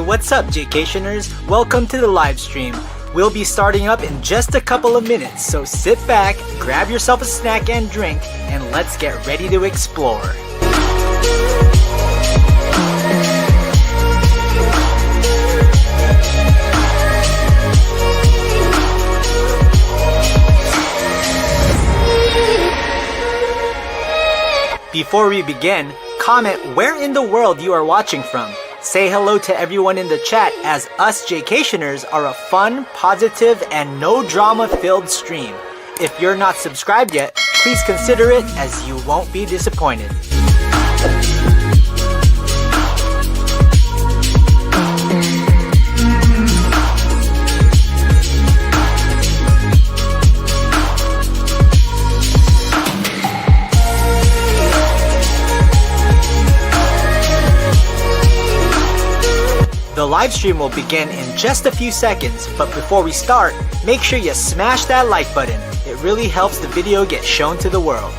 what's up, Jaycationers? Welcome to the live stream. We'll be starting up in just a couple of minutes, so sit back, grab yourself a snack and drink, and let's get ready to explore. Before we begin, comment where in the world you are watching from. Say hello to everyone in the chat, as us Jaycationers are a fun, positive, and no drama filled stream. If you're not subscribed yet, please consider it, as you won't be disappointed. The live stream will begin in just a few seconds, but before we start, make sure you smash that like button. It really helps the video get shown to the world.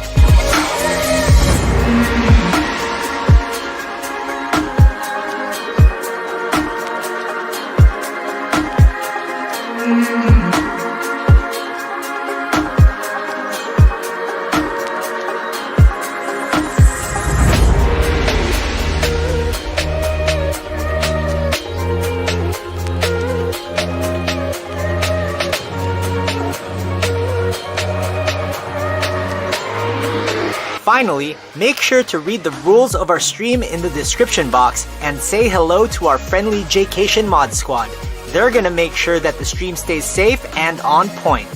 Finally, make sure to read the rules of our stream in the description box and say hello to our friendly Jaycation mod squad. They're gonna make sure that the stream stays safe and on point.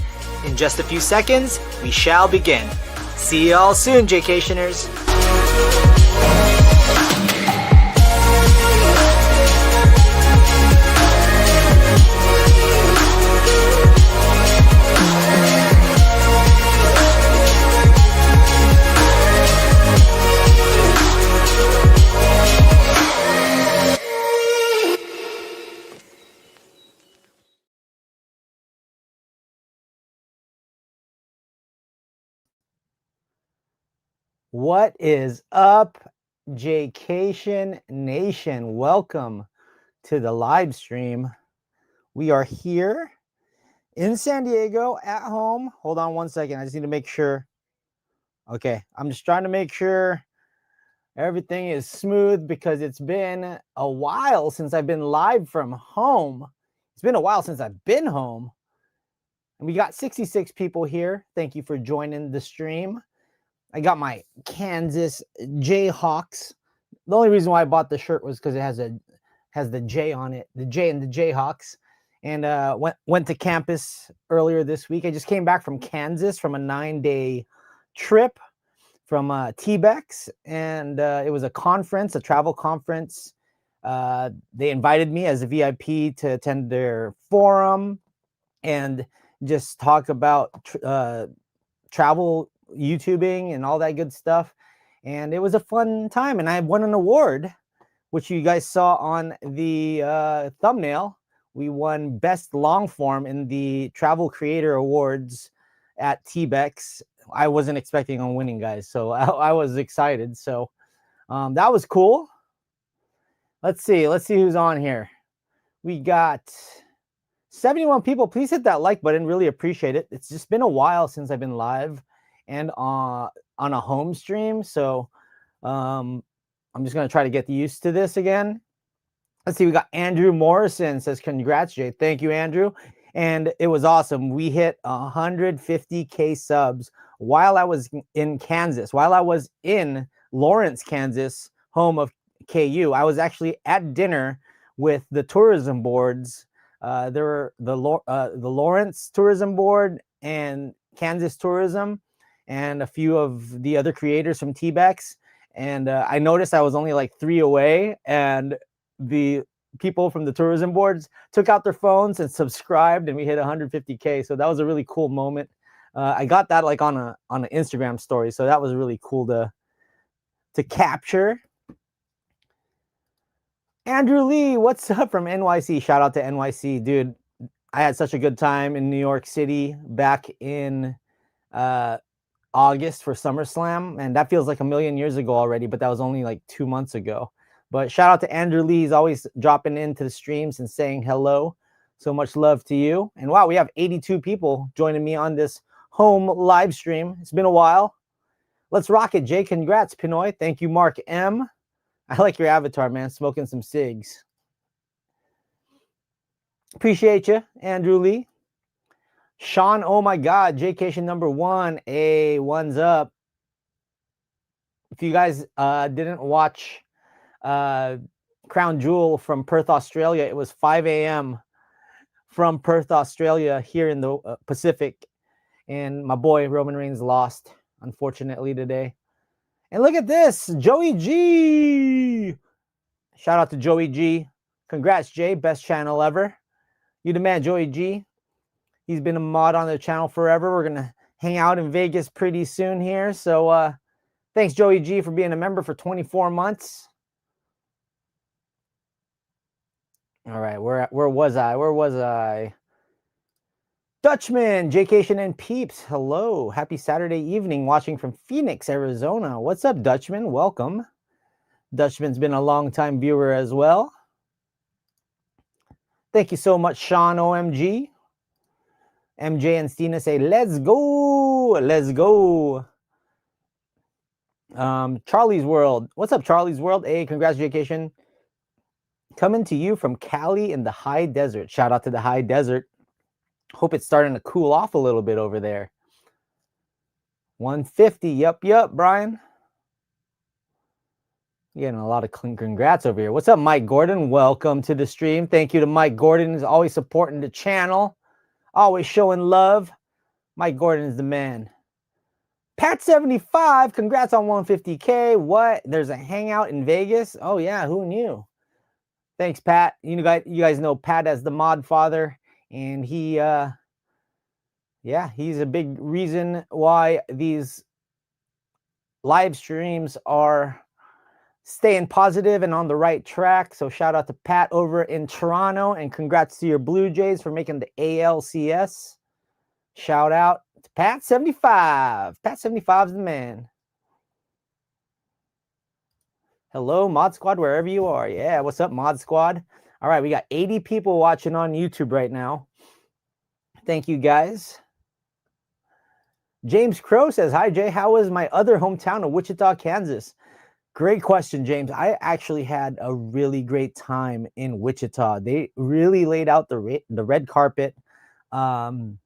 In just a few seconds, we shall begin. See y'all soon, Jaycationers! What is up, Jaycation Nation? Welcome to the live stream. We are here in San Diego at home. Hold on one second. I just need to make sure. Okay, I'm just trying to make sure everything is smooth because it's been a while since I've been live from home. It's been a while since I've been home. And we got 66 people here. Thank you for joining the stream. I got my Kansas Jayhawks. The only reason why I bought the shirt was because it has the J on it, the J and the Jayhawks. And went to campus earlier this week. I just came back from Kansas from a 9-day trip from TBEX, and it was a conference, a travel conference. They invited me as a VIP to attend their forum and just talk about travel, YouTubing, and all that good stuff. And it was a fun time, and I won an award, which you guys saw on the thumbnail. We won best long form in the Travel Creator Awards at TBEX. I wasn't expecting on winning, guys, so I was excited. So that was cool. Let's see who's on here. We got 71 people. Please hit that like button, really appreciate it. It's just been a while since I've been live and on a home stream, so I'm just gonna try to get used to this again. Let's see, we got Andrew Morrison says, congrats, Jay. Thank you, Andrew. And it was awesome. We hit 150K subs while I was in Kansas, while I was in Lawrence, Kansas, home of KU. I was actually at dinner with the tourism boards. There were the Lawrence Tourism Board and Kansas Tourism, and a few of the other creators from TBEX. And I noticed I was only like 3 away, and the people from the tourism boards took out their phones and subscribed, and we hit 150K. So that was a really cool moment. I got that like on an Instagram story, so that was really cool to capture. Andrew Lee, what's up from NYC? Shout out to NYC, dude. I had such a good time in New York City back in August for SummerSlam, and that feels like a million years ago already, but that was only like 2 months ago. But shout out to Andrew Lee. He's always dropping into the streams and saying hello. So much love to you. And wow, we have 82 people joining me on this home live stream. It's been a while. Let's rock it, Jay. Congrats, Pinoy. Thank you, Mark M. I like your avatar, man. Smoking some cigs. Appreciate you, Andrew Lee. Sean, oh my God, Jaycation number 1. Hey, one's up. If you guys didn't watch Crown Jewel from Perth, Australia, it was 5 a.m. from Perth, Australia, here in the Pacific. And my boy Roman Reigns lost, unfortunately, today. And look at this, Joey G. Shout out to Joey G. Congrats, Jay. Best channel ever. You the man, Joey G. He's been a mod on the channel forever. We're going to hang out in Vegas pretty soon here. So thanks, Joey G, for being a member for 24 months. All right, where was I? Dutchman, Jaycation and Peeps, hello. Happy Saturday evening, watching from Phoenix, Arizona. What's up, Dutchman? Welcome. Dutchman's been a long-time viewer as well. Thank you so much, Sean OMG. MJ and Stina say, let's go. Let's go. Charlie's World. What's up, Charlie's World? Hey, congrats, Jaycation. Coming to you from Cali in the high desert. Shout out to the high desert. Hope it's starting to cool off a little bit over there. 150. Yup, Brian. You're getting a lot of congrats over here. What's up, Mike Gordon? Welcome to the stream. Thank you to Mike Gordon. He's always supporting the channel. Always showing love. Mike Gordon is the man. Pat75, congrats on 150K. What? There's a hangout in Vegas? Oh, yeah. Who knew? Thanks, Pat. You guys know Pat as the mod father. And he, he's a big reason why these live streams are staying positive and on the right track. So shout out to Pat over in Toronto, and congrats to your Blue Jays for making the ALCS. Shout out to Pat75. Pat75 is the man. Hello, Mod Squad, wherever you are. Yeah, what's up, Mod Squad? All right, we got 80 people watching on YouTube right now. Thank you, guys. James Crow says, hi, Jay. How is my other hometown of Wichita, Kansas? Great question, James. I actually had a really great time in Wichita. They really laid out the red carpet, and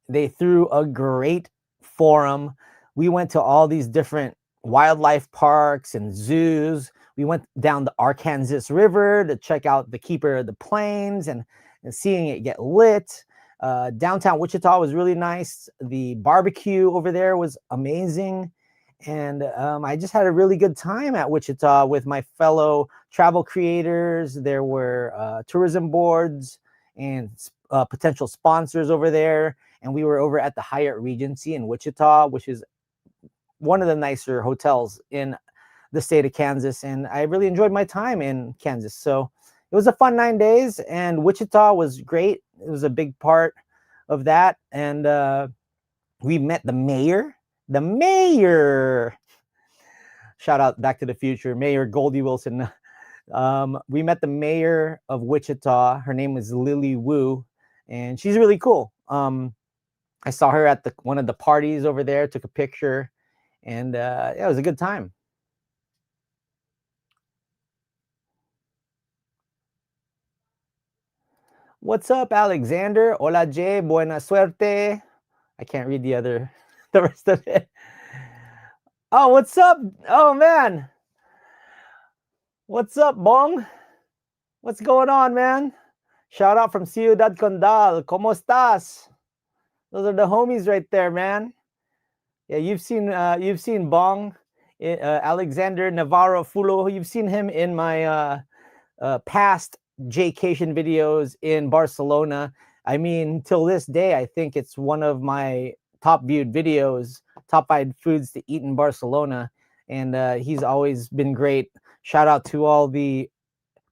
they threw a great forum. We went to all these different wildlife parks and zoos. We went down the Arkansas River to check out the Keeper of the Plains and seeing it get lit. Downtown Wichita was really nice. The barbecue over there was amazing. And I just had a really good time at Wichita with my fellow travel creators. There were tourism boards and potential sponsors over there. And we were over at the Hyatt Regency in Wichita, which is one of the nicer hotels in the state of Kansas. And I really enjoyed my time in Kansas. So it was a fun 9 days, and Wichita was great. It was a big part of that. And we met the mayor. The mayor. Shout out Back to the Future, Mayor Goldie Wilson. We met the mayor of Wichita. Her name was Lily Wu, and she's really cool. I saw her at one of the parties over there, took a picture, and yeah, it was a good time. What's up, Alexander? Hola, Jay. Buena suerte. I can't read the rest of it. Oh, what's up? Oh, man. What's up, Bong? What's going on, man? Shout out from Ciudad Condal. ¿Cómo estás? Those are the homies right there, man. Yeah, you've seen Bong, Alexander Navarro Fulo. You've seen him in my past Jaycation videos in Barcelona. I mean, till this day, I think it's one of my top viewed videos, top 5 foods to eat in Barcelona. And he's always been great. Shout out to all the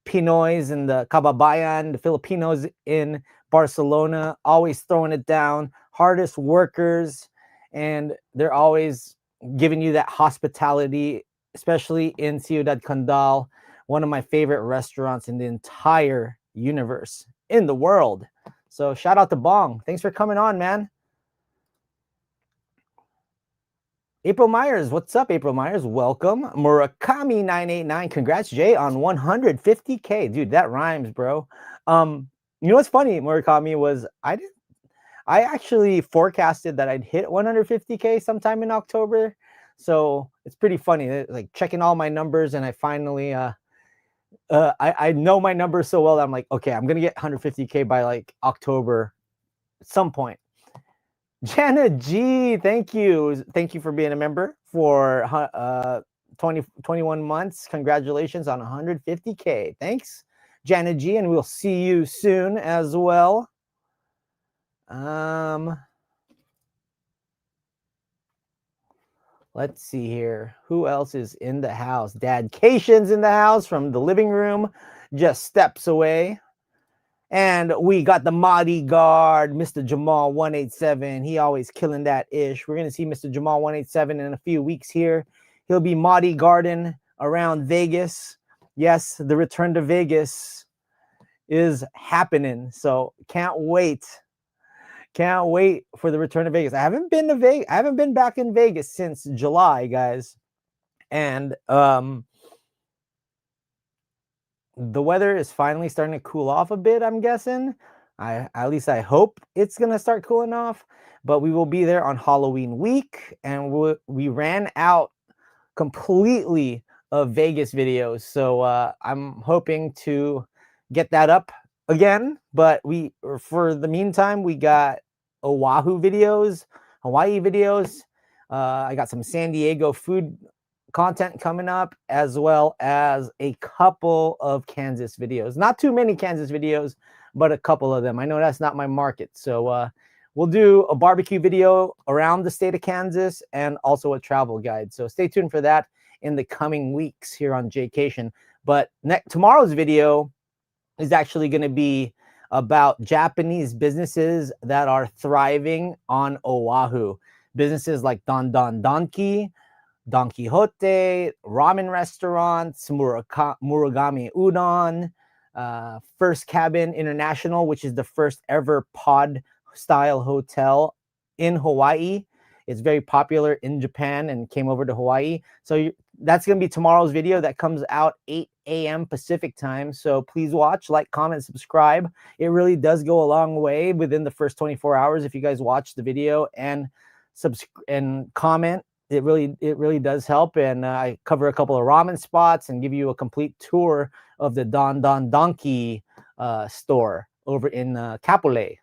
Pinoys and the Kababayan, the Filipinos in Barcelona, always throwing it down, hardest workers, and they're always giving you that hospitality especially in Ciudad Condal, one of my favorite restaurants in the entire universe, in the world. So shout out to Bong. Thanks for coming on, man. April Myers, what's up, April Myers? Welcome. Murakami989, congrats, Jay, on 150K. Dude, that rhymes, bro. You know what's funny, Murakami, was I actually forecasted that I'd hit 150K sometime in October. So it's pretty funny, like checking all my numbers, and I finally, I know my numbers so well that I'm like, okay, I'm gonna get 150K by like October at some point. Jana G, thank you for being a member for 21 months. Congratulations on 150K. Thanks, Jana G, and we'll see you soon as well. Let's see here. Who else is in the house? Dad Cation's in the house from the living room, just steps away. And we got the bodyguard, Mr. Jamal 187. He always killing that ish. We're gonna see Mr. Jamal 187 in a few weeks here. He'll be bodyguarding around Vegas. Yes, the return to Vegas is happening. So can't wait. Can't wait for the return to Vegas. I haven't been to Vegas. I haven't been back in Vegas since July, guys. And the weather is finally starting to cool off a bit, I'm guessing. At least I hope it's going to start cooling off. But we will be there on Halloween week. And we ran out completely of Vegas videos. So I'm hoping to get that up again. But for the meantime, we got Oahu videos, Hawaii videos. I got some San Diego food content coming up, as well as a couple of Kansas videos. Not too many Kansas videos, but a couple of them. I know that's not my market. So we'll do a barbecue video around the state of Kansas and also a travel guide. So stay tuned for that in the coming weeks here on Jaycation. But tomorrow's video is actually going to be about Japanese businesses that are thriving on Oahu. Businesses like Don Donki, Don Quixote, ramen restaurants, Muragami Udon, First Cabin International, which is the first ever pod style hotel in Hawaii. It's very popular in Japan and came over to Hawaii. So that's going to be tomorrow's video that comes out 8 a.m. Pacific time. So please watch, like, comment, subscribe. It really does go a long way within the first 24 hours if you guys watch the video and comment. It really does help. And I cover a couple of ramen spots and give you a complete tour of the Don Donki store over in Kapolei.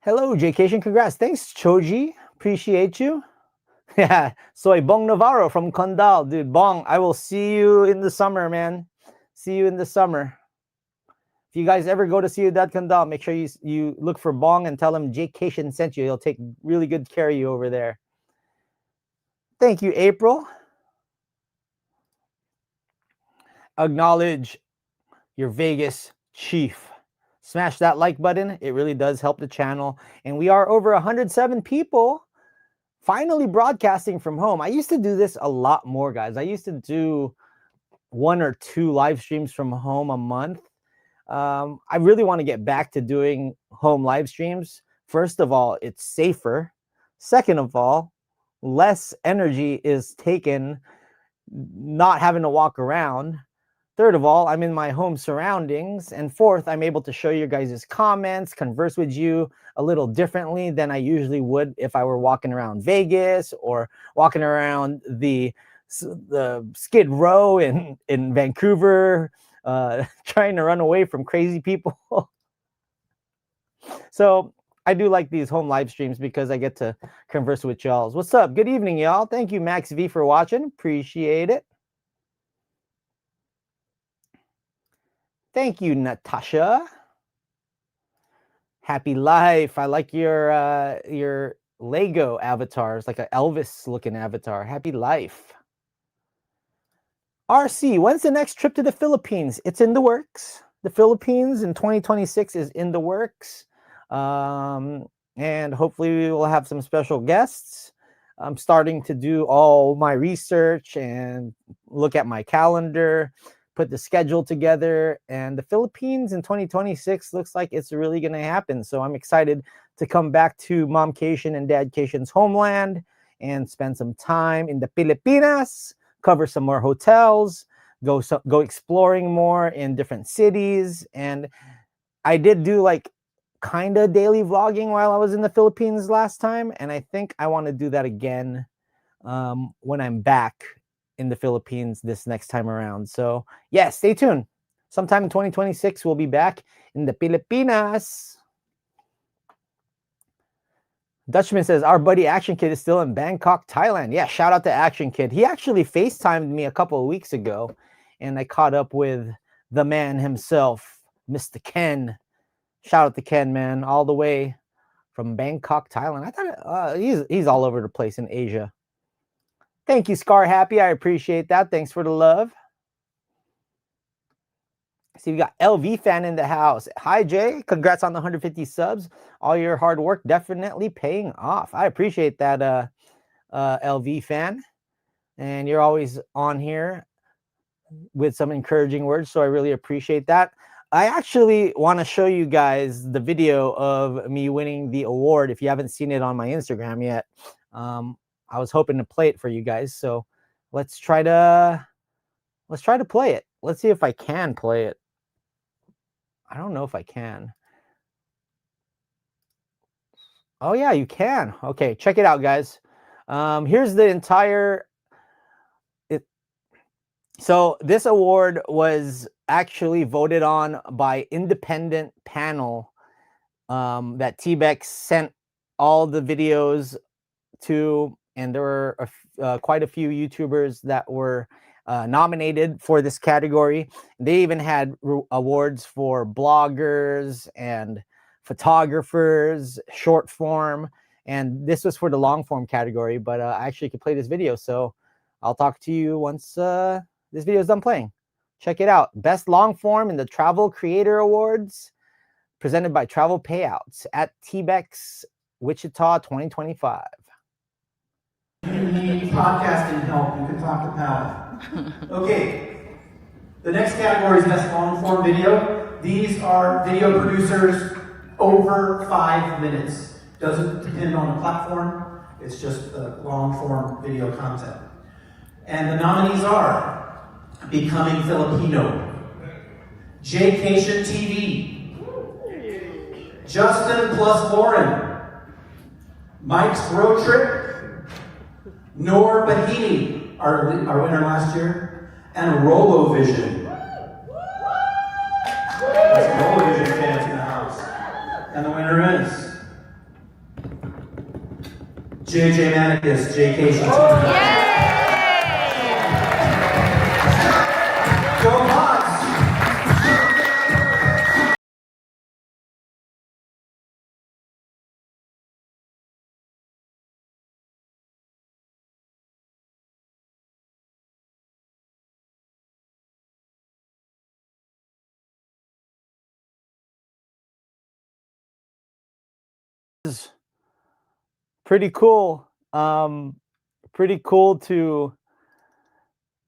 Hello, Jaycation. Congrats. Thanks, Choji. Appreciate you. Yeah, soy Bong Navarro from Condal. Dude, Bong, I will see you in the summer, man. See you in the summer. If you guys ever go to Ciudad Condal, make sure you look for Bong and tell him Jaycation sent you. He'll take really good care of you over there. Thank you, April. Acknowledge your Vegas chief. Smash that like button. It really does help the channel. And we are over 107 people finally broadcasting from home. I used to do this a lot more, guys. I used to do 1 or 2 live streams from home a month. I really want to get back to doing home live streams. First of all, it's safer. Second of all, less energy is taken not having to walk around. Third of all, I'm in my home surroundings. And fourth, I'm able to show you guys' comments, converse with you a little differently than I usually would if I were walking around Vegas or walking around the Skid Row in Vancouver, trying to run away from crazy people. So I do like these home live streams because I get to converse with y'all. What's up? Good evening, y'all. Thank you, Max V, for watching. Appreciate it. Thank you, Natasha. Happy life. I like your Lego avatars, like an Elvis looking avatar. Happy life. RC, when's the next trip to the Philippines? It's in the works. The Philippines in 2026 is in the works. And hopefully we will have some special guests. I'm starting to do all my research and look at my calendar, put the schedule together, and the Philippines in 2026 looks like it's really going to happen. So I'm excited to come back to Mom Cation and Dad Cation's homeland and spend some time in the Pilipinas, cover some more hotels, go exploring more in different cities. And I did do like kind of daily vlogging while I was in the Philippines last time, and I think I want to do that again when I'm back in the Philippines this next time around. So yeah, stay tuned. Sometime in 2026, we'll be back in the Pilipinas. Dutchman says, our buddy Action Kid is still in Bangkok, Thailand. Yeah, shout out to Action Kid. He actually FaceTimed me a couple of weeks ago, and I caught up with the man himself, Mr. Ken. Shout out to Ken, man, all the way from Bangkok, Thailand. I thought he's all over the place in Asia. Thank you, Scar Happy. I appreciate that. Thanks for the love. See, we got LV fan in the house. Hi, Jay. Congrats on the 150 subs. All your hard work definitely paying off. I appreciate that, LV fan. And you're always on here with some encouraging words, so I really appreciate that. I actually want to show you guys the video of me winning the award. If you haven't seen it on my Instagram yet, I was hoping to play it for you guys. So let's try to play it. Let's see if I can play it. I don't know if I can. Oh yeah, you can. Okay, check it out, guys. Here's the entire. So this award was actually voted on by independent panel that TBEX sent all the videos to, and there were quite a few YouTubers that were nominated for this category. They even had awards for bloggers and photographers, short form, and this was for the long form category, but I actually could play this video, so I'll talk to you once this video is done playing. Check it out. Best long form in the Travel Creator Awards presented by Travel Payouts at TBEX Wichita 2025. If you need podcasting help, you can talk to Pal. Okay, the next category is best long form video. These are video producers over 5 minutes. Doesn't depend on the platform, it's just long form video content. And the nominees are Becoming Filipino, Jaycation TV, Justin plus Lauren, Mike's Road Trip, Noor Bahini, our winner last year, and RoloVision. That's RoloVision fans in the house. And the winner is JJ Manicus, Jaycation TV. Go Mods! Is pretty cool. Pretty cool to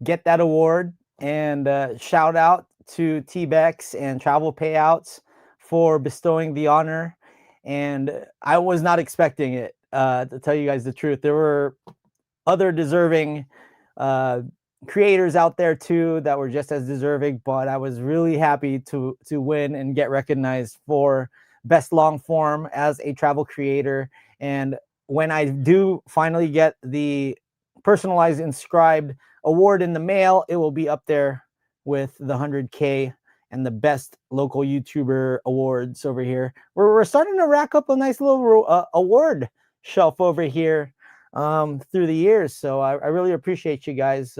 get that award, and shout out to TBEX and Travel Payouts for bestowing the honor. And I was not expecting it, to tell you guys the truth. There were other deserving creators out there too that were just as deserving, but I was really happy to win and get recognized for best long form as a travel creator. And when I do finally get the personalized inscribed award in the mail, it will be up there with the 100K and the best local YouTuber awards over here. We're starting to rack up a nice little award shelf over here through the years. So I really appreciate you guys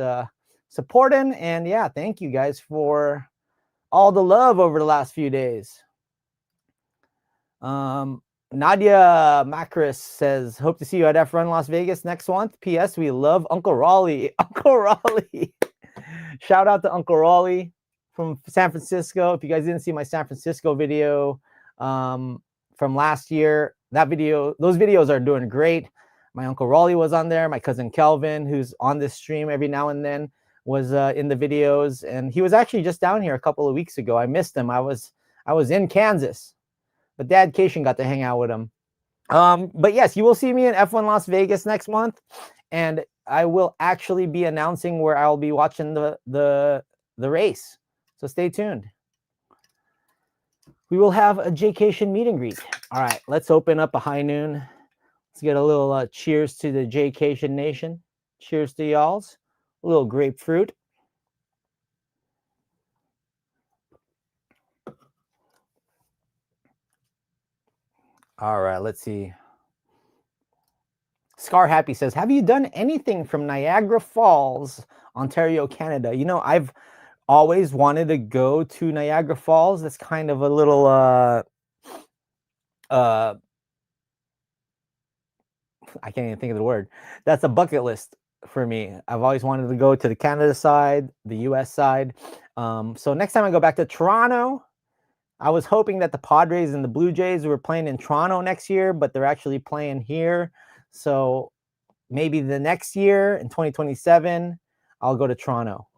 supporting, and yeah, thank you guys for all the love over the last few days. Nadia Macris says, hope to see you at F-Run Las Vegas next month. P.S. We love Uncle Raleigh. Uncle Raleigh. Shout out to Uncle Raleigh from San Francisco. If you guys didn't see my San Francisco video from last year, those videos are doing great. My Uncle Raleigh was on there. My cousin Kelvin, who's on this stream every now and then, was in the videos. And he was actually just down here a couple of weeks ago. I missed him. I was in Kansas. But Dad Cation got to hang out with him. But yes, you will see me in F1 Las Vegas next month. And I will actually be announcing where I'll be watching the race. So stay tuned. We will have a Jaycation meet and greet. All right, let's open up a high noon. Let's get a little cheers to the Jaycation Nation. Cheers to y'alls. A little grapefruit. All right, let's see. Scar Happy says, have you done anything from Niagara Falls, Ontario, Canada? You know, I've always wanted to go to Niagara Falls. That's kind of a little I can't even think of the word. That's a bucket list for me. I've always wanted to go to the Canada side, the US side. So next time I go back to Toronto, I was hoping that the Padres and the Blue Jays were playing in Toronto next year, but they're actually playing here. So maybe the next year in 2027, I'll go to Toronto.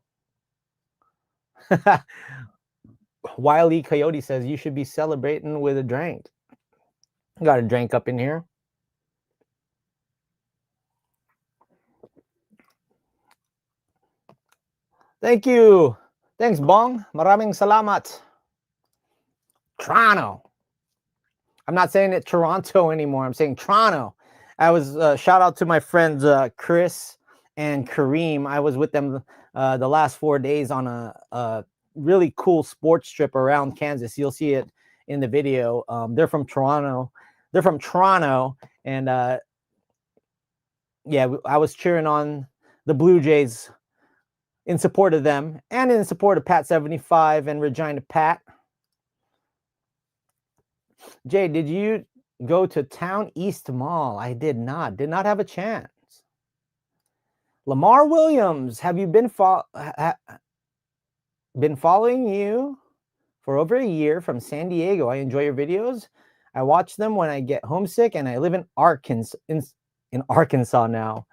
Wiley Coyote says you should be celebrating with a drink. Got a drink up in here. Thank you. Thanks, Bong. Maraming salamat. Toronto. I'm not saying it Toronto anymore. I'm saying Toronto. I was shout out to my friends Chris and Kareem. I was with them the last 4 days on a really cool sports trip around Kansas. You'll see it in the video. They're from Toronto. They're from Toronto, and yeah, I was cheering on the Blue Jays in support of them and in support of Pat 75 and Regina Pat. Jay, did you go to Town East Mall? I did not have a chance. Lamar Williams, have you been following you for over a year from San Diego? I enjoy your videos. I watch them when I get homesick, and I live in Arkansas now.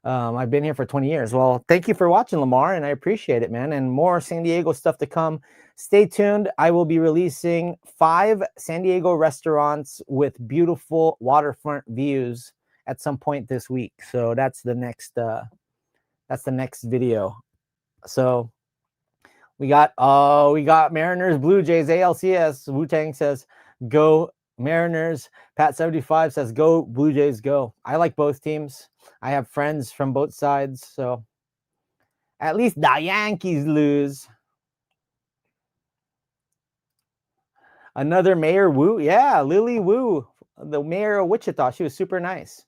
I've been here for 20 years. Well, thank you for watching, Lamar, and I appreciate it, man. And more San Diego stuff to come. Stay tuned. I will be releasing 5 San Diego restaurants with beautiful waterfront views at some point this week. So that's the next video. So we got Mariners, Blue Jays, ALCS. Wu-Tang says go Mariners. Pat 75 says go Blue Jays, go. I like both teams. I have friends from both sides, so at least the Yankees lose. Another Mayor Wu. Yeah, Lily Wu, the mayor of Wichita. She was super nice.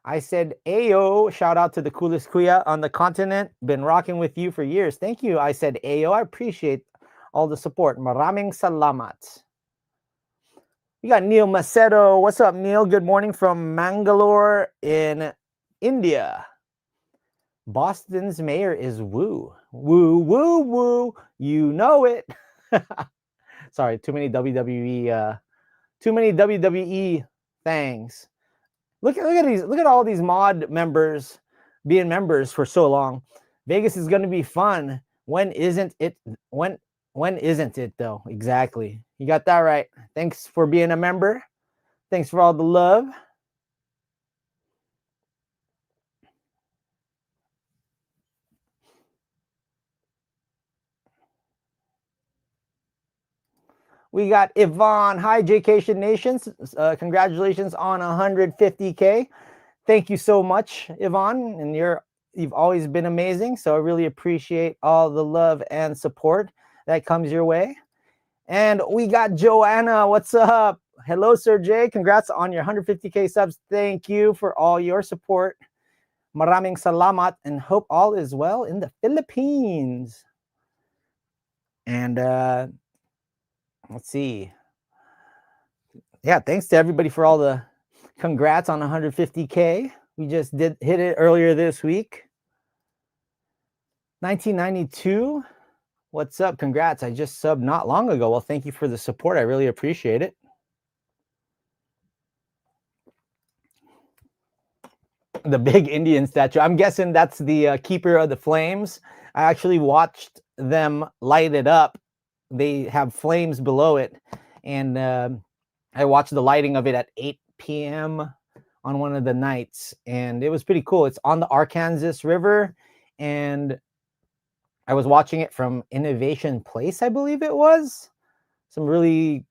I said, Ayo, shout out to the coolest kuya on the continent. Been rocking with you for years. Thank you. I said, Ayo, I appreciate all the support. Maraming salamat. We got Neil Macedo. What's up, Neil? Good morning from Mangalore in India. Boston's mayor is Wu. Woo, woo, woo. You know it. Sorry, too many WWE things. Look at all these mod members being members for so long. Vegas is going to be fun. When isn't it? When isn't it though? Exactly. You got that right. Thanks for being a member. Thanks for all the love. We got Yvonne. Hi, Jaycation Nations. Congratulations on 150K. Thank you so much, Yvonne. And you've always been amazing. So I really appreciate all the love and support that comes your way. And we got Joanna. What's up? Hello, Sir Jay. Congrats on your 150K subs. Thank you for all your support. Maraming salamat, and hope all is well in the Philippines. And let's see. Yeah, thanks to everybody for all the congrats on 150K. We just hit it earlier this week. 1992. What's up? Congrats. I just subbed not long ago. Well, thank you for the support. I really appreciate it. the big Indian statue. I'm guessing that's the keeper of the flames. I actually watched them light it up. They have flames below it, and I watched the lighting of it at 8 p.m. on one of the nights, and it was pretty cool. It's on the Arkansas River, and I was watching it from Innovation Place, I believe it was. Some really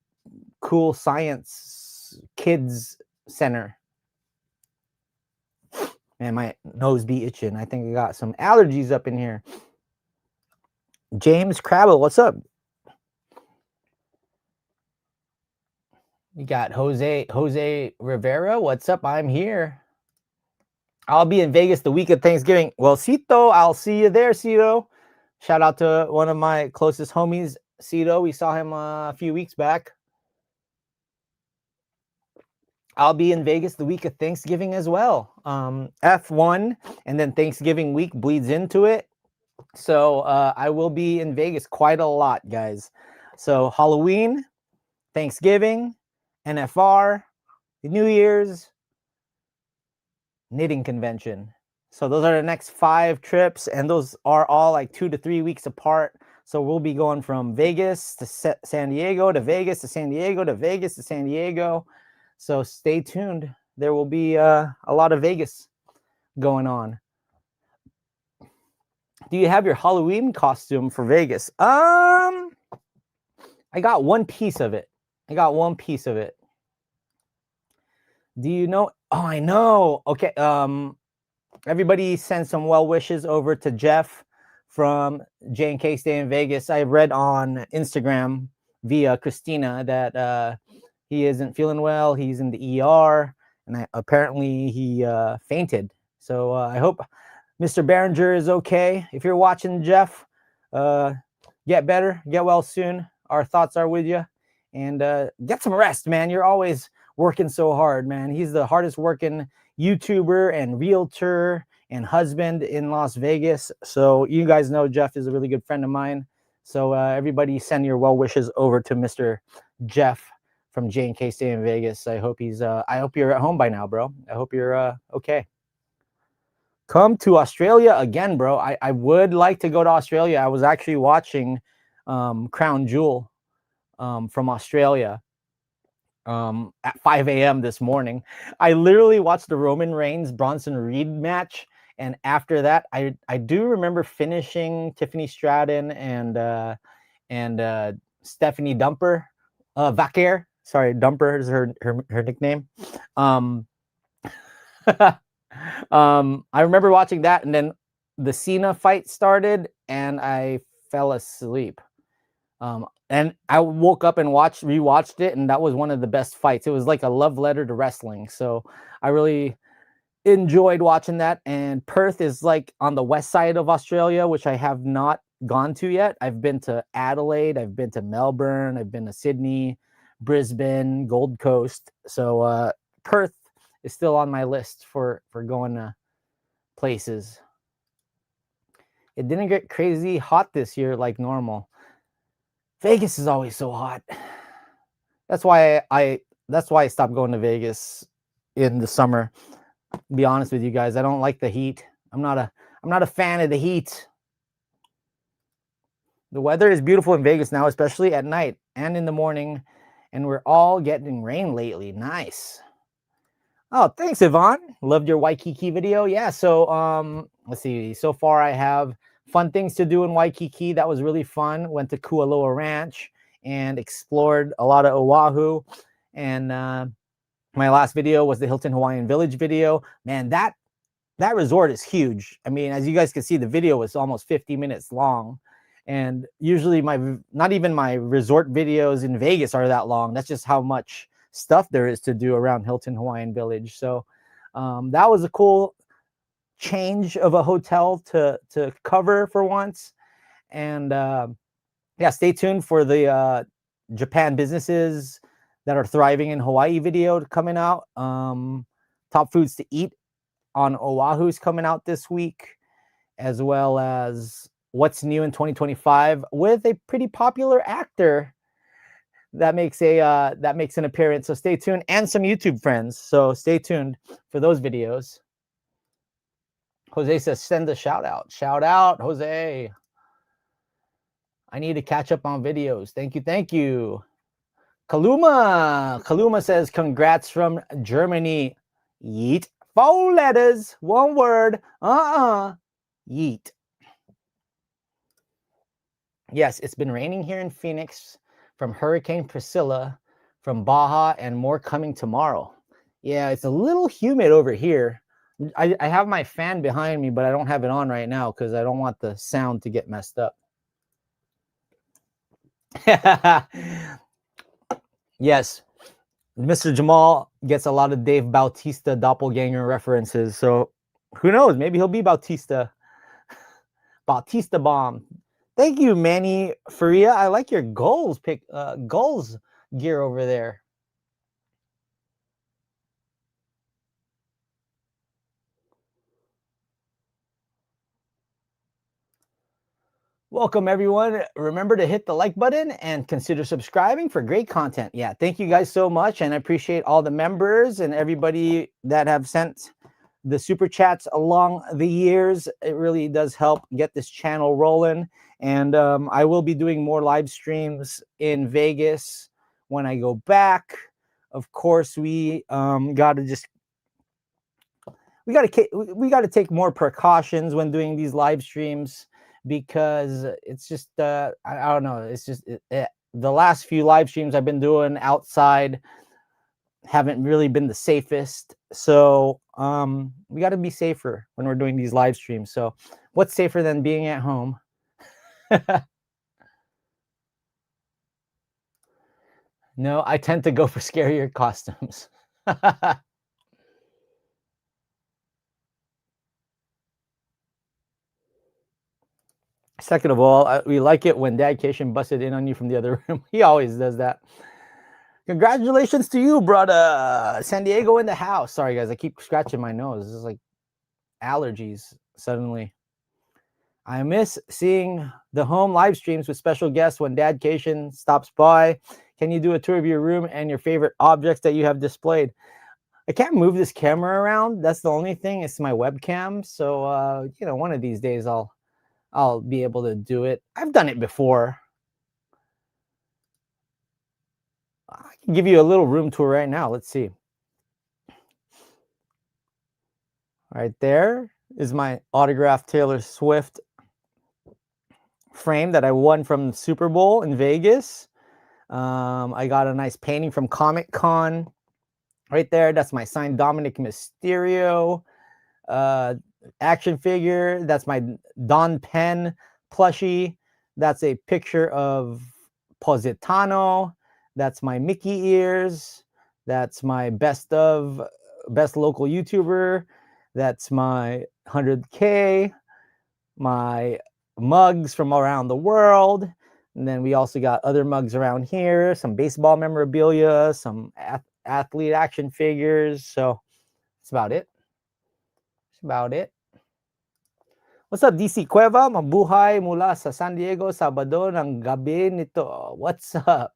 cool science kids center. Man, my nose be itching. I think I got some allergies up in here. James Crabble, what's up? You got Jose Rivera. What's up? I'm here. I'll be in Vegas the week of Thanksgiving. Well, Cito, I'll see you there, Cito. Shout out to one of my closest homies, Cito. We saw him a few weeks back. I'll be in Vegas the week of Thanksgiving as well. F1 and then Thanksgiving week bleeds into it. So I will be in Vegas quite a lot, guys. So Halloween, Thanksgiving, NFR, New Year's, knitting convention. So those are the next 5 trips, and those are all like 2 to 3 weeks apart. So we'll be going from Vegas to San Diego to Vegas to San Diego to Vegas to San Diego. So stay tuned. There will be a lot of Vegas going on. Do you have your Halloween costume for Vegas? I got one piece of it. Do you know? Oh, I know. Okay. Everybody send some well wishes over to Jeff from J&K Stay in Vegas. I read on Instagram via Christina that he isn't feeling well. He's in the ER, and apparently he fainted. So I hope Mr. Behringer is okay. If you're watching, Jeff, get better, get well soon. Our thoughts are with you, and get some rest, man. You're always working so hard, man. He's the hardest working YouTuber and realtor and husband in Las Vegas. So you guys know Jeff is a really good friend of mine. So everybody send your well wishes over to Mr. Jeff from J&K Stay in Vegas. I hope he's I hope you're at home by now, bro. I hope you're okay. Come to Australia again, bro. I would like to go to Australia. I was actually watching Crown Jewel from Australia at 5 a.m. this morning. I literally watched the Roman Reigns Bronson Reed match, and after that, I do remember finishing Tiffany Stratton and Stephanie Dumper, Vaquer. Sorry, Dumper is her nickname. I remember watching that, and then the Cena fight started, and I fell asleep. And I woke up and rewatched it, and that was one of the best fights. It was like a love letter to wrestling. So I really enjoyed watching that. And Perth is like on the west side of Australia, which I have not gone to yet. I've been to Adelaide, I've been to Melbourne, I've been to Sydney, Brisbane, Gold Coast. So Perth is still on my list for going to places. It didn't get crazy hot this year like normal. Vegas is always so hot. That's why I stopped going to Vegas in the summer. To be honest with you guys, I don't like the heat. I'm not a fan of the heat. The weather is beautiful in Vegas now, especially at night and in the morning, and we're all getting rain lately. Nice. Oh, thanks, Yvonne. Loved your Waikiki video. Yeah, so let's see. So far I have fun things to do in Waikiki. That was really fun. Went to Kualoa Ranch and explored a lot of Oahu. And my last video was the Hilton Hawaiian Village video. Man, that resort is huge. I mean, as you guys can see, the video was almost 50 minutes long. And usually not even my resort videos in Vegas are that long. That's just how much stuff there is to do around Hilton Hawaiian Village. So that was a cool change of a hotel to cover for once. And yeah, stay tuned for the Japan businesses that are thriving in Hawaii video coming out. Top foods to eat on Oahu is coming out this week, as well as what's new in 2025 with a pretty popular actor that makes an appearance. So stay tuned, and some YouTube friends. So stay tuned for those videos. Jose says, send a shout out. Shout out, Jose. I need to catch up on videos. Thank you. Thank you. Kaluma says, congrats from Germany. Yeet. 4 letters, 1 word. Yeet. Yes, it's been raining here in Phoenix from Hurricane Priscilla, from Baja, and more coming tomorrow. Yeah, it's a little humid over here. I have my fan behind me, but I don't have it on right now because I don't want the sound to get messed up. Yes, Mr. Jamal gets a lot of Dave Bautista doppelganger references. So who knows? Maybe he'll be Bautista. Bautista bomb. Thank you, Manny Faria. I like your goals goals gear over there. Welcome, everyone. Remember to hit the like button and consider subscribing for great content. Yeah, thank you guys so much. And I appreciate all the members and everybody that have sent the super chats along the years. It really does help get this channel rolling. And I will be doing more live streams in Vegas when I go back. Of course, we got to take more precautions when doing these live streams, because it's just I don't know, it's just the last few live streams I've been doing outside haven't really been the safest. So we got to be safer when we're doing these live streams. So what's safer than being at home? No, I tend to go for scarier costumes. Second of all, we like it when Dad Cation busted in on you from the other room. He always does that. Congratulations to you, brother. San Diego in the house. Sorry, guys. I keep scratching my nose. This is like allergies suddenly. I miss seeing the home live streams with special guests when Dad Cation stops by. Can you do a tour of your room and your favorite objects that you have displayed? I can't move this camera around. That's the only thing. It's my webcam. So, one of these days I'll be able to do it. I've done it before. I can give you a little room tour right now. Let's see. Right there is my autographed Taylor Swift frame that I won from the Super Bowl in Vegas. I got a nice painting from Comic Con. Right there, that's my signed Dominic Mysterio action figure. That's my Don Penn plushie. That's a picture of Positano. That's my Mickey ears. That's my best local YouTuber. That's my 100K. My mugs from around the world. And then we also got other mugs around here, some baseball memorabilia, some athlete action figures. So that's about it. That's about it. What's up, DC Cueva? Mabuhay mula sa San Diego, Sabado ng gabi nito. What's up?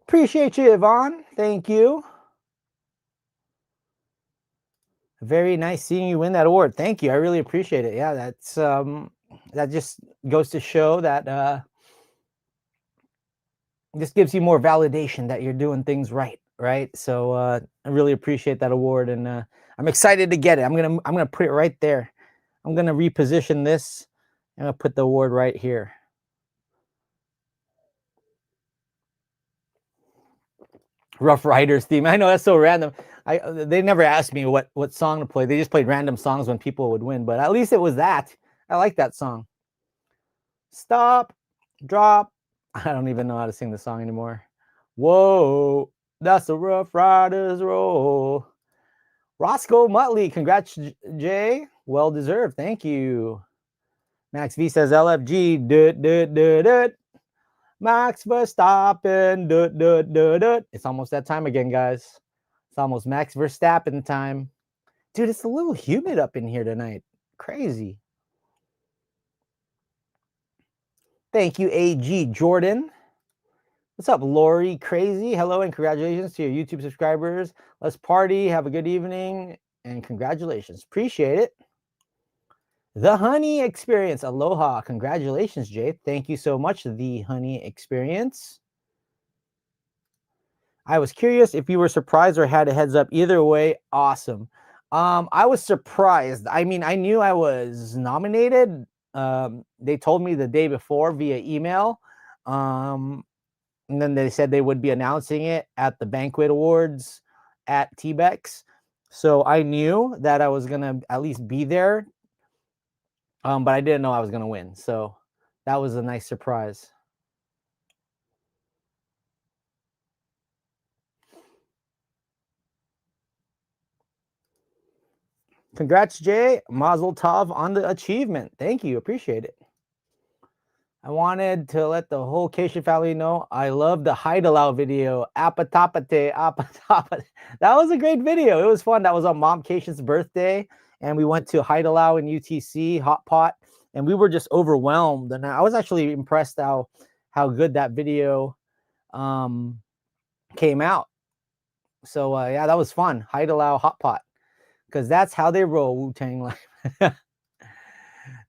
Appreciate you, Yvonne. Thank you. Very nice seeing you win that award. Thank you. I really appreciate it. Yeah, that's that just goes to show that this gives you more validation that you're doing things right. So I really appreciate that award, and I'm excited to get it. I'm gonna put it right there. I'm gonna reposition this. I'm gonna put the award right here. Rough Riders theme. I know that's so random. They never asked me what song to play. They just played random songs when people would win, but at least it was that. I like that song. Stop, drop. I don't even know how to sing the song anymore. Whoa, that's the Rough Riders roll. Roscoe Muttley, congrats, Jay. Well deserved. Thank you. Max V says LFG. Max Verstappen. It's almost that time again, guys. It's almost Max Verstappen time. Dude, it's a little humid up in here tonight. Crazy. Thank you, AG Jordan. What's up, Lori Crazy? Hello and congratulations to your YouTube subscribers. Let's party. Have a good evening and congratulations. Appreciate it. The Honey Experience. Aloha. Congratulations, Jay. Thank you so much, The Honey Experience. I was curious if you were surprised or had a heads up. Either way, awesome. I was surprised. I mean, I knew I was nominated. They told me the day before via email. And then they said they would be announcing it at the Banquet Awards at TBEX. So I knew that I was going to at least be there. But I didn't know I was going to win. So that was a nice surprise. Congrats, Jay. Mazel tov on the achievement. Thank you. Appreciate it. I wanted to let the whole Cation family know I love the Haidalau video. Apatapate, apatapate. That was a great video. It was fun. That was on Mom Cation's birthday. And we went to Haidalau in UTC, Hot Pot. And we were just overwhelmed. And I was actually impressed how good that video came out. So, yeah, that was fun. Haidalau, Hot Pot. Because that's how they roll, Wu-Tang Life.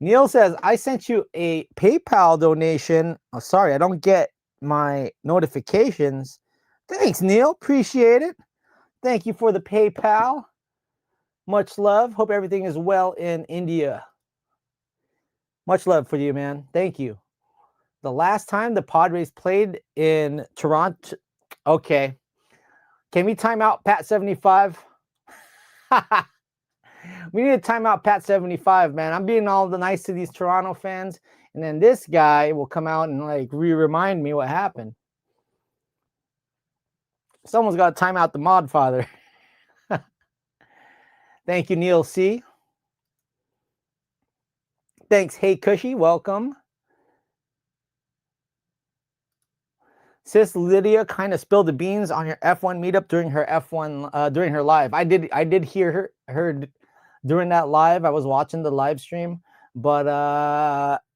Neil says, I sent you a PayPal donation. Oh, sorry, I don't get my notifications. Thanks, Neil. Appreciate it. Thank you for the PayPal. Much love. Hope everything is well in India. Much love for you, man. Thank you. The last time the Padres played in Toronto. Okay. Can we time out Pat 75? We need to time out Pat 75, man. I'm being all the nice to these Toronto fans. And then this guy will come out and like remind me what happened. Someone's got to time out the mod father. Thank you, Neil C. Thanks, Hey Cushy. Welcome. Sis Lydia kind of spilled the beans on your F1 meetup during her F1 during her live. I did hear her during that live. I was watching the live stream, but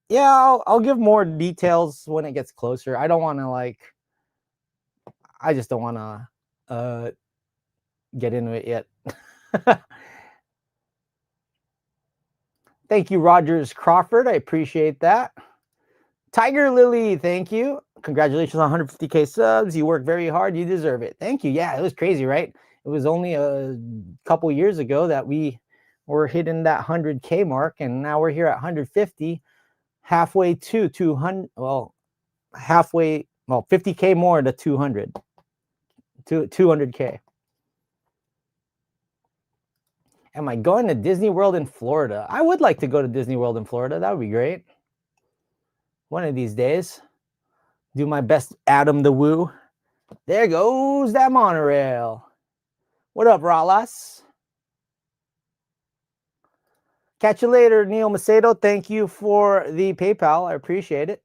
yeah, I'll give more details when it gets closer. I don't want to I just don't want to get into it yet. Thank you, Rogers Crawford. I appreciate that. Tiger Lily, thank you. Congratulations on 150K subs. You work very hard. You deserve it. Thank you. Yeah, it was crazy, right? It was only a couple years ago that we were hitting that 100K mark, and now we're here at 150, halfway to 200. Well, 50K more to 200. To 200K. Am I going to Disney World in Florida? I would like to go to Disney World in Florida. That would be great. One of these days. Do my best, Adam the Woo. There goes that monorail. What up, Ralas? Catch you later, Neil Macedo. Thank you for the PayPal. I appreciate it.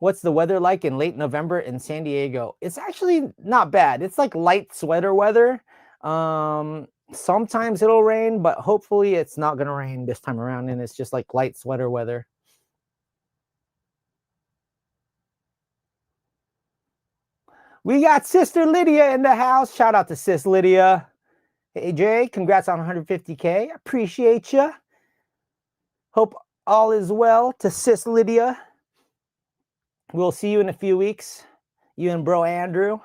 What's the weather like in late November in San Diego? It's actually not bad. It's like light sweater weather. Sometimes it'll rain, but hopefully it's not going to rain this time around, and it's just like light sweater weather. We got Sister Lydia in the house. Shout out to Sis Lydia. Hey, Jay, congrats on 150K. Appreciate you. Hope all is well to Sis Lydia. We'll see you in a few weeks. You and Bro Andrew.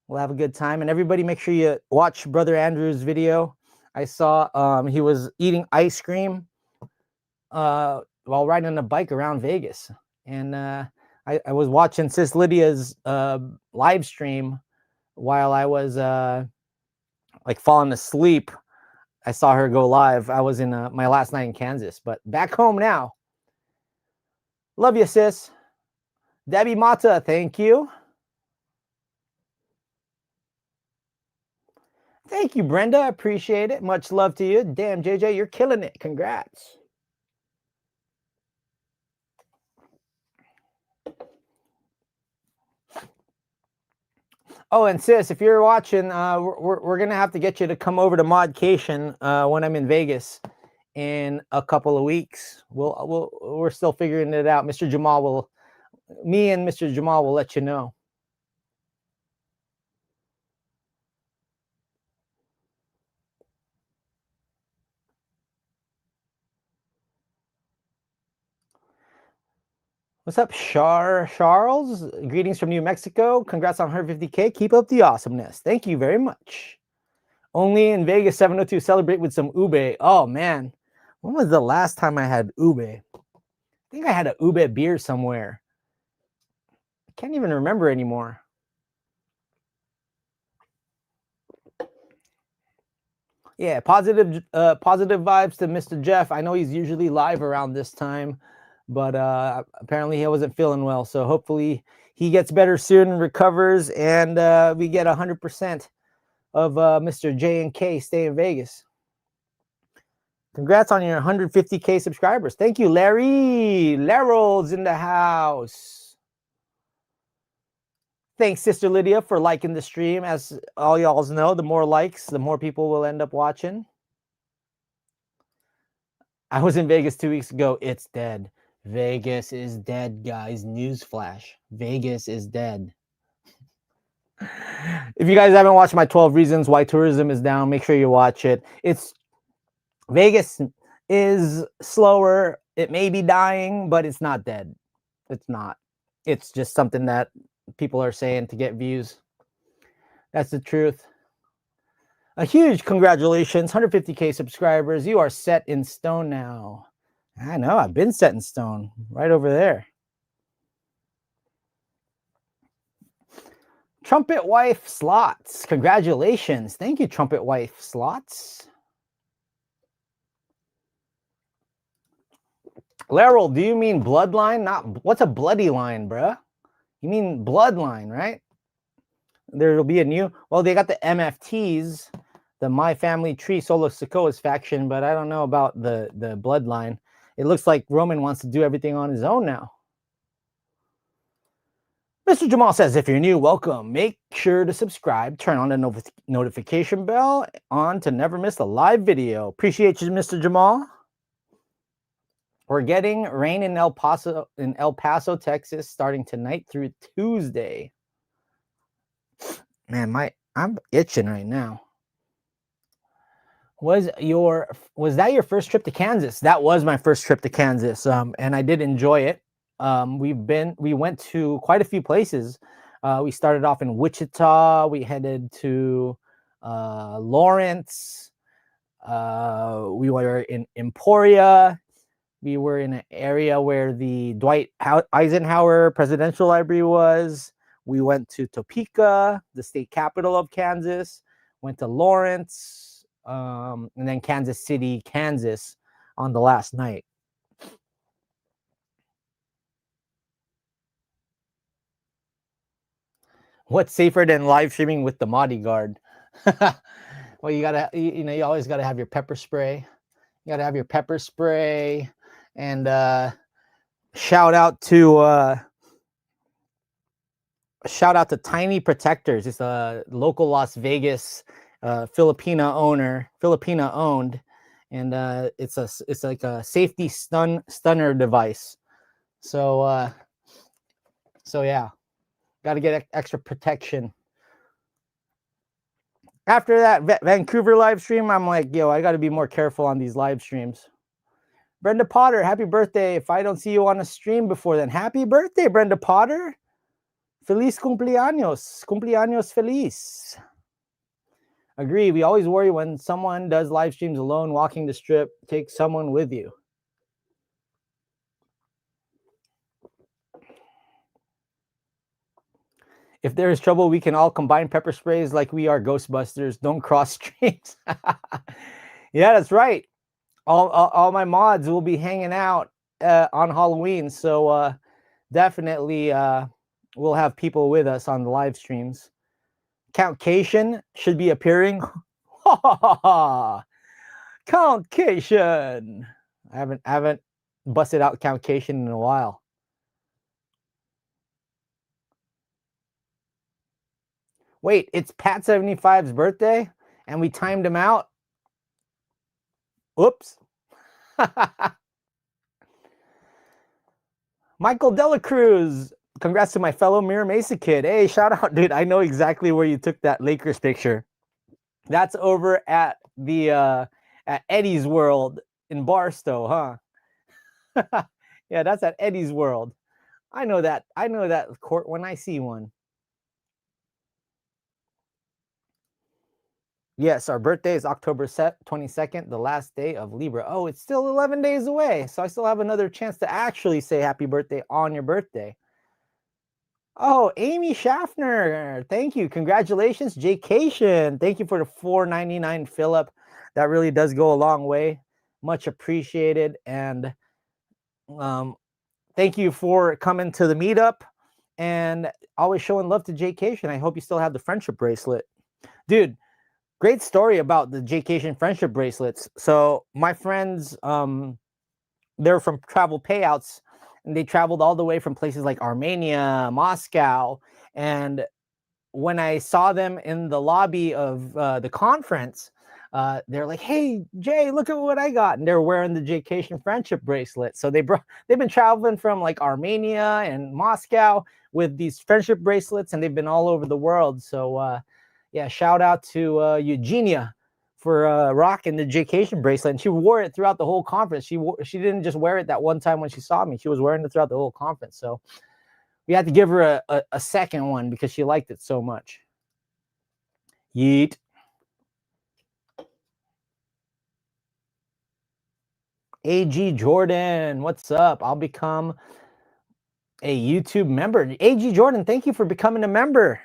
We'll have a good time. And everybody make sure you watch Brother Andrew's video. I saw he was eating ice cream while riding a bike around Vegas. And I was watching Sis Lydia's live stream while I was falling asleep. I saw her go live. I was in my last night in Kansas, but back home now. Love you, sis. Debbie Mata, thank you. Thank you, Brenda. Appreciate it. Much love to you. Damn, JJ, you're killing it. Congrats. Oh, and sis, if you're watching, we're gonna have to get you to come over to Modcation when I'm in Vegas in a couple of weeks. We're still figuring it out. Mr. Jamal will, me and Mr. Jamal will let you know. What's up, Charles? Greetings from New Mexico. Congrats on 150K. Keep up the awesomeness. Thank you very much. Only in Vegas 702. Celebrate with some ube. Oh man, when was the last time I had ube? I think I had a ube beer somewhere. I can't even remember anymore. Yeah, positive vibes to Mr. Jeff. I know he's usually live around this time, but apparently he wasn't feeling well. So hopefully he gets better soon and recovers, and we get 100% of Mr. J and K stay in Vegas. Congrats on your 150K subscribers. Thank you, Larry. Laro's in the house. Thanks, Sister Lydia, for liking the stream. As all y'all know, the more likes, the more people will end up watching. I was in Vegas 2 weeks ago. It's dead. Vegas is dead, guys. Newsflash. Vegas is dead. If you guys haven't watched my 12 reasons why tourism is down, make sure you watch it. Vegas is slower. It may be dying, but it's not dead. It's not. It's just something that people are saying to get views. That's the truth. A huge congratulations, 150K subscribers. You are set in stone now. I know, I've been set in stone. Right over there. Trumpet Wife Slots. Congratulations. Thank you, Trumpet Wife Slots. Laryl, do you mean bloodline? Not what's a bloody line, bruh? You mean bloodline, right? There'll be a new. Well, they got the MFTs, the My Family Tree Solo Sokoa's faction, but I don't know about the bloodline. It looks like Roman wants to do everything on his own now. Mr. Jamal says, if you're new, welcome. Make sure to subscribe. Turn on the notification bell on to never miss a live video. Appreciate you, Mr. Jamal. We're getting rain in El Paso, Texas, starting tonight through Tuesday. Man, I'm itching right now. Was that your first trip to Kansas? That was my first trip to Kansas, and I did enjoy it. We went to quite a few places. We started off in Wichita. We headed to Lawrence. We were in Emporia. We were in an area where the Dwight Eisenhower Presidential Library was. We went to Topeka, the state capital of Kansas. Went to Lawrence, and then Kansas City, Kansas on the last night. What's safer than live streaming with the bodyguard? Well, you always gotta have your pepper spray. You gotta have your pepper spray, and shout out to Tiny Protectors. It's a local Las Vegas Filipina owned, and it's like a safety stunner device. So yeah. Got to get extra protection. After that Vancouver live stream, I'm like, yo, I got to be more careful on these live streams. Brenda Potter, happy birthday. If I don't see you on a stream before then, happy birthday, Brenda Potter. Feliz cumpleaños. Cumpleaños feliz. Agree. We always worry when someone does live streams alone, walking the strip. Take someone with you. If there is trouble, we can all combine pepper sprays like we are Ghostbusters. Don't cross streams. Yeah, that's right. All my mods will be hanging out on Halloween. So definitely we'll have people with us on the live streams. Count Cation should be appearing. Count Cation. I haven't busted out Count Cation in a while. Wait, it's Pat 75's birthday and we timed him out? Oops. Michael Delacruz. Congrats to my fellow Mirror Mesa kid. Hey, shout out, dude. I know exactly where you took that Lakers picture. That's over at the at Eddie's World in Barstow, huh? Yeah, that's at Eddie's World. I know that court when I see one. Yes, our birthday is October 22nd, the last day of Libra. Oh, it's still 11 days away. So I still have another chance to actually say happy birthday on your birthday. Oh, Amy Schaffner. Thank you. Congratulations, Jaycation. Thank you for the $4.99 fill up. That really does go a long way. Much appreciated. And thank you for coming to the meetup and always showing love to Jaycation. I hope you still have the friendship bracelet. Dude, great story about the Jaycation friendship bracelets. So my friends, they're from Travel Payouts, and they traveled all the way from places like Armenia, Moscow. And when I saw them in the lobby of the conference, they're like, "Hey, Jay, look at what I got!" And they're wearing the Jaycation friendship bracelet. So they've been traveling from like Armenia and Moscow with these friendship bracelets, and they've been all over the world. So yeah, shout out to Eugenia for rocking the Jaycation bracelet, and she wore it throughout the whole conference. She didn't just wear it that one time when she saw me. She was wearing it throughout the whole conference. So we had to give her a second one because she liked it so much. Yeet. AG Jordan, what's up? I'll become a YouTube member. AG Jordan, thank you for becoming a member.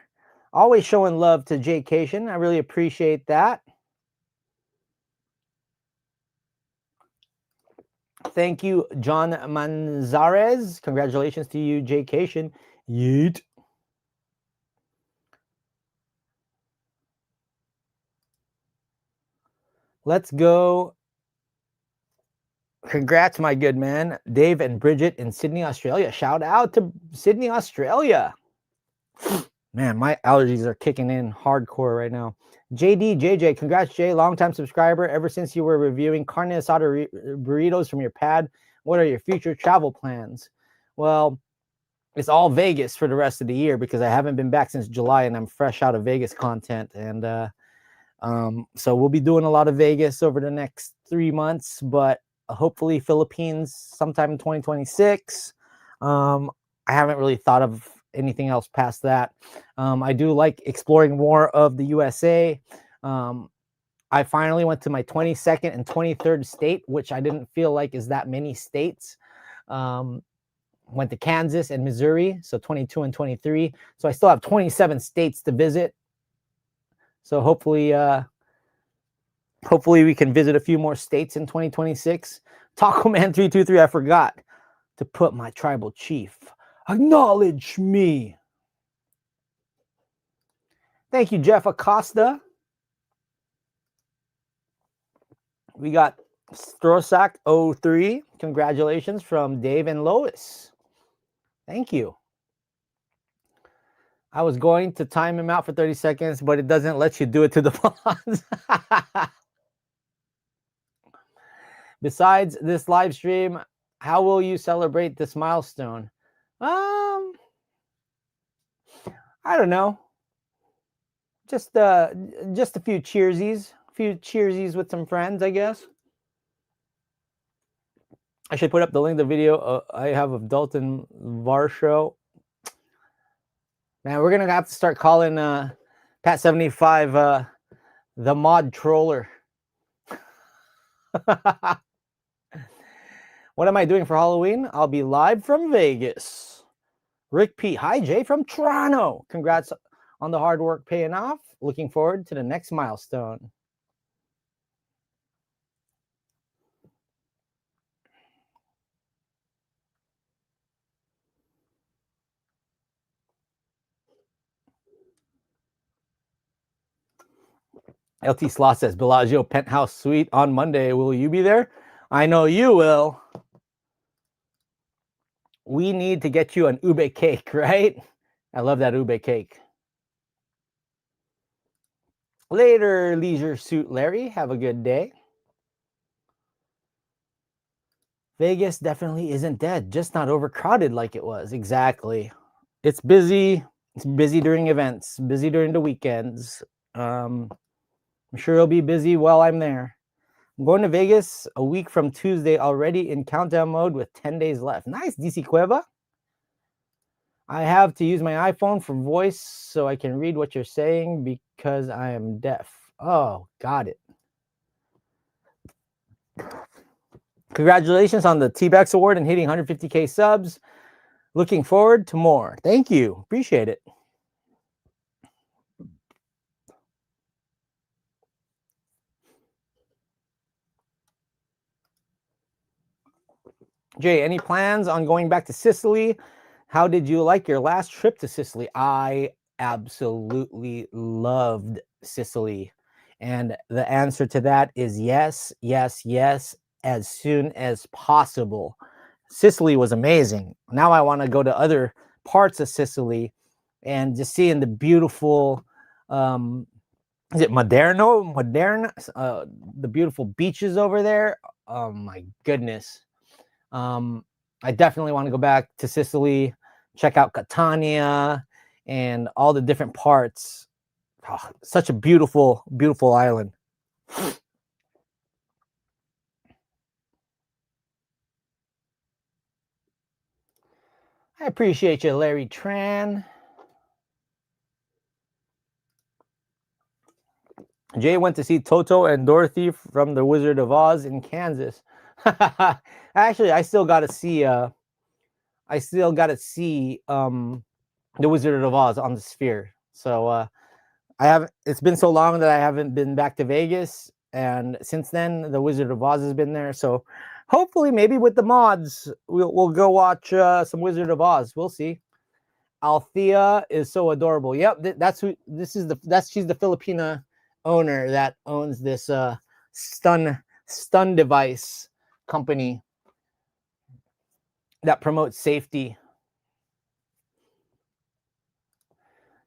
Always showing love to Jaycation. I really appreciate that. Thank you, John Manzares. Congratulations to you, Jaycation. Yeet. Let's go. Congrats, my good man. Dave and Bridget in Sydney, Australia. Shout out to Sydney, Australia. Man, my allergies are kicking in hardcore right now. JJ, congrats, Jay. Longtime subscriber. Ever since you were reviewing carne asada burritos from your pad, what are your future travel plans? Well, it's all Vegas for the rest of the year because I haven't been back since July and I'm fresh out of Vegas content. And so we'll be doing a lot of Vegas over the next 3 months, but hopefully Philippines sometime in 2026. I haven't really thought of anything else past that. I do like exploring more of the USA. I finally went to my 22nd and 23rd state, which I didn't feel like is that many states. Went to Kansas and Missouri, so 22 and 23. So I still have 27 states to visit. So hopefully we can visit a few more states in 2026. Taco Man 323, I forgot to put my tribal chief. Acknowledge me. Thank you, Jeff Acosta. We got Strosak 03. Congratulations from Dave and Lois. Thank you. I was going to time him out for 30 seconds, but it doesn't let you do it to the pawns. Besides this live stream, how will you celebrate this milestone? I don't know. Just a few cheersies with some friends, I guess. I should put up the link to the video I have of Dalton Varsho. Man, we're gonna have to start calling Pat 75 the mod troller. What am I doing for Halloween? I'll be live from Vegas. Rick P. Hi, Jay from Toronto. Congrats on the hard work paying off. Looking forward to the next milestone. LT Slot says, Bellagio penthouse suite on Monday. Will you be there? I know you will. We need to get you an ube cake, right? I love that ube cake. Later, Leisure Suit Larry. Have a good day. Vegas definitely isn't dead, just not overcrowded like it was. Exactly. It's busy. It's busy during events, busy during the weekends. I'm sure it'll be busy while I'm there. I'm going to Vegas a week from Tuesday, already in countdown mode with 10 days left. Nice, DC Cueva. I have to use my iPhone for voice so I can read what you're saying because I am deaf. Oh, got it. Congratulations on the TBEX award and hitting 150K subs. Looking forward to more. Thank you. Appreciate it. Jay, any plans on going back to Sicily? How did you like your last trip to Sicily? I absolutely loved Sicily. And the answer to that is yes, yes, yes, as soon as possible. Sicily was amazing. Now I want to go to other parts of Sicily and just seeing the beautiful, is it Modern, the beautiful beaches over there. Oh my goodness. I definitely want to go back to Sicily, check out Catania and all the different parts. Oh, such a beautiful, beautiful island. I appreciate you, Larry Tran. Jay went to see Toto and Dorothy from The Wizard of Oz in Kansas. Actually, I still got to see The Wizard of Oz on the Sphere. So I haven't. It's been so long that I haven't been back to Vegas, and since then, The Wizard of Oz has been there. So hopefully, maybe with the mods, we'll go watch some Wizard of Oz. We'll see. Althea is so adorable. Yep, that's who. She's the Filipina owner that owns this stun device company that promotes safety.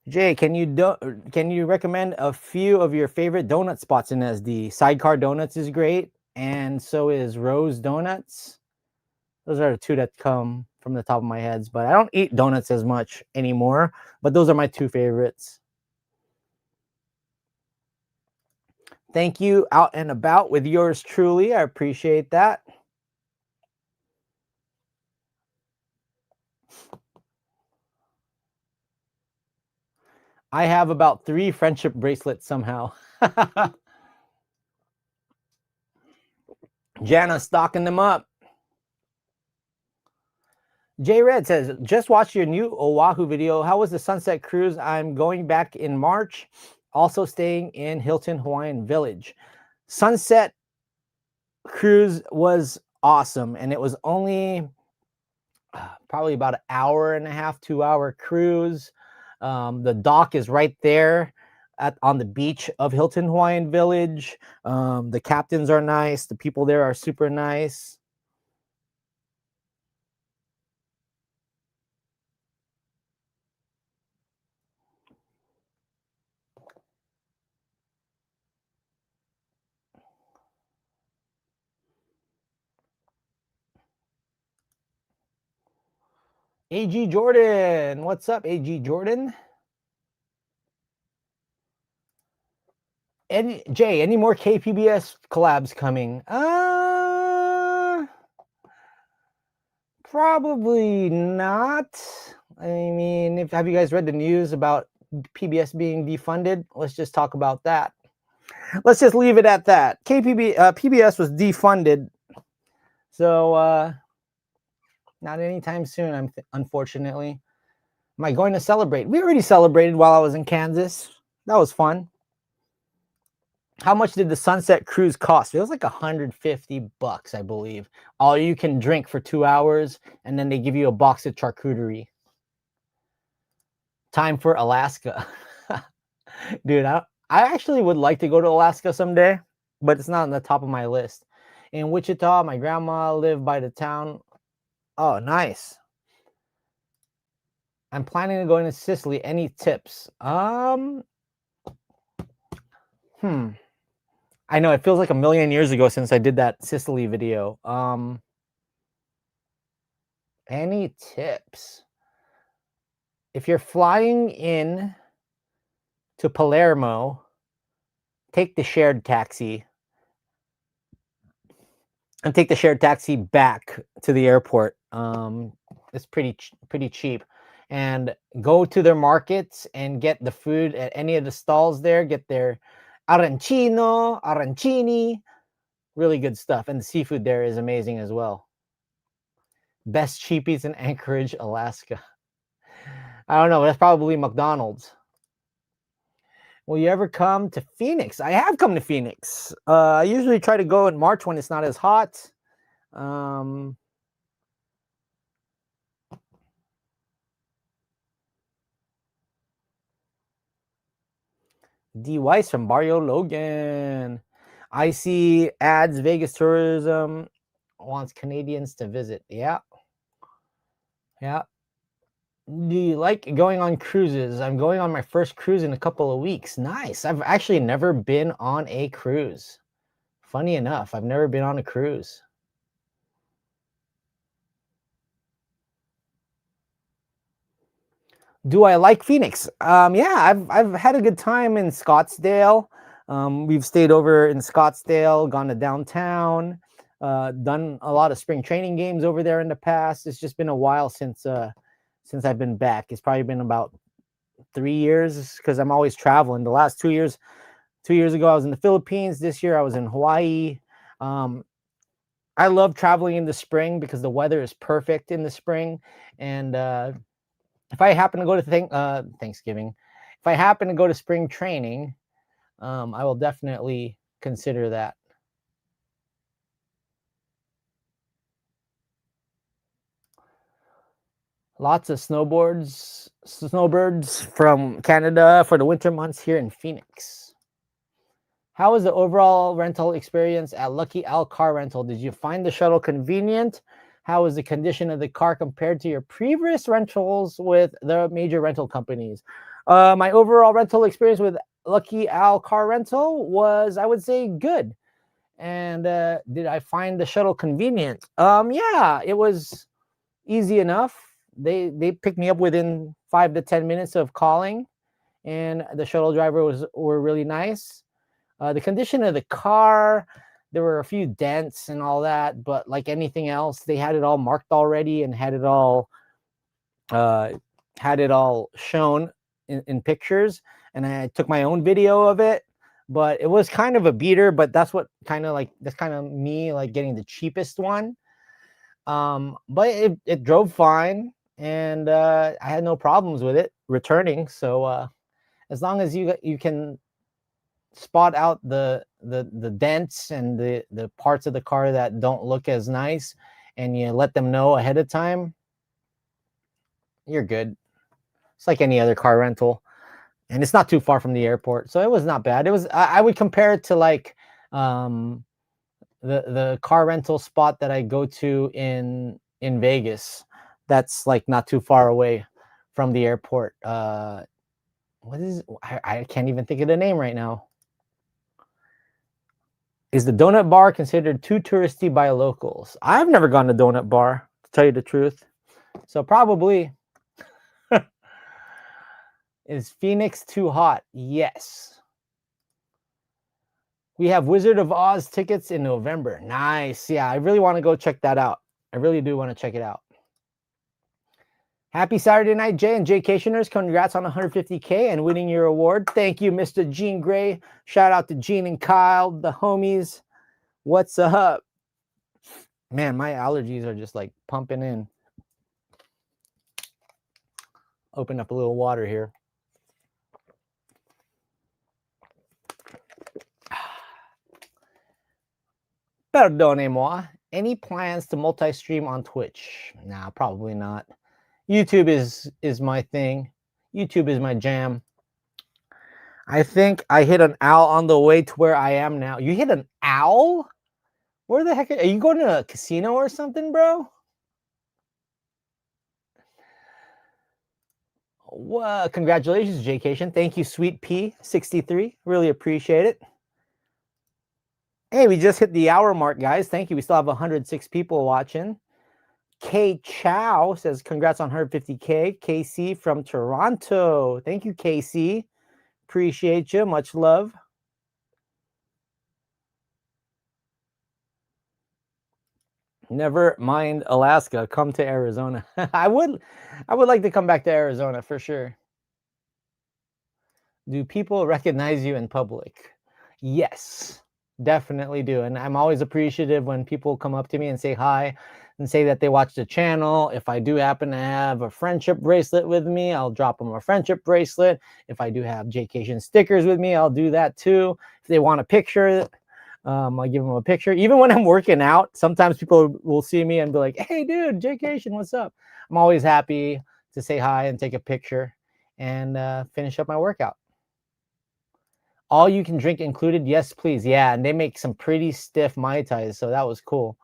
Jay, can you recommend a few of your favorite donut spots in SD? Sidecar Donuts is great, and so is Rose Donuts. Those are the two that come from the top of my head, but I don't eat donuts as much anymore, but those are my two favorites. Thank you, Out and About with yours truly. I appreciate that. I have about 3 friendship bracelets somehow. Jana stocking them up. J Red says, just watched your new Oahu video. How was the sunset cruise? I'm going back in March, also staying in Hilton Hawaiian Village. Sunset cruise was awesome, and it was only probably about an hour and a half, 2-hour cruise. The dock is right there on the beach of Hilton Hawaiian Village. The captains are nice. The people there are super nice. AG Jordan. What's up, AG Jordan? Any more KPBS collabs coming? Probably not. I mean, have you guys read the news about PBS being defunded? Let's just talk about that. Let's just leave it at that. PBS was defunded, so not anytime soon. Unfortunately. Am I going to celebrate? We already celebrated while I was in Kansas. That was fun. How much did the Sunset Cruise cost? It was like $150, I believe. All you can drink for 2 hours, and then they give you a box of charcuterie. Time for Alaska. Dude, I actually would like to go to Alaska someday, but it's not on the top of my list. In Wichita, my grandma lived by the town. Oh, nice. I'm planning to go into Sicily. Any tips? I know it feels like a million years ago since I did that Sicily video. Any tips? If you're flying in to Palermo, take the shared taxi and take the shared taxi back to the airport. It's pretty cheap. And go to their markets and get the food at any of the stalls there. Get their arancini, really good stuff. And the seafood there is amazing as well. Best cheapies in Anchorage, Alaska. I don't know. That's probably McDonald's. Will you ever come to Phoenix? I have come to Phoenix. I usually try to go in March when it's not as hot. D. Weiss from Barrio Logan. I see ads. Vegas tourism wants Canadians to visit. Yeah. Do you like going on cruises? I'm going on my first cruise in a couple of weeks. Nice. I've actually never been on a cruise. Funny enough, I've never been on a cruise. Do I like Phoenix? Yeah, I've had a good time in Scottsdale. We've stayed over in Scottsdale, gone to downtown, done a lot of spring training games over there in the past. It's just been a while since I've been back. It's probably been about 3 years because I'm always traveling. The last 2 years ago I was in the Philippines. This year I was in Hawaii. I love traveling in the spring because the weather is perfect in the spring. And if I happen to go to Thanksgiving, if I happen to go to spring training, I will definitely consider that. Lots of snowbirds from Canada for the winter months here in Phoenix. How was the overall rental experience at Lucky Al Car Rental? Did you find the shuttle convenient? How was the condition of the car compared to your previous rentals with the major rental companies? My overall rental experience with Lucky Al Car Rental was, I would say, good. And did I find the shuttle convenient? Yeah, it was easy enough. They picked me up within 5 to 10 minutes of calling, and the shuttle driver were really nice. The condition of the car, there were a few dents and all that, but like anything else, they had it all marked already and had it all shown in pictures. And I took my own video of it, but it was kind of a beater. But that's kind of me like getting the cheapest one. But it drove fine, and I had no problems with it returning. So as long as you can spot out the dents and the parts of the car that don't look as nice, and you let them know ahead of time, you're good. It's like any other car rental, and it's not too far from the airport, so it was not bad. It was I would compare it to like the car rental spot that I go to in Vegas. That's like not too far away from the airport. What is I can't even think of the name right now. Is the donut bar considered too touristy by locals? I've never gone to donut bar, to tell you the truth. So probably. Is Phoenix too hot? Yes. We have Wizard of Oz tickets in November. Nice. Yeah, I really want to go check that out. I really do want to check it out. Happy Saturday night, Jay and Jaycationers. Congrats on 150K and winning your award. Thank you, Mr. Gene Gray. Shout out to Gene and Kyle, the homies. What's up? Man, my allergies are just like pumping in. Open up a little water here. Perdonez-moi. Any plans to multi-stream on Twitch? Nah, probably not. YouTube is my thing. YouTube is my jam. I think I hit an owl on the way to where I am now. You hit an owl? Where the heck are you going to a casino or something, bro? Well, congratulations, Jaycation. Thank you, Sweet P63. Really appreciate it. Hey, we just hit the hour mark, guys. Thank you. We still have 106 people watching. K Chow says, congrats on 150K. KC from Toronto. Thank you, KC. Appreciate you. Much love. Never mind Alaska. Come to Arizona. I would like to come back to Arizona for sure. Do people recognize you in public? Yes, definitely do. And I'm always appreciative when people come up to me and say hi and say that they watch the channel. If I do happen to have a friendship bracelet with me, I'll drop them a friendship bracelet. If I do have Jaycation stickers with me, I'll do that too. If they want a picture, I'll give them a picture. Even when I'm working out, sometimes people will see me and be like, hey, dude, Jaycation, what's up? I'm always happy to say hi and take a picture and finish up my workout. All you can drink included? Yes, please. Yeah, and they make some pretty stiff Mai Tais, so that was cool.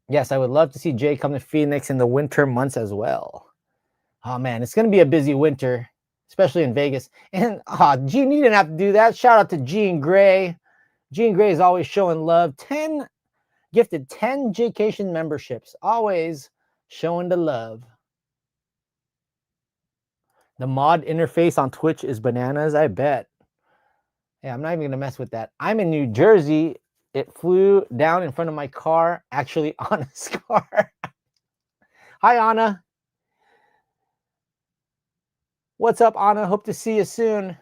Yes, I would love to see Jay come to Phoenix in the winter months as well. Oh, man, it's going to be a busy winter, especially in Vegas. And Gene, you didn't have to do that. Shout out to Gene Gray. Gene Gray is always showing love. Gifted 10 Jaycation memberships. Always showing the love. The mod interface on Twitch is bananas, I bet. Yeah, I'm not even going to mess with that. I'm in New Jersey. It flew down in front of my car, actually Anna's car. Hi, Anna. What's up, Anna? Hope to see you soon.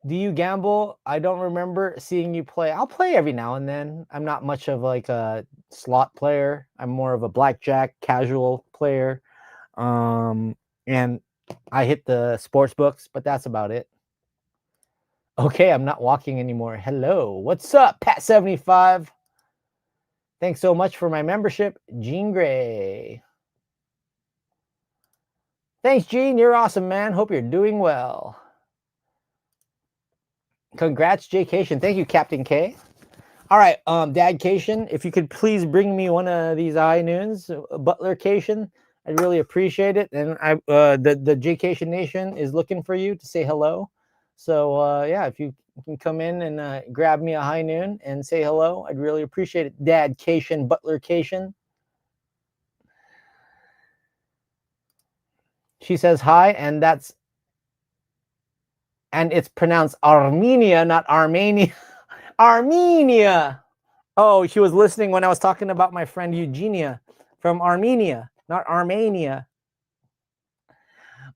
Do you gamble? I don't remember seeing you play. I'll play every now and then. I'm not much of like a slot player. I'm more of a blackjack casual player. And I hit the sports books, but that's about it. Okay, I'm not walking anymore. Hello. What's up, Pat75? Thanks so much for my membership, Gene Gray. Thanks, Gene. You're awesome, man. Hope you're doing well. Congrats, Jaycation. Thank you, Captain K. All right, Dadcation, if you could please bring me one of these high noons, Butlercation, I'd really appreciate it. And the Jaycation Nation is looking for you to say hello. So yeah, if you can come in and grab me a high noon and say hello, I'd really appreciate it. Dadcation, Butlercation. She says hi, and it's pronounced Armenia, not Armenia. Armenia. Oh, she was listening when I was talking about my friend Eugenia from Armenia, not Armenia.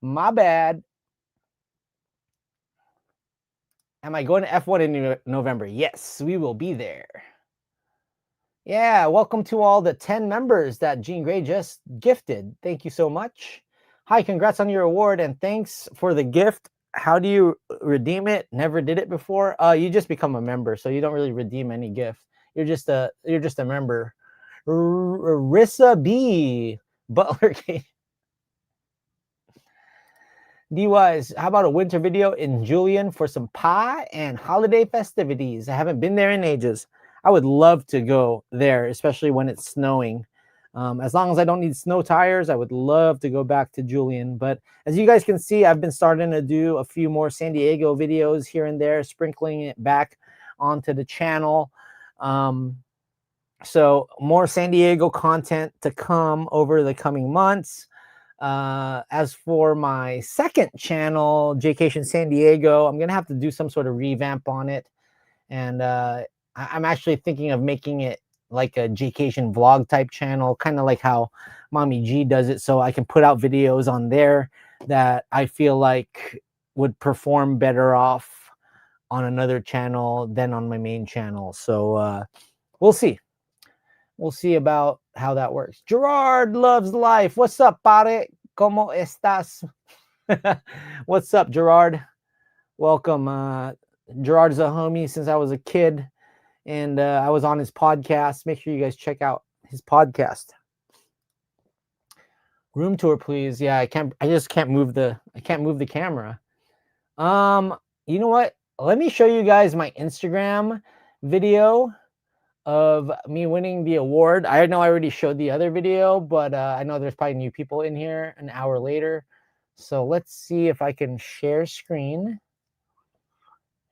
My bad. Am I going to F1 in November? Yes, we will be there. Yeah, welcome to all the 10 members that Gene Gray just gifted. Thank you so much. Hi, congrats on your award, and thanks for the gift. How do you redeem it? Never did it before. You just become a member, so you don't really redeem any gift. You're just a member. Rissa B. Butler K. D-Wise, how about a winter video in Julian for some pie and holiday festivities? I haven't been there in ages. I would love to go there, especially when it's snowing. As long as I don't need snow tires, I would love to go back to Julian. But as you guys can see, I've been starting to do a few more San Diego videos here and there, sprinkling it back onto the channel. So more San Diego content to come over the coming months. As for my second channel, Jaycation San Diego, I'm gonna have to do some sort of revamp on it, and I'm actually thinking of making it like a Jaycation vlog type channel, kind of like how Mommy G does it, so I can put out videos on there that I feel like would perform better off on another channel than on my main channel. So we'll see. We'll see about how that works. Gerard loves life. What's up, pare? ¿Cómo estás? What's up, Gerard? Welcome. Gerard's a homie since I was a kid, and I was on his podcast. Make sure you guys check out his podcast. Room tour, please. Yeah, I just can't move the camera. You know what? Let me show you guys my Instagram video of me winning the award. I know I already showed the other video, but I know there's probably new people in here an hour later. So let's see if I can share screen.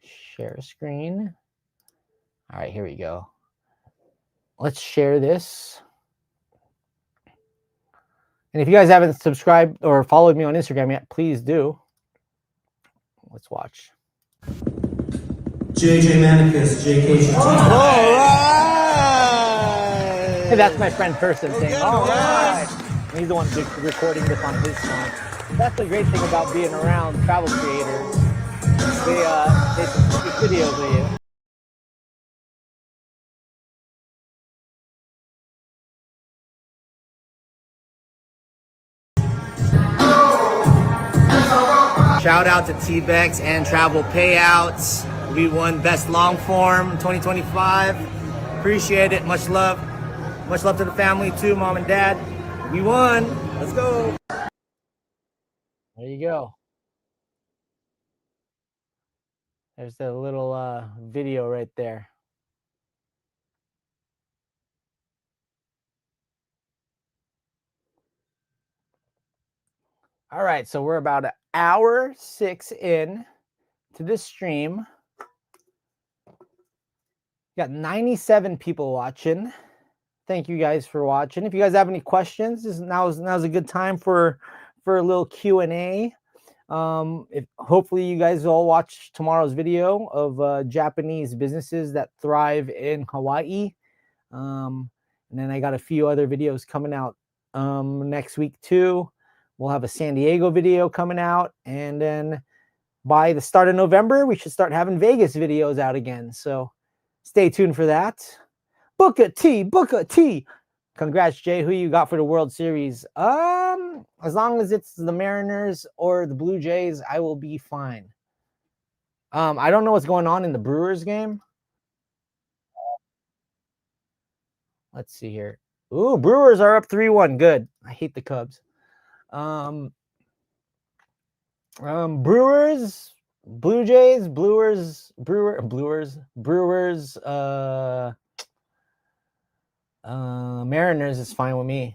Share screen. All right, here we go. Let's share this. And if you guys haven't subscribed or followed me on Instagram yet, please do. Let's watch. JJ Manicus, JK. All right. Hey, that's my friend Person saying, all right. He's the one recording this on his phone. That's the great thing about being around travel creators. They take videos of you. Shout out to TBEX and Travel Payouts. We won Best Long Form 2025. Appreciate it. Much love. Much love to the family too, Mom and Dad. We won. Let's go. There you go. There's the little video right there. All right, so we're about an hour 6 in to this stream. Got 97 people watching. Thank you guys for watching. If you guys have any questions, now's a good time for a little Q&A. Hopefully you guys all watch tomorrow's video of Japanese businesses that thrive in Hawaii. And then I got a few other videos coming out next week too. We'll have a San Diego video coming out, and then by the start of November, we should start having Vegas videos out again. So stay tuned for that. Booker T. Congrats, Jay. Who you got for the World Series? As long as it's the Mariners or the Blue Jays, I will be fine. I don't know what's going on in the Brewers game. Let's see here. Ooh, Brewers are up 3-1. Good. I hate the Cubs. Brewers, Blue Jays, Brewers, Mariners is fine with me.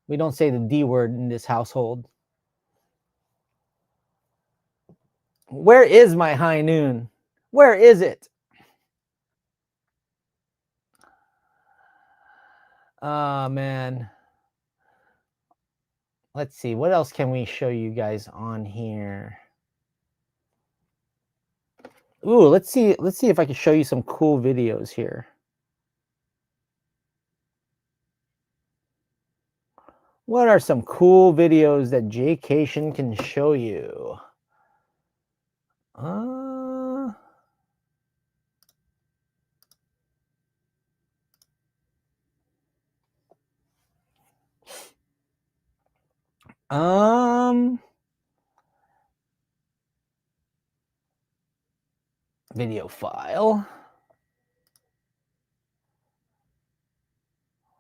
We don't say the D word in this household. Where is my high noon? Where is it? Oh, man. Let's see. What else can we show you guys on here? Ooh, let's see if I can show you some cool videos here. What are some cool videos that Jaycation can show you? Video file.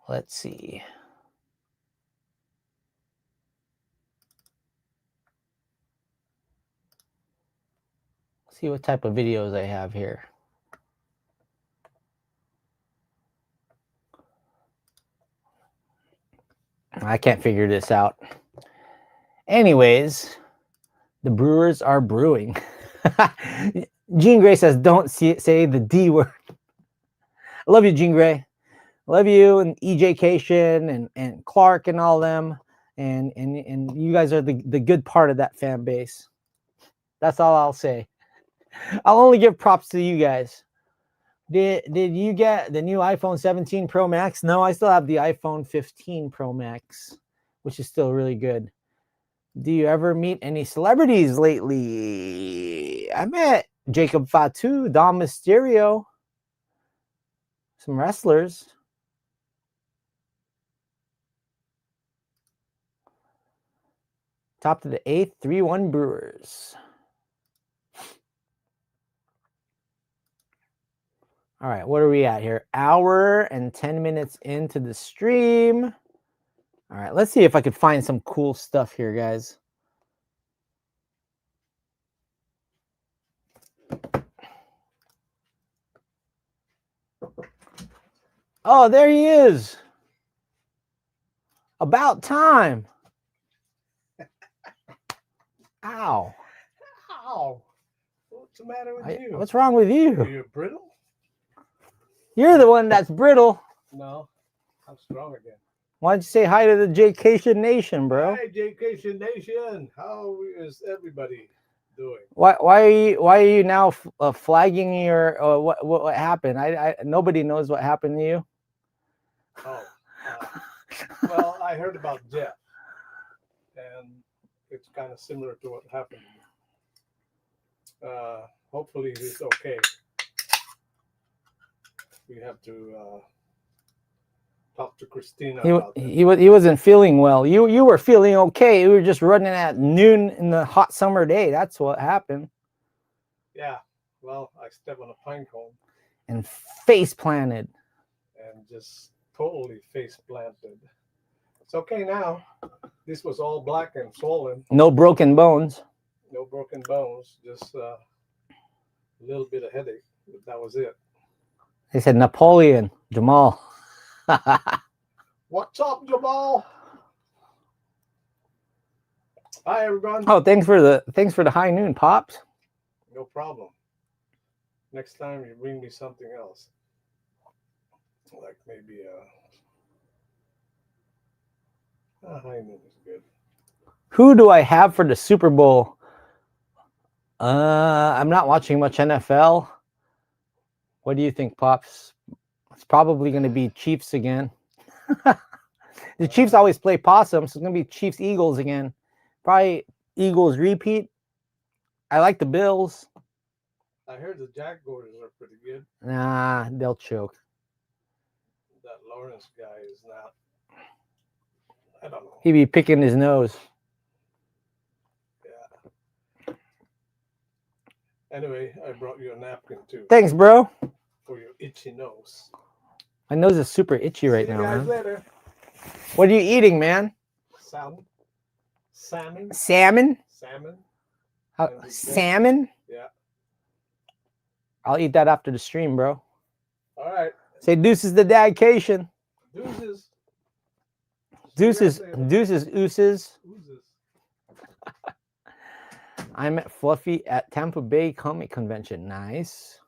Let's see. See what type of videos I have here. I can't figure this out. Anyways, the Brewers are brewing. Jean Gray says, don't say the D word. I love you, Jean Gray. Love you and EJ Cation and Clark and all them. And you guys are the good part of that fan base. That's all I'll say. I'll only give props to you guys. Did you get the new iPhone 17 Pro Max? No, I still have the iPhone 15 Pro Max, which is still really good. Do you ever meet any celebrities lately? I met Jacob Fatu, Dom Mysterio, some wrestlers. Top to the 8th, 3-1 Brewers. All right, what are we at here? Hour and 10 minutes into the stream. All right, let's see if I could find some cool stuff here, guys. Oh, there he is. About time. Ow. Ow. What's the matter with you? What's wrong with Are you? you brittle? You're the one that's brittle. No, I'm strong again. Why don't you say hi to the Jaycation Nation, bro? Hi, Cation Nation. How is everybody doing? Why are you now flagging your what happened? Nobody knows what happened to you. Oh, well, I heard about Jeff, and it's kind of similar to what happened to me. Hopefully he's okay. We have to talk to Christina about that. He wasn't feeling well. You were feeling okay. You were just running at noon in the hot summer day. That's what happened. Yeah, well, I stepped on a pine cone and face planted. And just totally face planted. It's okay now. This was all black and swollen. No broken bones. No broken bones. Just a little bit of headache. But that was it. They said Napoleon, Jamal. What's up, Jamal? Hi, everyone. Oh, thanks for the high noon, Pops. No problem. Next time you bring me something else, like maybe high noon is good. Who do I have for the Super Bowl? I'm not watching much NFL. What do you think, Pops? It's probably going to be Chiefs again. The Chiefs always play possum, so it's going to be Chiefs Eagles again. Probably Eagles repeat. I like the Bills. I heard the Jaguars are pretty good. Nah, they'll choke. That Lawrence guy is not. I don't know. He be picking his nose. Yeah. Anyway, I brought you a napkin too. Thanks, bro. For your itchy nose. My nose is super itchy right See now, you guys man. later. What are you eating, man? Salmon. Salmon. Salmon? Salmon. Salmon? Yeah. I'll eat that after the stream, bro. All right. Say deuces the dadcation. Deuces. Deuces. Deuces. Oozes. Oozes. I met Fluffy at Tampa Bay Comic Convention. Nice.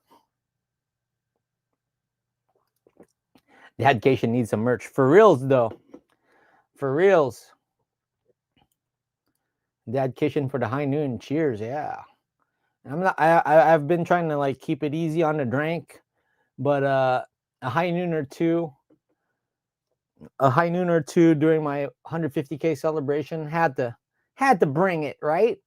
Dadcation needs some merch. For reals, though. For reals. Dadcation for the high noon. Cheers. Yeah. I'm not. I've been trying to like keep it easy on the drink, but a high noon or two during my 150K celebration had to bring it, right?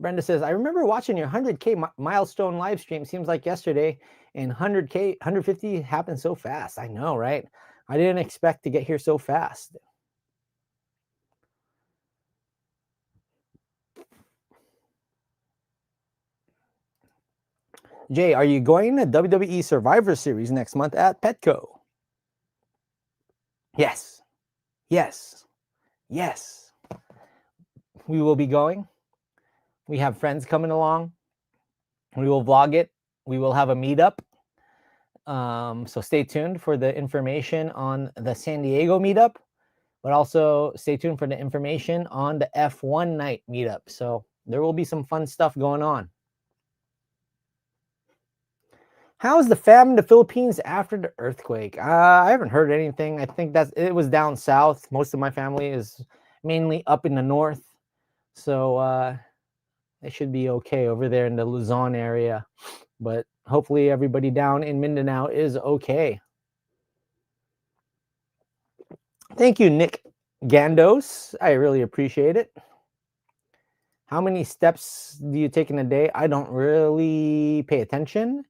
Brenda says, I remember watching your 100K milestone live stream. Seems like yesterday, and 100K, 150 happened so fast. I know, right? I didn't expect to get here so fast. Jay, are you going to WWE Survivor Series next month at Petco? Yes. Yes. Yes. We will be going. We have friends coming along. We will vlog it. We will have a meetup. So stay tuned for the information on the San Diego meetup, but also stay tuned for the information on the F1 night meetup. So there will be some fun stuff going on. How's the fam in the Philippines after the earthquake? I haven't heard anything. I think it was down south. Most of my family is mainly up in the north. So they should be okay over there in the Luzon area. But hopefully everybody down in Mindanao is okay. Thank you, Nick Gandos. I really appreciate it. How many steps do you take in a day? I don't really pay attention.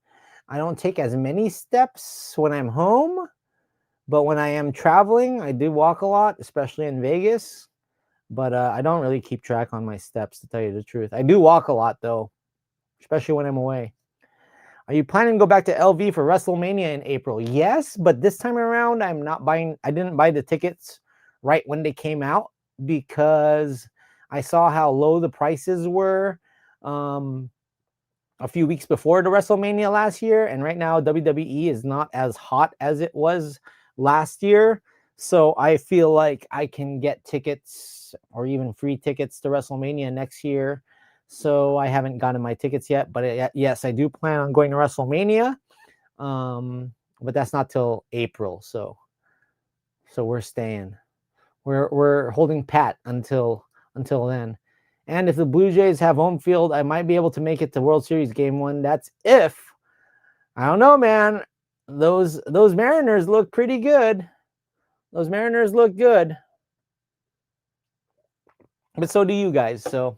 I don't take as many steps when I'm home, but when I am traveling, I do walk a lot, especially in Vegas. But I don't really keep track on my steps, to tell you the truth. I do walk a lot, though, especially when I'm away. Are you planning to go back to LV for Wrestlemania in April? Yes, but this time around, I'm not buying. I didn't buy the tickets right when they came out because I saw how low the prices were. a few weeks before the WrestleMania last year, and right now WWE is not as hot as it was last year. So I feel like I can get tickets or even free tickets to WrestleMania next year. So I haven't gotten my tickets yet, but yes, I do plan on going to WrestleMania. But that's not till April. So we're staying. We're holding pat until then. And if the Blue Jays have home field, I might be able to make it to World Series Game 1. That's if. I don't know, man. Those Mariners look pretty good. Those Mariners look good. But so do you guys. So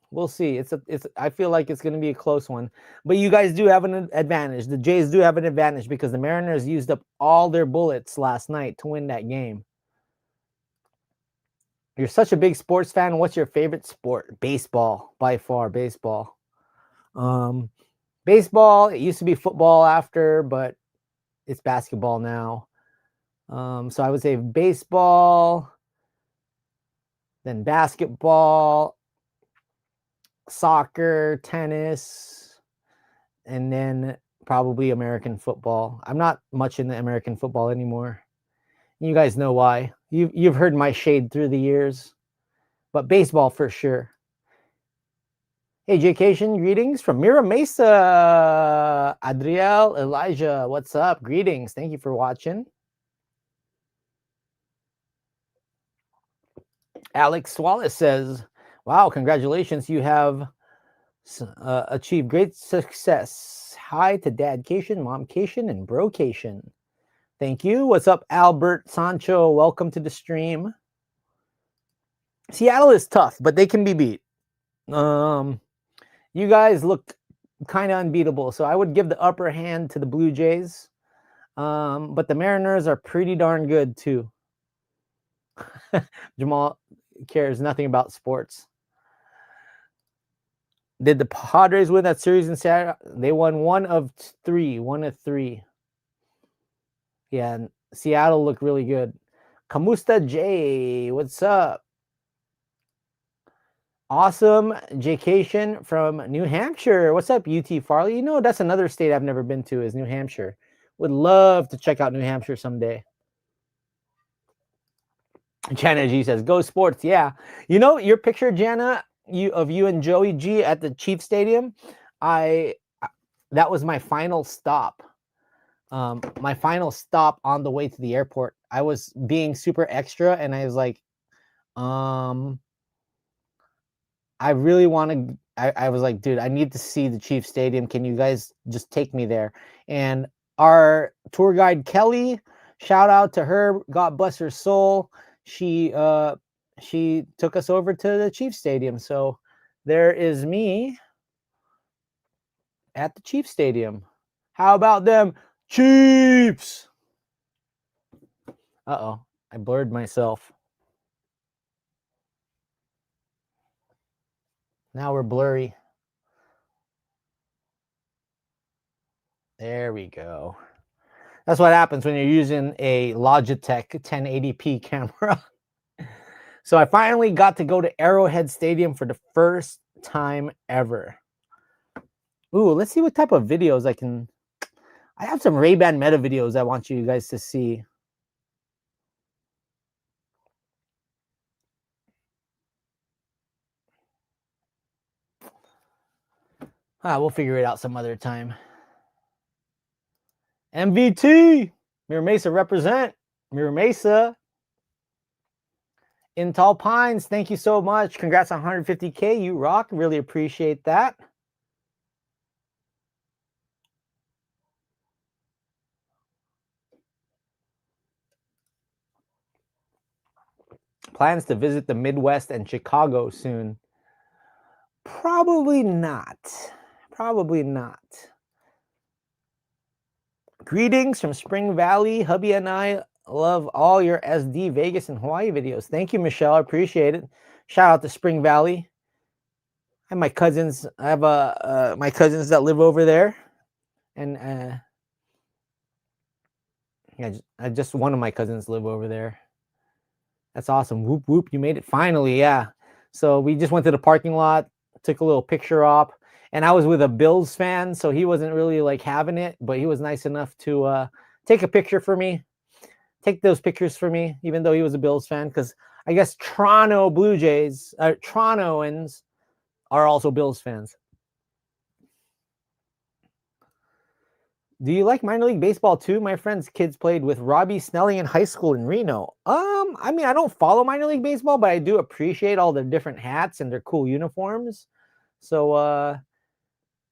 we'll see. I feel like it's going to be a close one. But you guys do have an advantage. The Jays do have an advantage because the Mariners used up all their bullets last night to win that game. You're such a big sports fan. What's your favorite sport? Baseball, by far, baseball. Baseball, it used to be football after, but it's basketball now. So I would say baseball, then basketball, soccer, tennis, and then probably American football. I'm not much into American football anymore. You guys know why. You've heard my shade through the years, but baseball for sure. Hey, Jaycation, greetings from Mira Mesa. Adriel, Elijah, what's up? Greetings. Thank you for watching. Alex Wallace says, wow, congratulations. You have achieved great success. Hi to Dad Cation, Mom Cation, and Bro Cation. Thank you. What's up, Albert Sancho? Welcome to the stream. Seattle is tough, but they can be beat. You guys look kind of unbeatable, so I would give the upper hand to the Blue Jays. But the Mariners are pretty darn good too. Jamal cares nothing about sports. Did the Padres win that series in Seattle? They won one of three. Yeah, and Seattle looked really good. Kamusta J, what's up? Awesome Jaycation from New Hampshire. What's up, UT Farley? You know, that's another state I've never been to is New Hampshire. Would love to check out New Hampshire someday. Jana G says, go sports. Yeah. You know, your picture, Jana, of you and Joey G at the Chief Stadium, that was my final stop. My final stop on the way to the airport. I was being super extra and I was like, I really want to, I was like, dude, I need to see the Chief Stadium. Can you guys just take me there? And our tour guide, Kelly, shout out to her. God bless her soul. She took us over to the Chief Stadium. So there is me at the Chief Stadium. How about them Chiefs? Uh-oh, I blurred myself. Now we're blurry. There we go. That's what happens when you're using a Logitech 1080p camera. So I finally got to go to Arrowhead Stadium for the first time ever. Ooh, let's see what type of videos I can... I have some Ray-Ban Meta videos I want you guys to see. We'll figure it out some other time. MVT! Mira Mesa represent. Mira Mesa. In Tall Pines, thank you so much. Congrats on 150K. You rock. Really appreciate that. Plans to visit the Midwest and Chicago soon. Probably not. Probably not. Greetings from Spring Valley. Hubby and I love all your SD, Vegas, and Hawaii videos. Thank you, Michelle. I appreciate it. Shout out to Spring Valley. I have my cousins. I have my cousins that live over there, and yeah, just one of my cousins live over there. That's awesome. Whoop whoop! You made it finally. Yeah. So we just went to the parking lot, took a little picture op, and I was with a Bills fan, so he wasn't really like having it, but he was nice enough to take a picture for me, take those pictures for me, even though he was a Bills fan, because I guess Toronto Blue Jays, Torontoans are also Bills fans. Do you like minor league baseball too? My friend's kids played with Robbie Snelling in high school in Reno. I mean, I don't follow minor league baseball, but I do appreciate all the different hats and their cool uniforms. So,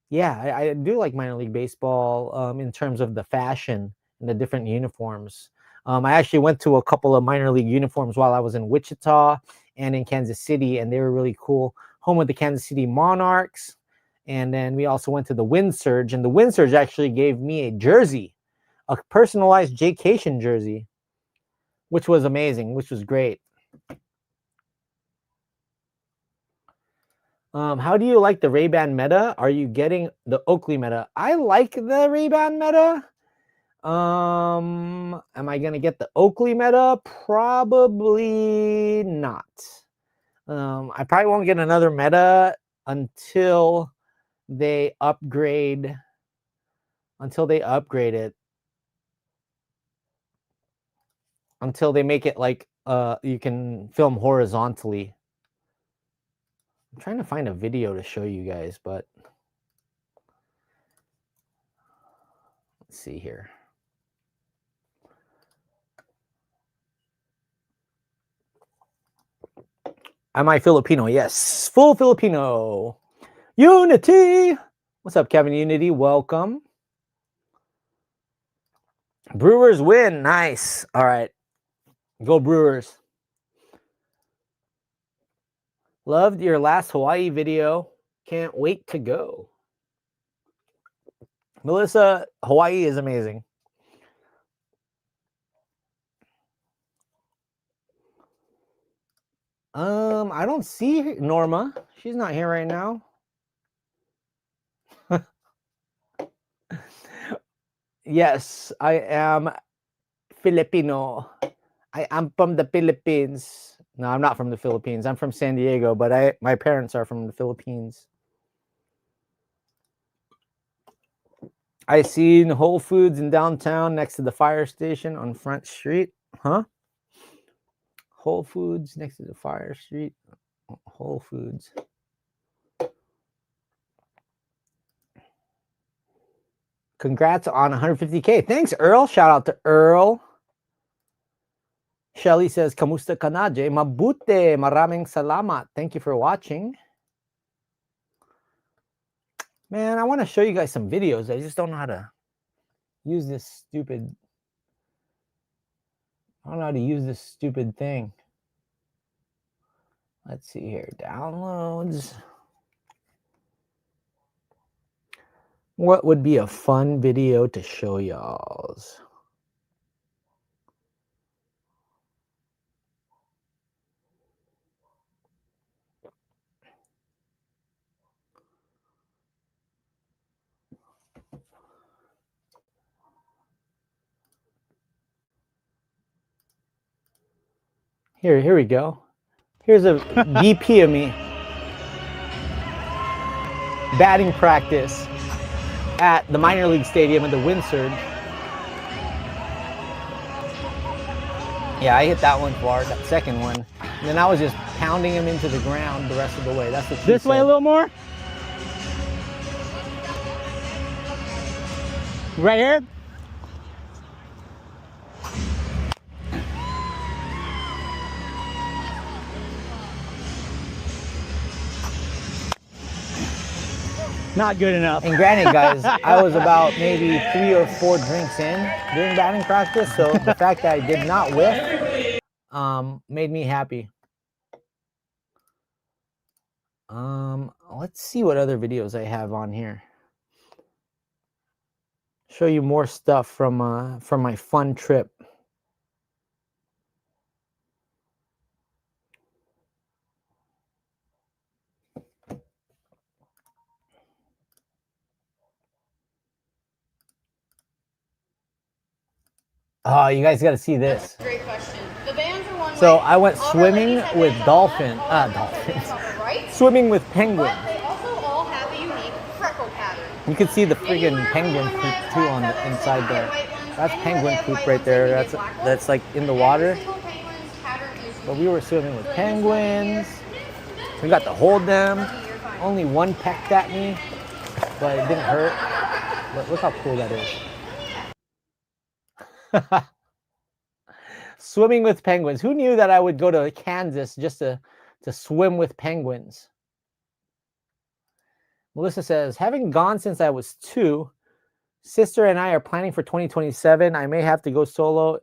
yeah, I do like minor league baseball in terms of the fashion and the different uniforms. I actually went to a couple of minor league uniforms while I was in Wichita and in Kansas City, and they were really cool. Home of the Kansas City Monarchs. And then we also went to the Wind Surge, and the Wind Surge actually gave me a jersey, a personalized Jaycation jersey, which was amazing, which was great. How do you like the Ray-Ban Meta? Are you getting the Oakley Meta? I like the Ray-Ban Meta. Am I going to get the Oakley Meta? Probably not. I probably won't get another Meta until they upgrade it, until they make it like you can film horizontally. I'm trying to find a video to show you guys, but let's see here. Am I Filipino? Yes, full Filipino. Unity. What's up, Kevin Unity? Welcome. Brewers win. Nice. All right. Go Brewers. Loved your last Hawaii video. Can't wait to go. Melissa, Hawaii is amazing. I don't see Norma. She's not here right now. Yes, I am Filipino. I am from the Philippines. No, I'm not from the Philippines. I'm from San Diego, but my parents are from the Philippines. I seen Whole Foods in downtown next to the fire station on Front Street. Huh? Whole Foods next to the fire street. Whole Foods. Congrats on 150K. Thanks, Earl. Shout out to Earl. Shelly says, Kamusta ka na, Jay? Mabuti. Maraming salamat. Thank you for watching. Man, I want to show you guys some videos. I just don't know how to use this stupid... I don't know how to use this stupid thing. Let's see here. Downloads. What would be a fun video to show y'all? Here we go. Here's a BP of me. Batting practice at the minor league stadium at the Wind Surge. Yeah, I hit that one far, that second one. And then I was just pounding him into the ground the rest of the way. That's what she This said. way a little more. Right here. Not good enough. And granted, guys, I was about maybe 3 or 4 drinks in during batting practice, so the fact that I did not whiff made me happy. Let's see what other videos I have on here. Show you more stuff from my fun trip. Oh, you guys got to see this. Great question. The bands are one So way. I went All swimming releases with have dolphins. that, all the bands on the right. Swimming with penguins. But they also all have a unique You can see the friggin' penguin poop too on the inside there. That's penguin poop right there. That's like in the water. But we were swimming with penguins. We got to hold them. Only one pecked at me, but it didn't hurt. But look how cool that is. Swimming with penguins. Who knew that I would go to Kansas just to swim with penguins? Melissa says, having gone since I was 2, sister and I are planning for 2027. I may have to go solo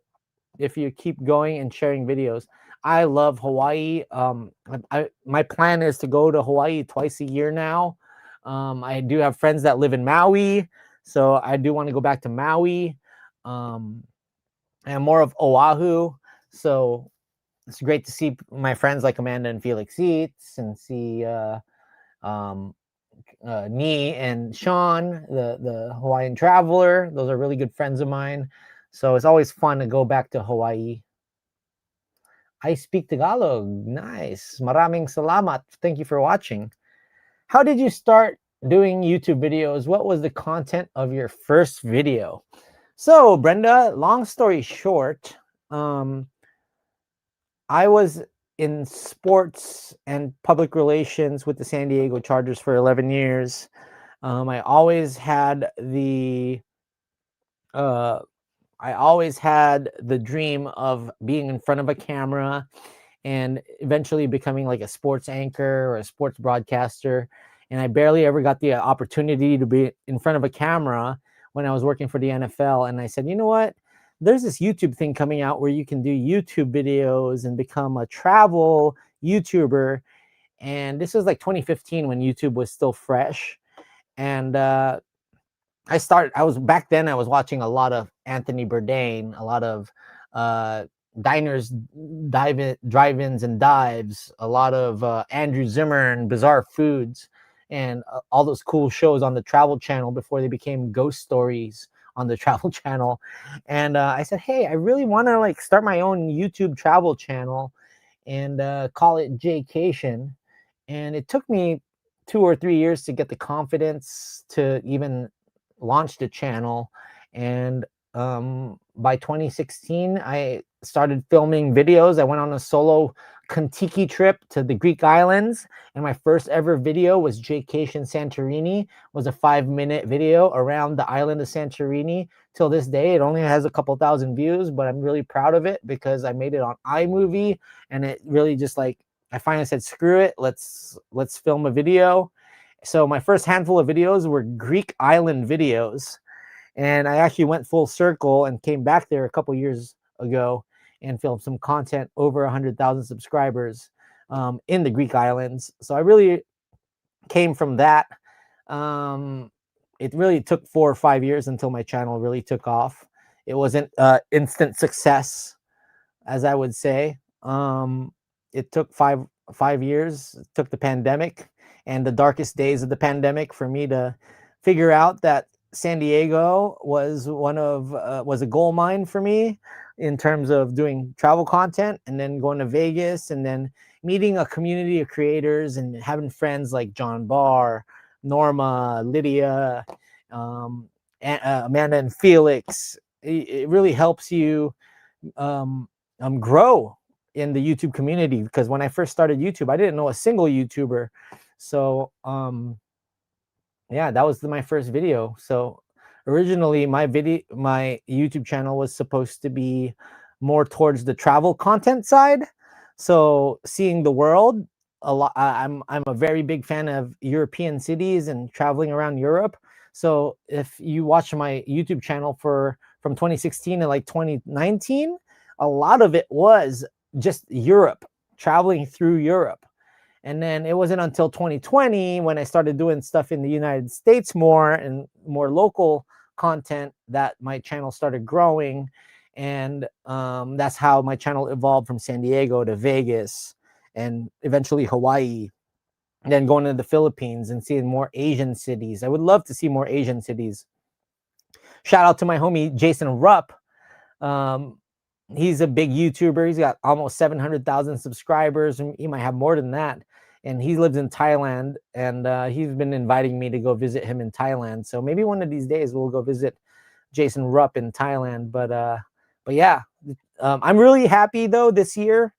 if you keep going and sharing videos. I love Hawaii. My plan is to go to Hawaii twice a year now. I do have friends that live in Maui, so I do want to go back to Maui. And more of Oahu. So it's great to see my friends like Amanda and Felix Eats and see Nee and Sean, the Hawaiian traveler. Those are really good friends of mine. So it's always fun to go back to Hawaii. I speak Tagalog. Nice. Maraming salamat. Thank you for watching. How did you start doing YouTube videos? What was the content of your first video? So, Brenda, long story short, I was in sports and public relations with the San Diego Chargers for 11 years. I always had the dream of being in front of a camera and eventually becoming like a sports anchor or a sports broadcaster. And I barely ever got the opportunity to be in front of a camera when I was working for the NFL. And I said, you know what? There's this YouTube thing coming out where you can do YouTube videos and become a travel YouTuber. And this was like 2015 when YouTube was still fresh. And I was watching a lot of Anthony Bourdain, a lot of diners, drive-ins and dives, a lot of Andrew Zimmern, Bizarre Foods, and all those cool shows on the Travel Channel before they became ghost stories on the Travel Channel. And I said, hey, I really want to like start my own YouTube travel channel and call it Cation. And it took me 2 or 3 years to get the confidence to even launch the channel. And by 2016, I started filming videos. I went on a solo Kontiki trip to the Greek islands, and my first ever video was Jaycation Santorini. It was a 5-minute video around the island of Santorini. Till this day, it only has a couple thousand views, but I'm really proud of it because I made it on iMovie, and it really just like, I finally said, screw it, let's film a video. So my first handful of videos were Greek island videos, and I actually went full circle and came back there a couple years ago and filmed some content over 100,000 subscribers in the Greek islands. So I really came from that. It really took 4 or 5 years until my channel really took off. It wasn't instant success, as I would say. It took five years. It took the pandemic and the darkest days of the pandemic for me to figure out that San Diego was was a gold mine for me in terms of doing travel content, and then going to Vegas and then meeting a community of creators and having friends like John Barr, Norma, Lydia, Amanda and Felix. It really helps you grow in the YouTube community, because when I first started YouTube, I didn't know a single YouTuber. So yeah, that was my first video. So originally my YouTube channel was supposed to be more towards the travel content side. So seeing the world a lot. I'm a very big fan of European cities and traveling around Europe. So if you watch my YouTube channel from 2016 to like 2019, a lot of it was just Europe, traveling through Europe. And then it wasn't until 2020 when I started doing stuff in the United States more and more local content that my channel started growing. And that's how my channel evolved from San Diego to Vegas and eventually Hawaii, and then going to the Philippines and seeing more Asian cities. I would love to see more Asian cities. Shout out to my homie, Jason Rupp. He's a big YouTuber. He's got almost 700,000 subscribers, and he might have more than that. and he lives in Thailand, and he's been inviting me to go visit him in Thailand. So maybe one of these days we'll go visit Jason Rupp in Thailand. But yeah, I'm really happy though this year.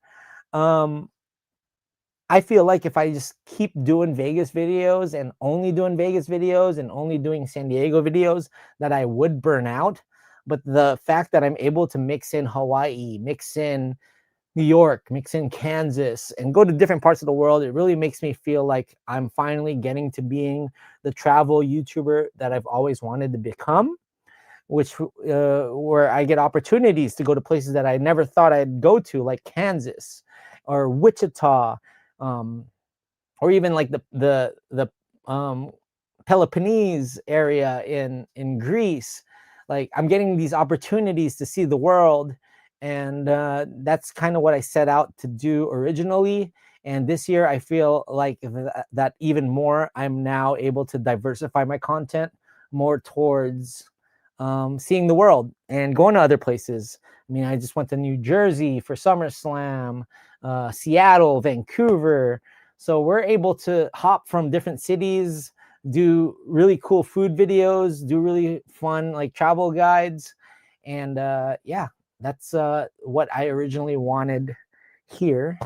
I feel like if I just keep doing Vegas videos and only doing Vegas videos and only doing San Diego videos, that I would burn out. But the fact that I'm able to mix in Hawaii, mix in New York, mix in Kansas, and go to different parts of the world, it really makes me feel like I'm finally getting to being the travel YouTuber that I've always wanted to become, which where I get opportunities to go to places that I never thought I'd go to, like Kansas or Wichita, or even like the Peloponnese area in Greece. Like I'm getting these opportunities to see the world, and that's kind of what I set out to do originally. And this year, I feel like that even more. I'm now able to diversify my content more towards seeing the world and going to other places. I mean, I just went to New Jersey for SummerSlam, Seattle, Vancouver. So we're able to hop from different cities, do really cool food videos, do really fun like travel guides. And yeah, that's what I originally wanted here.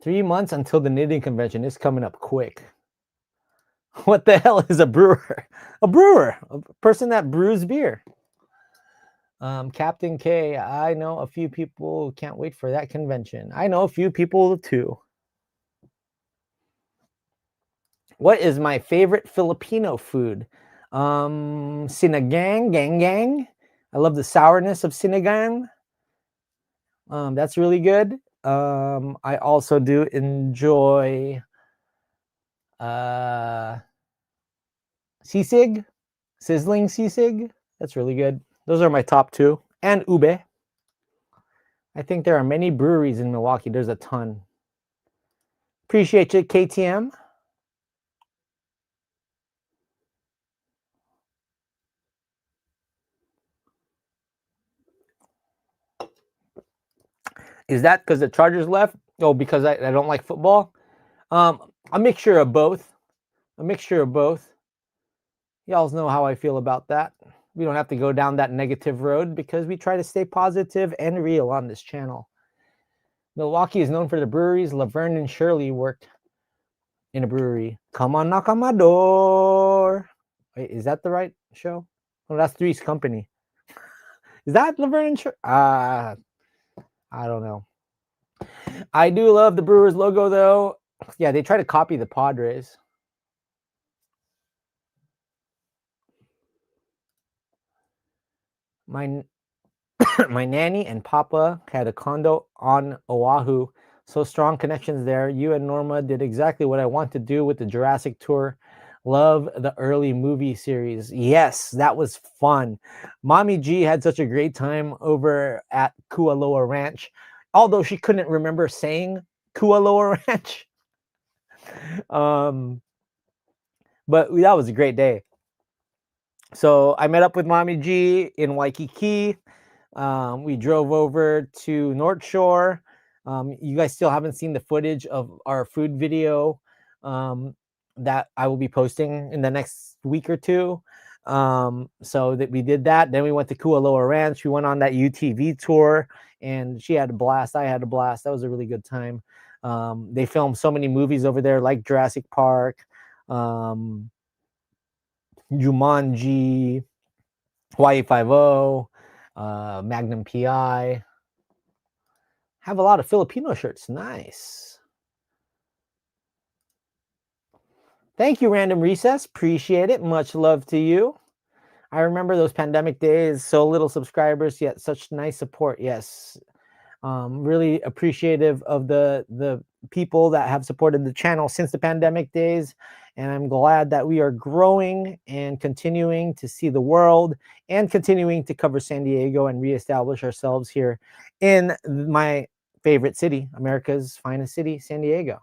Three months until the knitting convention is coming up quick. What the hell is a brewer? A brewer, a person that brews beer. Captain K, I know a few people can't wait for that convention. I know a few people too. What is my favorite Filipino food? Sinigang, gang. I love the sourness of sinigang. That's really good. I also do enjoy sisig, sizzling sisig. That's really good. Those are my top two. And ube. I think there are many breweries in Milwaukee. There's a ton. Appreciate you, KTM. Is that because the Chargers left? Oh, because I don't like football? A mixture of both. A mixture of both. Y'all know how I feel about that. We don't have to go down that negative road because we try to stay positive and real on this channel. Milwaukee is known for the breweries. Laverne and Shirley worked in a brewery. Come on, knock on my door. Wait, is that the right show? Oh, that's Three's Company. Is that Laverne and Shirley? I don't know. I do love the Brewers logo, though. Yeah, they try to copy the Padres. My nanny and papa had a condo on Oahu. So strong connections there. You and Norma did exactly what I want to do with the Jurassic tour. Love the early movie series. Yes, that was fun. Mommy G had such a great time over at Kualoa Ranch, although she couldn't remember saying Kualoa Ranch. But that was a great day. So I met up with Mommy G in Waikiki. We drove over to North Shore. You guys still haven't seen the footage of our food video that I will be posting in the next week or two. So that we did that. Then we went to Kualoa Ranch. We went on that UTV tour, and she had a blast. I had a blast. That was a really good time. They filmed so many movies over there, like Jurassic Park, Jumanji, Hawaii Five-0, Magnum PI. Have a lot of Filipino shirts. Nice. Thank you, Random Recess. Appreciate it. Much love to you. I remember those pandemic days. So little subscribers, yet such nice support. Yes. Really appreciative of the people that have supported the channel since the pandemic days. And I'm glad that we are growing and continuing to see the world and continuing to cover San Diego and reestablish ourselves here in my favorite city, America's finest city, San Diego.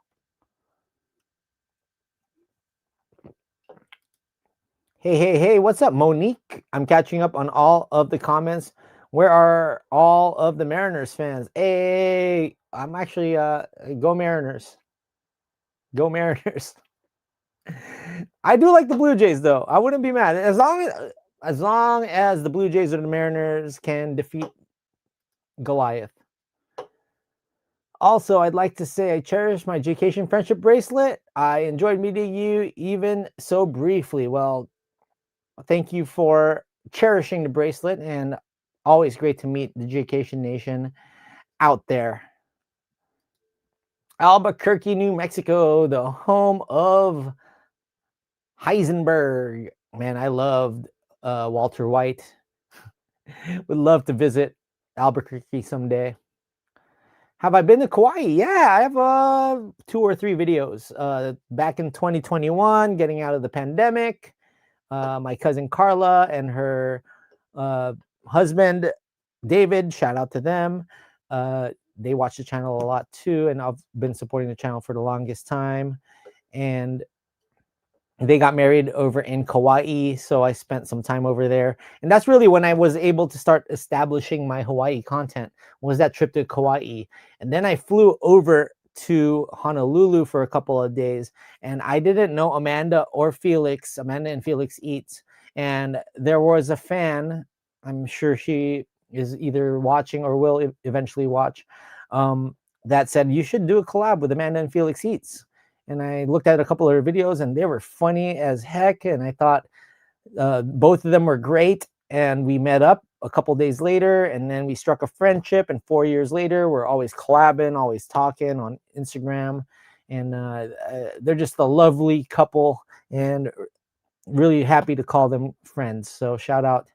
Hey, what's up, Monique? I'm catching up on all of the comments. Where are all of the Mariners fans? Hey, I'm actually go Mariners. Go Mariners. I do like the Blue Jays though. I wouldn't be mad as long as the Blue Jays or the Mariners can defeat Goliath. Also, I'd like to say I cherish my Jaycation friendship bracelet. I enjoyed meeting you even so briefly. Well, thank you for cherishing the bracelet, and always great to meet the Jaycation Nation out there. Albuquerque, New Mexico, the home of Heisenberg. Man, I loved Walter White. Would love to visit Albuquerque someday. Have I been to Kauai? Yeah, I have 2 or 3 videos. Back in 2021, getting out of the pandemic, my cousin Carla and her husband David, shout out to them. They watch the channel a lot too, and I've been supporting the channel for the longest time. And they got married over in Kauai, so I spent some time over there. And that's really when I was able to start establishing my Hawaii content, was that trip to Kauai. And then I flew over to Honolulu for a couple of days, and I didn't know Amanda and Felix Eats. And there was a fan, I'm sure she is either watching or will eventually watch, that said, you should do a collab with Amanda and Felix Eats. And I looked at a couple of their videos and they were funny as heck. And I thought both of them were great. And we met up a couple days later, and then we struck a friendship. And 4 years later, we're always collabing, always talking on Instagram. And they're just a lovely couple, and really happy to call them friends. So shout out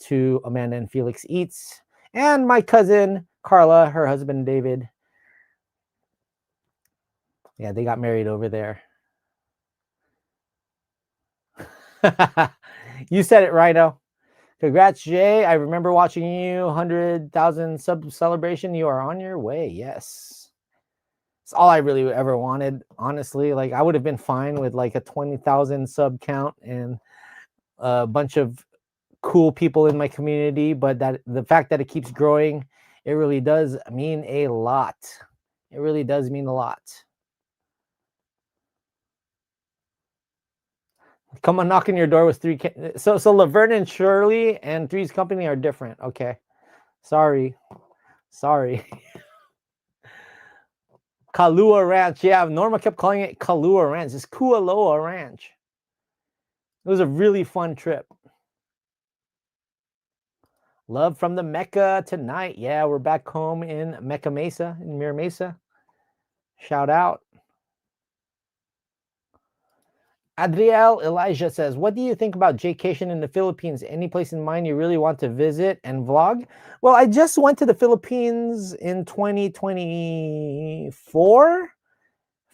to Amanda and Felix Eats, and my cousin Carla, her husband David. Yeah, they got married over there. You said it, Rhino. Congrats, Jay. I remember watching you 100,000 sub celebration. You are on your way. Yes. It's all I really ever wanted, honestly. Like, I would have been fine with like a 20,000 sub count and a bunch of cool people in my community, but that the fact that it keeps growing, it really does mean a lot. It really does mean a lot. Come on, knocking your door with 3. So Laverne and Shirley and Three's Company are different. Okay. Sorry. Kalua Ranch. Yeah, Norma kept calling it Kalua Ranch. It's Kualoa Ranch. It was a really fun trip. Love from the Mecca tonight. Yeah, we're back home in Mecca Mesa, in Mira Mesa. Shout out. Adriel Elijah says, what do you think about Jaycation in the Philippines? Any place in mind you really want to visit and vlog? Well, I just went to the Philippines in 2024,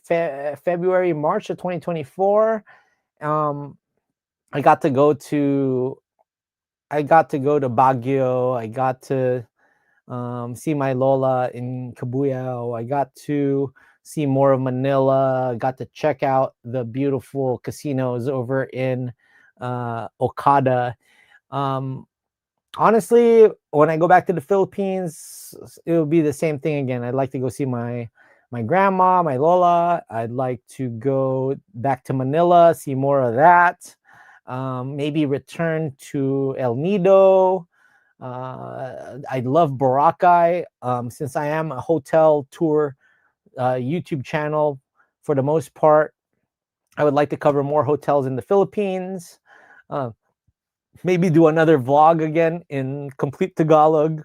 February, March of 2024. I got to go to Baguio. I got to see my Lola in Cabuyao. I got to see more of Manila. Got to check out the beautiful casinos over in Okada. Honestly, when I go back to the Philippines, it'll be the same thing again. I'd like to go see my grandma, my Lola. I'd like to go back to Manila, see more of that. Maybe return to El Nido. I love Boracay. Since I am a hotel tour YouTube channel for the most part, I would like to cover more hotels in the Philippines. Maybe do another vlog again in complete Tagalog.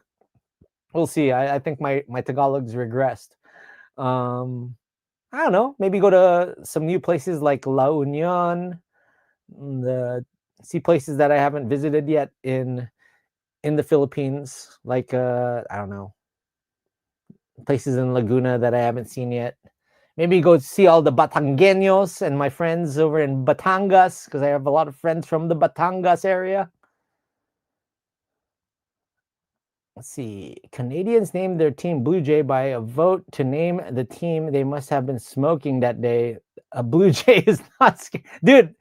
We'll see. I think my Tagalog's regressed. I don't know. Maybe go to some new places like La Union. See places that I haven't visited yet in the Philippines, like I don't know, places in Laguna that I haven't seen yet. Maybe go see all the Batangueños and my friends over in Batangas, because I have a lot of friends from the Batangas area. Let's see. Canadians named their team Blue Jay by a vote to name the team they must have been smoking that day. A Blue Jay is not scary. Dude,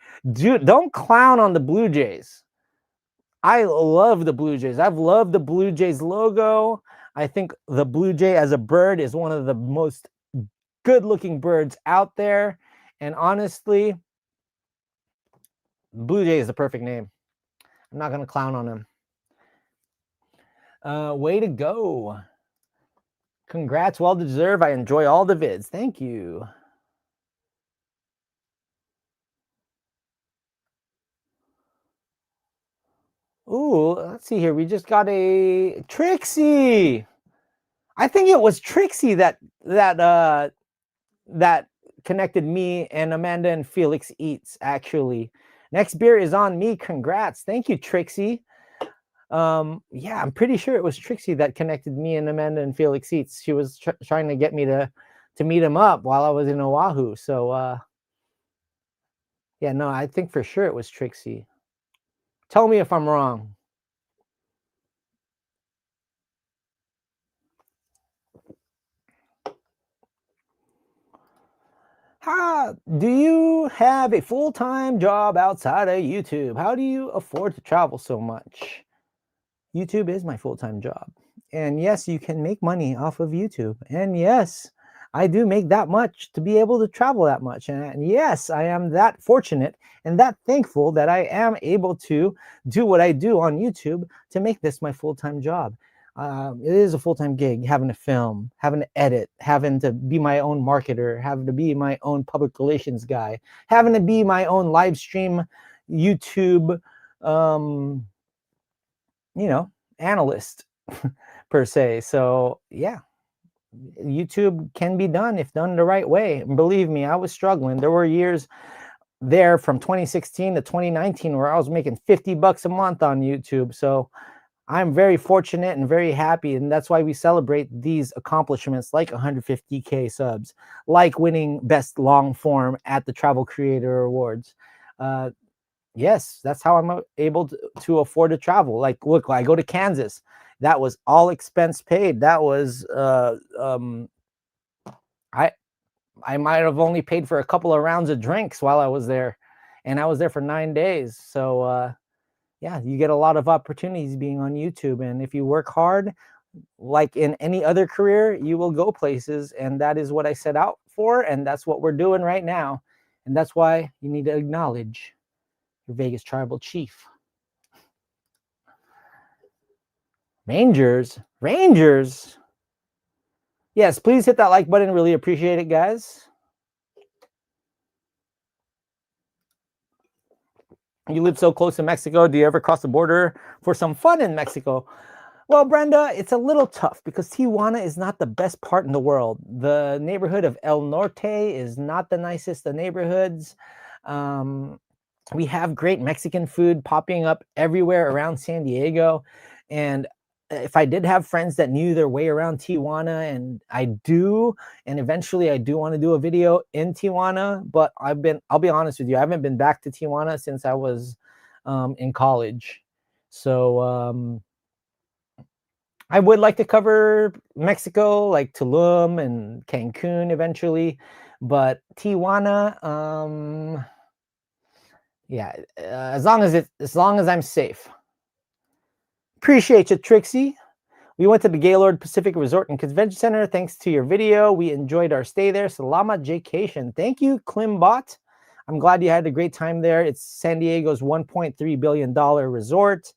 don't clown on the Blue Jays. I love the Blue Jays. I've loved the Blue Jays logo. I think the Blue Jay as a bird is one of the most good-looking birds out there. And honestly, Blue Jay is the perfect name. I'm not going to clown on him. Way to go. Congrats. Well deserved. I enjoy all the vids. Thank you. Ooh, let's see here. We just got a Trixie. I think it was Trixie that connected me and Amanda and Felix Eats, actually. Next beer is on me. Congrats. Thank you, Trixie. Yeah, I'm pretty sure it was Trixie that connected me and Amanda and Felix Eats. She was trying to get me to meet him up while I was in Oahu. So yeah, no, I think for sure it was Trixie. Tell me if I'm wrong. Do you have a full-time job outside of YouTube? How do you afford to travel so much? YouTube is my full-time job. And yes, you can make money off of YouTube. And yes, I do make that much to be able to travel that much. And yes, I am that fortunate and that thankful that I am able to do what I do on YouTube to make this my full-time job. It is a full-time gig, having to film, having to edit, having to be my own marketer, having to be my own public relations guy, having to be my own live stream YouTube, analyst per se. So yeah, YouTube can be done if done the right way. And believe me, I was struggling. There were years there from 2016 to 2019 where I was making $50 a month on YouTube. So I'm very fortunate and very happy, and that's why we celebrate these accomplishments like 150K subs, like winning best long form at the Travel Creator Awards. Yes, that's how I'm able to afford to travel. Like, look, I go to Kansas. That was all expense paid. That was I might have only paid for a couple of rounds of drinks while I was there, and I was there for 9 days. So yeah, you get a lot of opportunities being on YouTube. And if you work hard, like in any other career, you will go places. And that is what I set out for. And that's what we're doing right now. And that's why you need to acknowledge your Vegas tribal chief. Rangers. Yes, please hit that like button. Really appreciate it, guys. You live so close to Mexico. Do you ever cross the border for some fun in Mexico? Well, Brenda, it's a little tough because Tijuana is not the best part in the world. The neighborhood of El Norte is not the nicest of neighborhoods. We have great Mexican food popping up everywhere around San Diego. And if I did have friends that knew their way around Tijuana, and I do, and eventually I do want to do a video in Tijuana, but I'll be honest with you, I haven't been back to Tijuana since I was in college. So I would like to cover Mexico, like Tulum and Cancun eventually, but Tijuana, yeah, as long as I'm safe. Appreciate you, Trixie. We went to the Gaylord Pacific Resort and Convention Center. Thanks to your video, we enjoyed our stay there. Salamat Jaycation. Thank you, Klimbot. I'm glad you had a great time there. It's San Diego's $1.3 billion resort.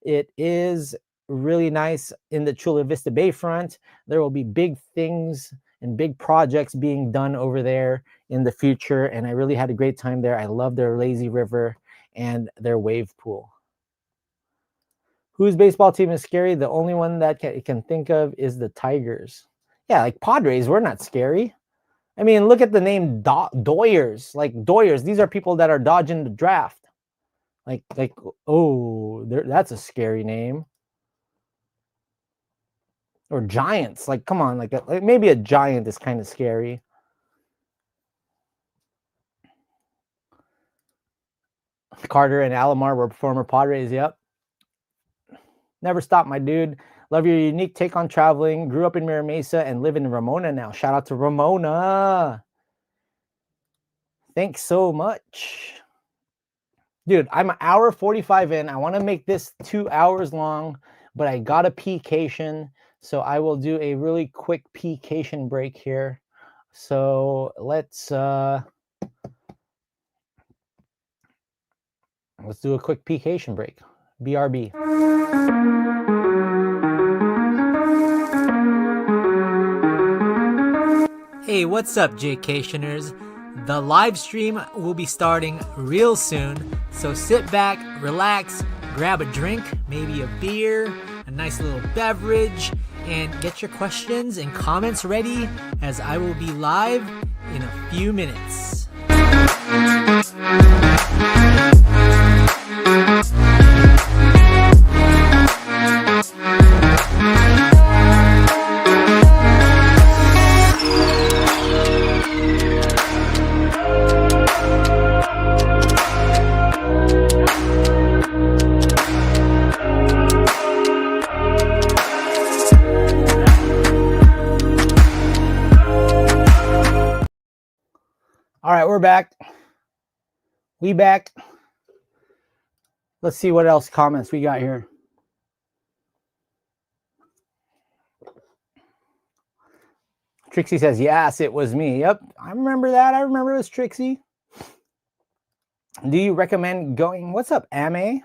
It is really nice in the Chula Vista Bayfront. There will be big things and big projects being done over there in the future, and I really had a great time there. I love their lazy river and their wave pool. Whose baseball team is scary? The only one that can think of is the Tigers. Yeah, like Padres, we're not scary. I mean, look at the name Doyers. Like Doyers, these are people that are dodging the draft. Like oh, that's a scary name. Or Giants. Like, come on, like maybe a Giant is kind of scary. Carter and Alomar were former Padres. Yep. Never stop, my dude. Love your unique take on traveling. Grew up in Mira Mesa and live in Ramona now. Shout out to Ramona. Thanks so much. Dude, I'm an hour 45 in. I want to make this 2 hours long, but I got a cation. So I will do a really quick cation break here. So let's do a quick cation break. BRB. Hey, what's up, Jaycationers? The live stream will be starting real soon, so sit back, relax, grab a drink, maybe a beer, a nice little beverage, and get your questions and comments ready as I will be live in a few minutes. All right, we're back. We back. Let's see what else comments we got here. Trixie says, yes, it was me. Yep, I remember that. I remember it was Trixie. Do you recommend going? What's up, Ame?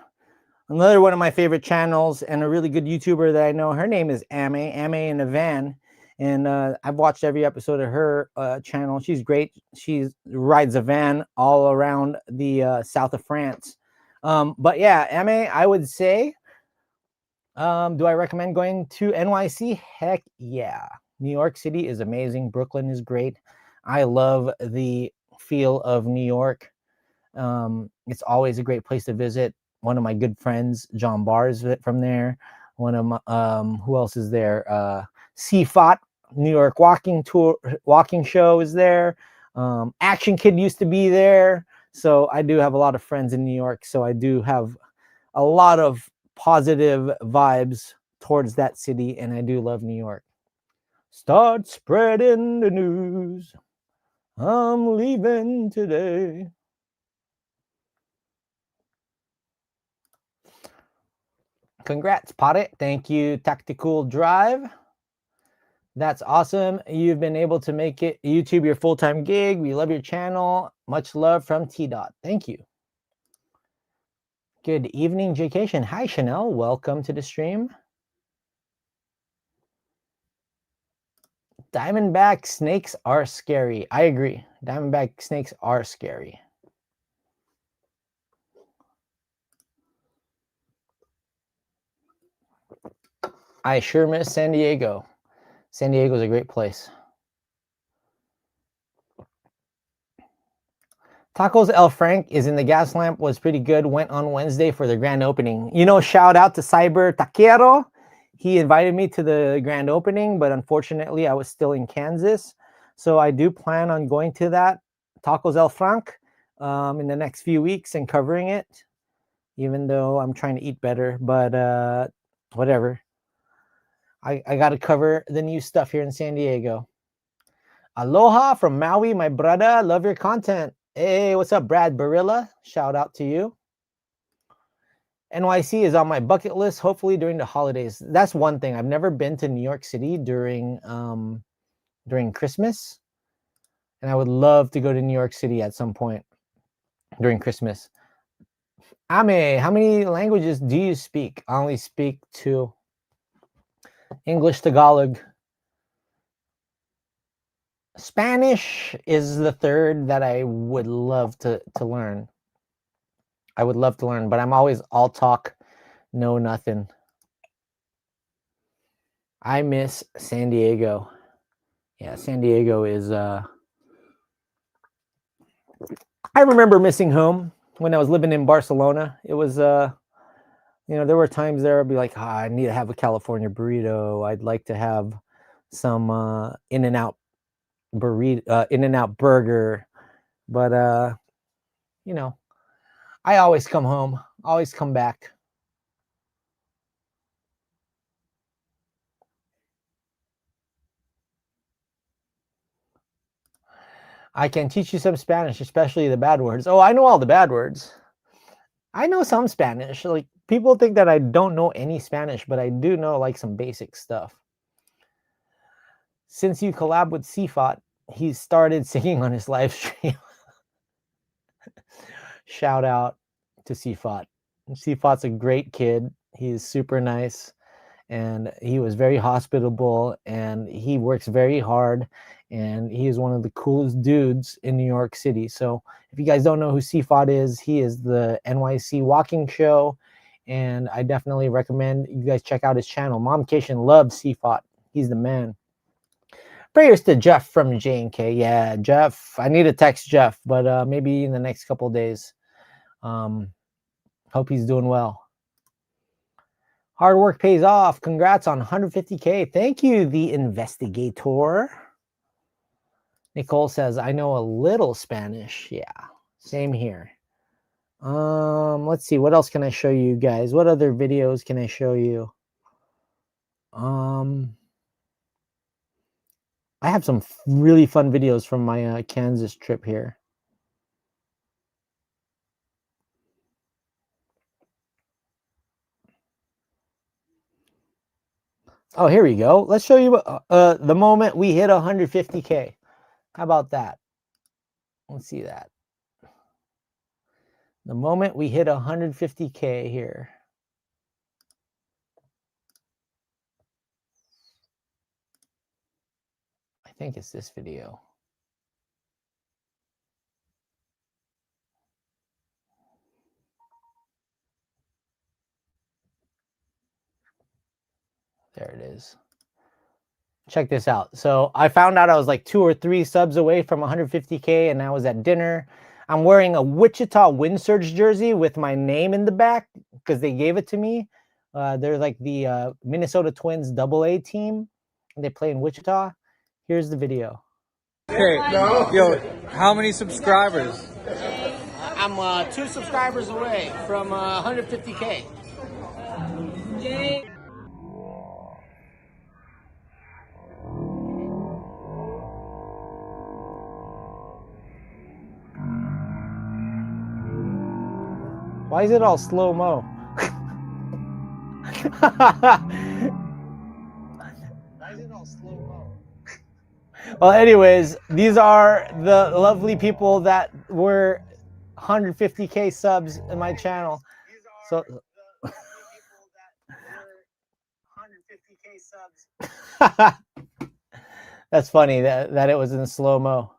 Another one of my favorite channels and a really good YouTuber that I know. Her name is Ame in a van. And I've watched every episode of her channel. She's great. She rides a van all around the south of France. But yeah, Ame, I would say, do I recommend going to NYC? Heck yeah. New York City is amazing. Brooklyn is great. I love the feel of New York. It's always a great place to visit. One of my good friends, John Barr, is from there. One of my, who else is there? CFOT, New York walking show is there. Action Kid used to be there. So I do have a lot of friends in New York. So I do have a lot of positive vibes towards that city. And I do love New York. Start spreading the news. I'm leaving today. Congrats, Potte. Thank you, Tactical Drive. That's awesome. You've been able to make it YouTube your full-time gig. We love your channel. Much love from T-Dot. Thank you. Good evening, Jaycation. Hi, Chanel. Welcome to the stream. Diamondback snakes are scary. I agree. Diamondback snakes are scary. I sure miss San Diego. San Diego is a great place. Tacos El Frank is in the gas lamp, was pretty good. Went on Wednesday for the grand opening. You know, shout out to Cyber Taquero. He invited me to the grand opening, but unfortunately I was still in Kansas. So I do plan on going to that Tacos El Frank in the next few weeks and covering it, even though I'm trying to eat better, but whatever. I got to cover the new stuff here in San Diego. Aloha from Maui, my brother. Love your content. Hey, what's up, Brad Barilla? Shout out to you. NYC is on my bucket list, hopefully during the holidays. That's one thing. I've never been to New York City during Christmas. And I would love to go to New York City at some point during Christmas. Ame, how many languages do you speak? I only speak 2. English, Tagalog. Spanish is the 3rd that I would love to learn. I would love to learn, but I'm always all talk, no nothing. I miss San Diego. Yeah, San Diego is... I remember missing home when I was living in Barcelona. It was... you know, there were times there I'd be like, I need to have a California burrito. I'd like to have some In-N-Out burrito, In-N-Out burger. But, you know, I always come home, always come back. I can teach you some Spanish, especially the bad words. Oh, I know all the bad words. I know some Spanish. Like, people think that I don't know any Spanish, but I do know like some basic stuff. Since you collab with Sifat, he started singing on his live stream. Shout out to Sifat. Sifat's a great kid. He's super nice, and he was very hospitable, and he works very hard, and he is one of the coolest dudes in New York City. So if you guys don't know who Sifat is, he is the NYC walking show, and I definitely recommend you guys check out his channel. Mom Cation loves Sifat. He's the man. Prayers to Jeff from J&K. Yeah, Jeff. I need to text Jeff, but maybe in the next couple of days. Hope he's doing well. Hard work pays off. Congrats on 150K. Thank you, the investigator. Nicole says, I know a little Spanish. Yeah, same here. Let's see. What else can I show you guys? What other videos can I show you? I have some really fun videos from my Kansas trip here. Oh, here we go. Let's show you the moment we hit 150K. How about that? Let's see that. The moment we hit 150K here. I think it's this video. There it is. Check this out. So I found out I was like 2 or 3 subs away from 150K, and I was at dinner. I'm wearing a Wichita Wind Surge jersey with my name in the back because they gave it to me. They're like the Minnesota Twins AA team, and they play in Wichita. Here's the video. Okay, yo, how many subscribers? I'm 2 subscribers away from 150K. Why is it all slow-mo? Well, anyways, these are the lovely people that were 150K subs in my channel. So that's funny that it was in slow-mo.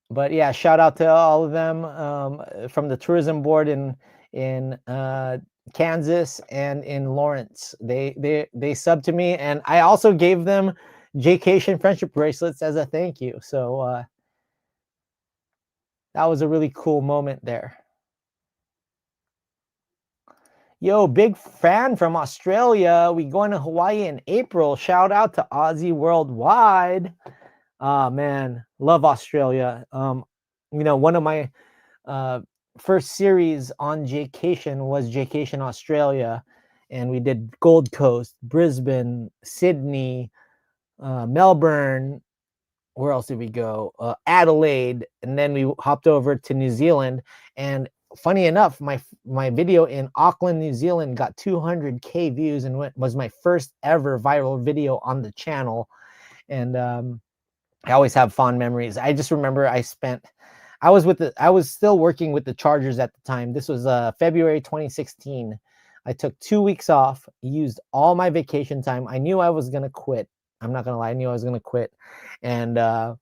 But yeah, shout out to all of them from the tourism board in Kansas and in Lawrence. They subbed to me, and I also gave them Jaycation friendship bracelets as a thank you. So that was a really cool moment there. Yo, big fan from Australia. We going to Hawaii in April. Shout out to Aussie Worldwide. Man, love Australia. You know, one of my first series on Jaycation was Jaycation Australia, and we did Gold Coast, Brisbane, Sydney, Melbourne. Where else did we go? Adelaide, and then we hopped over to New Zealand. And funny enough, my video in Auckland, New Zealand got 200K views and was my first ever viral video on the channel. And I always have fond memories. I just remember I was still working with the Chargers at the time. This was February 2016. I took 2 weeks off, used all my vacation time. I knew I was going to quit. I'm not going to lie. I knew I was going to quit. And I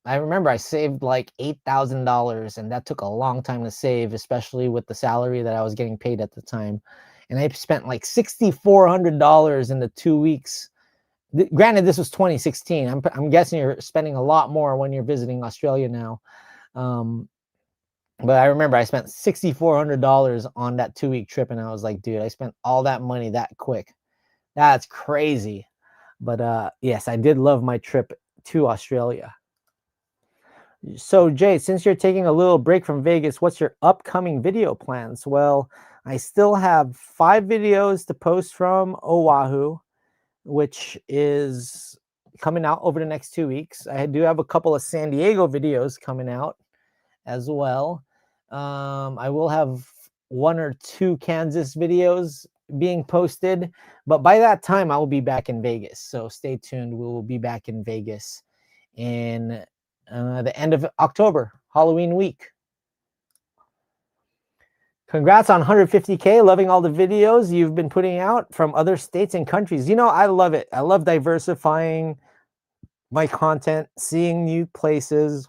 remember I saved like $8,000, and that took a long time to save, especially with the salary that I was getting paid at the time. And I spent like $6,400 in the 2 weeks. Granted, this was 2016. I'm guessing you're spending a lot more when you're visiting Australia now. But I remember I spent $6,400 on that 2-week trip, and I was like, dude, I spent all that money that quick. That's crazy. But yes, I did love my trip to Australia. So Jay, since you're taking a little break from Vegas, what's your upcoming video plans? Well, I still have 5 videos to post from Oahu, which is coming out over the next 2 weeks. I do have a couple of San Diego videos coming out as well. I will have 1 or 2 Kansas videos being posted, but by that time I will be back in Vegas. So stay tuned. We will be back in Vegas in the end of October, Halloween week. Congrats on 150K. Loving all the videos you've been putting out from other states and countries. You know, I love it. I love diversifying my content, seeing new places.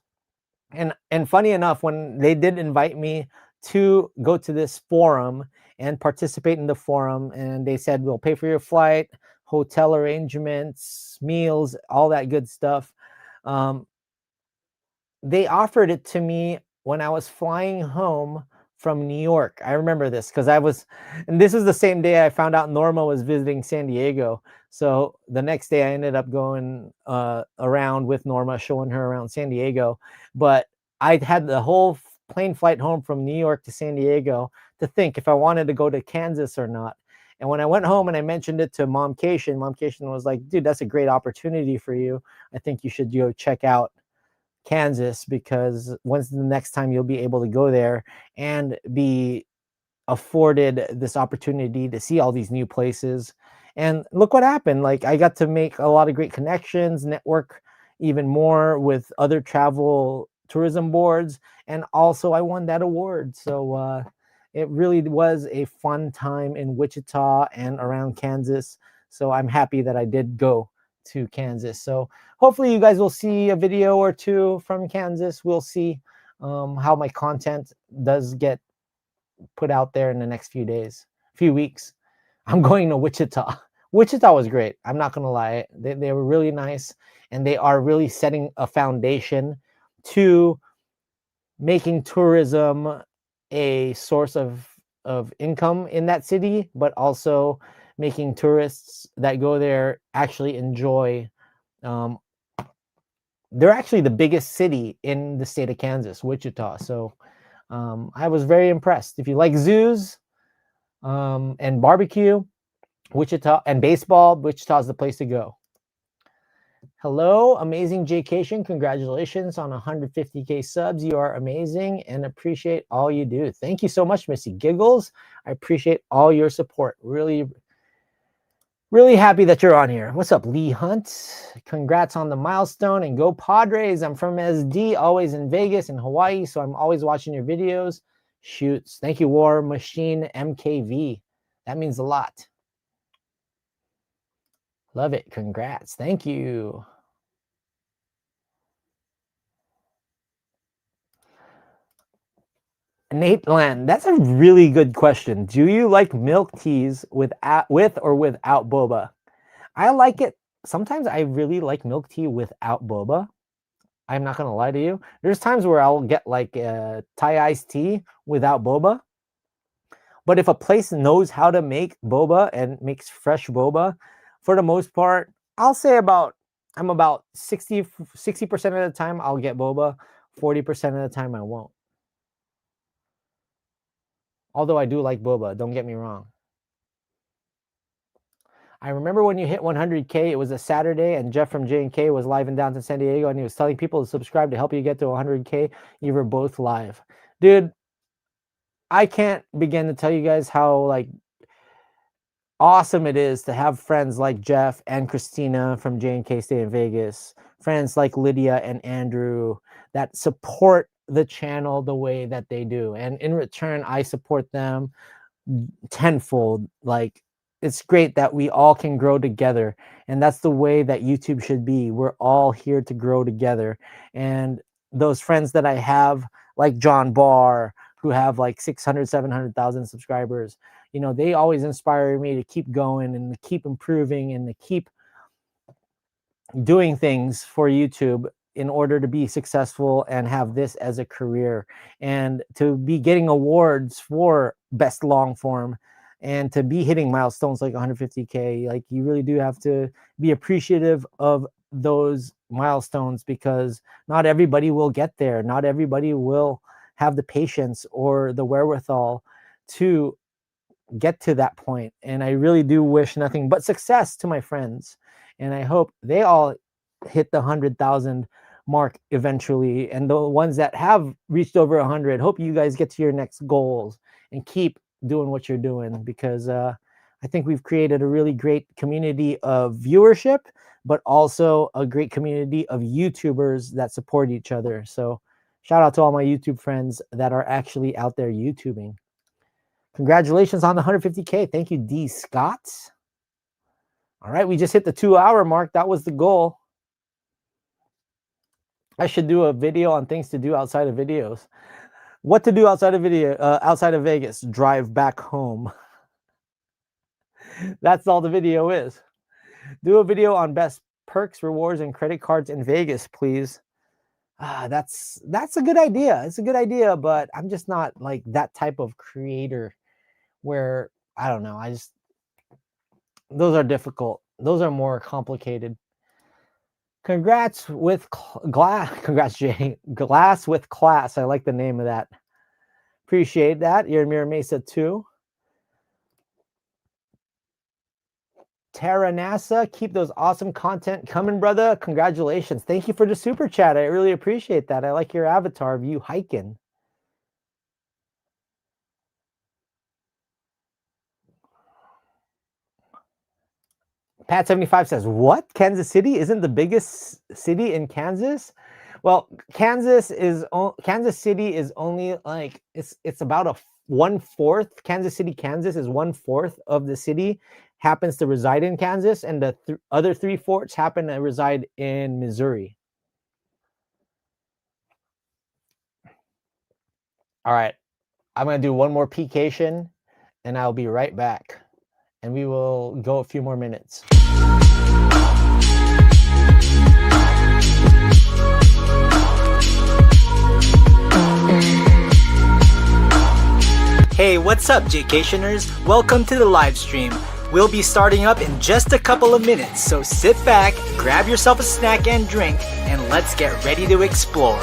And funny enough, when they did invite me to go to this forum and participate in the forum, and they said, we'll pay for your flight, hotel arrangements, meals, all that good stuff. They offered it to me when I was flying home from New York. I remember this because and this is the same day I found out Norma was visiting San Diego. So the next day I ended up going around with Norma, showing her around San Diego. But I had the whole plane flight home from New York to San Diego to think if I wanted to go to Kansas or not. And when I went home and I mentioned it to Mom Cation was like, dude, that's a great opportunity for you. I think you should go check out Kansas, because when's the next time you'll be able to go there and be afforded this opportunity to see all these new places. And look what happened. Like, I got to make a lot of great connections, network even more with other travel tourism boards, and also I won that award. So it really was a fun time in Wichita and around Kansas. So I'm happy that I did go to Kansas. So hopefully you guys will see a video or 2 from Kansas. We'll see how my content does get put out there in the next few weeks. I'm going to Wichita. Wichita was great. I'm not going to lie. They were really nice, and they are really setting a foundation to making tourism a source of income in that city, but also making tourists that go there actually enjoy. They're actually the biggest city in the state of Kansas, Wichita. So I was very impressed. If you like zoos and barbecue, Wichita, and baseball, Wichita is the place to go. Hello, amazing Jaycation. Congratulations on 150K subs. You are amazing and appreciate all you do. Thank you so much, Missy Giggles. I appreciate all your support. Really, really happy that you're on here. What's up, Lee Hunt? Congrats on the milestone and go Padres. I'm from SD, always in Vegas and Hawaii, so I'm always watching your videos. Shoots. Thank you, War Machine MKV. That means a lot. Love it. Congrats. Thank you. Nate Land, that's a really good question. Do you like milk teas with or without boba? I like it. Sometimes I really like milk tea without boba. I'm not going to lie to you. There's times where I'll get like Thai iced tea without boba. But if a place knows how to make boba and makes fresh boba, for the most part, I'll say I'm about 60% of the time I'll get boba, 40% of the time I won't. Although I do like boba, don't get me wrong. I remember when you hit 100K, it was a Saturday, and Jeff from J&K was live in downtown San Diego, and he was telling people to subscribe to help you get to 100K. You were both live. Dude, I can't begin to tell you guys how like awesome it is to have friends like Jeff and Christina from J&K Stay in Vegas, friends like Lydia and Andrew that support the channel the way that they do. And in return, I support them tenfold. Like, it's great that we all can grow together. And that's the way that YouTube should be. We're all here to grow together. And those friends that I have, like John Barr, who have like 600, 700,000 subscribers, you know, they always inspire me to keep going and to keep improving and to keep doing things for YouTube in order to be successful and have this as a career, and to be getting awards for best long form, and to be hitting milestones like 150K. Like, you really do have to be appreciative of those milestones, because not everybody will get there. Not everybody will have the patience or the wherewithal to get to that point. And I really do wish nothing but success to my friends. And I hope they all hit the 100,000 mark eventually. And the ones that have reached over 100, hope you guys get to your next goals and keep doing what you're doing, because I think we've created a really great community of viewership, but also a great community of YouTubers that support each other. So shout out to all my YouTube friends that are actually out there YouTubing. Congratulations on the 150K. Thank you, D. Scott. All right, we just hit the 2-hour mark. That was the goal. I should do a video on things to do outside of videos. What to do outside of Vegas? Drive back home. That's all the video is. Do a video on best perks, rewards, and credit cards in Vegas, please. That's a good idea. It's a good idea, but I'm just not like that type of creator where, I don't know, those are difficult. Those are more complicated. Congrats with glass. Congrats, Jay. Glass with class. I like the name of that. Appreciate that. You're in Mira Mesa too. Tara NASA, keep those awesome content coming, brother. Congratulations. Thank you for the super chat. I really appreciate that. I like your avatar of you hiking. Pat75 says, what? Kansas City isn't the biggest city in Kansas? Well, Kansas City is only like, it's about a 1/4. Kansas City, Kansas is 1/4 of the city happens to reside in Kansas, and the other 3/4 happen to reside in Missouri. All right, I'm going to do one more cation, and I'll be right back. And we will go a few more minutes. Hey, what's up, Jaycationers? Welcome to the live stream. We'll be starting up in just a couple of minutes, so sit back, grab yourself a snack and drink, and let's get ready to explore.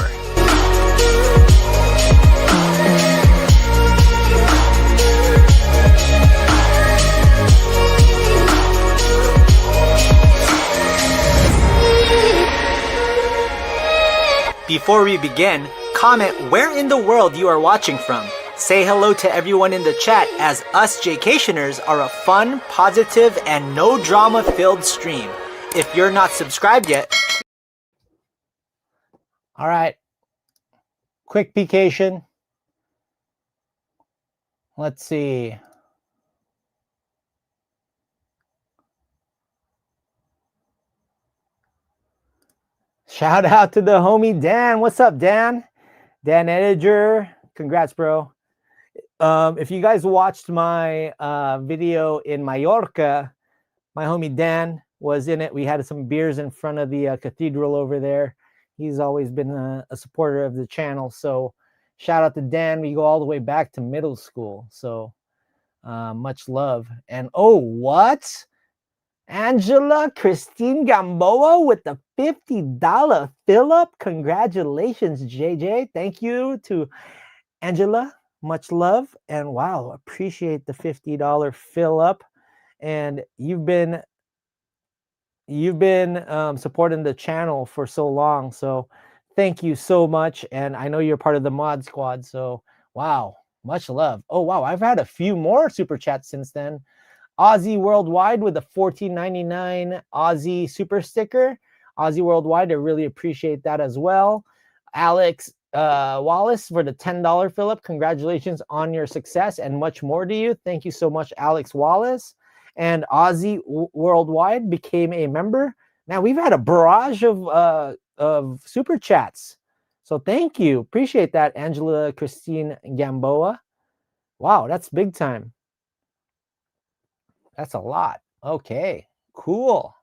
Before we begin, comment where in the world you are watching from. Say hello to everyone in the chat, as us Jaycationers are a fun, positive, and no drama filled stream. If you're not subscribed yet... All right. Quick cation. Let's see. Shout out to the homie Dan. What's up, Dan? Dan Ediger. Congrats, bro. If you guys watched my video in Mallorca, my homie Dan was in it. We had some beers in front of the cathedral over there. He's always been a supporter of the channel. So shout out to Dan. We go all the way back to middle school. So much love. And oh, what? Angela Christine Gamboa with the $50 fill-up. Congratulations, JJ. Thank you to Angela. Much love. And wow, appreciate the $50 fill-up. And you've been supporting the channel for so long. So thank you so much. And I know you're part of the mod squad. So wow, much love. Oh, wow. I've had a few more super chats since then. Aussie Worldwide with a $14.99 Aussie super sticker. Aussie Worldwide, I really appreciate that as well. Alex Wallace for the $10 fill-up. Congratulations on your success and much more to you. Thank you so much, Alex Wallace. And Aussie Worldwide became a member. Now we've had a barrage of super chats. So thank you. Appreciate that, Angela Christine Gamboa. Wow, that's big time. That's a lot. Okay, cool.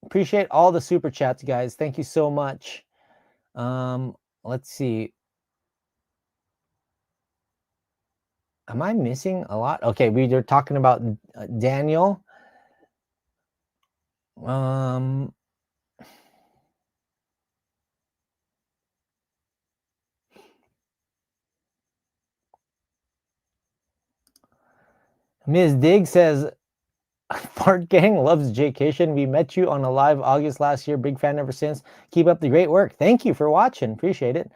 Appreciate all the super chats, guys. Thank you so much. Let's see. Am I missing a lot? Okay, we are talking about Daniel. Ms. Dig says, Fart Gang loves Jaycation. We met you on a live August last year. Big fan ever since. Keep up the great work. Thank you for watching. Appreciate it.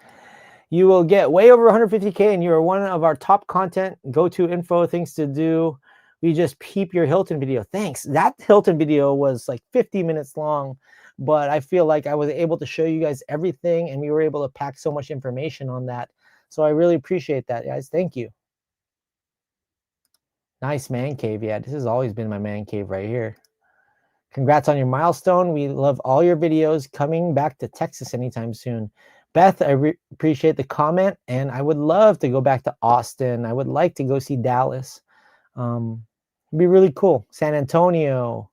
You will get way over 150K and you are one of our top content. Go-to info, things to do. We just peep your Hilton video. Thanks. That Hilton video was like 50 minutes long, but I feel like I was able to show you guys everything and we were able to pack so much information on that. So I really appreciate that, guys. Thank you. Nice man cave. Yeah, this has always been my man cave right here. Congrats on your milestone. We love all your videos. Coming back to Texas anytime soon. Beth, I appreciate the comment, and I would love to go back to Austin. I would like to go see Dallas. It'd be really cool. San Antonio.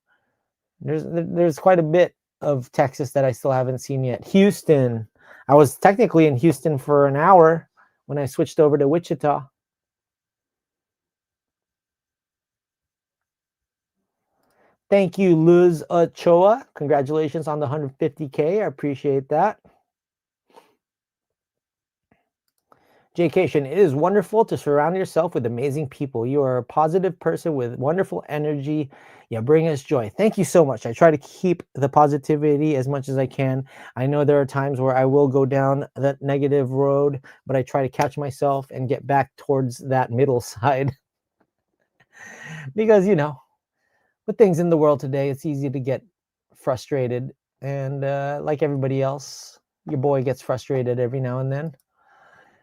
There's quite a bit of Texas that I still haven't seen yet. Houston. I was technically in Houston for an hour when I switched over to Wichita. Thank you, Luz Ochoa. Congratulations on the 150K. I appreciate that. Jaycation, it is wonderful to surround yourself with amazing people. You are a positive person with wonderful energy. You bring us joy. Thank you so much. I try to keep the positivity as much as I can. I know there are times where I will go down that negative road, but I try to catch myself and get back towards that middle side. Because, you know, with things in the world today, it's easy to get frustrated. And like everybody else, your boy gets frustrated every now and then.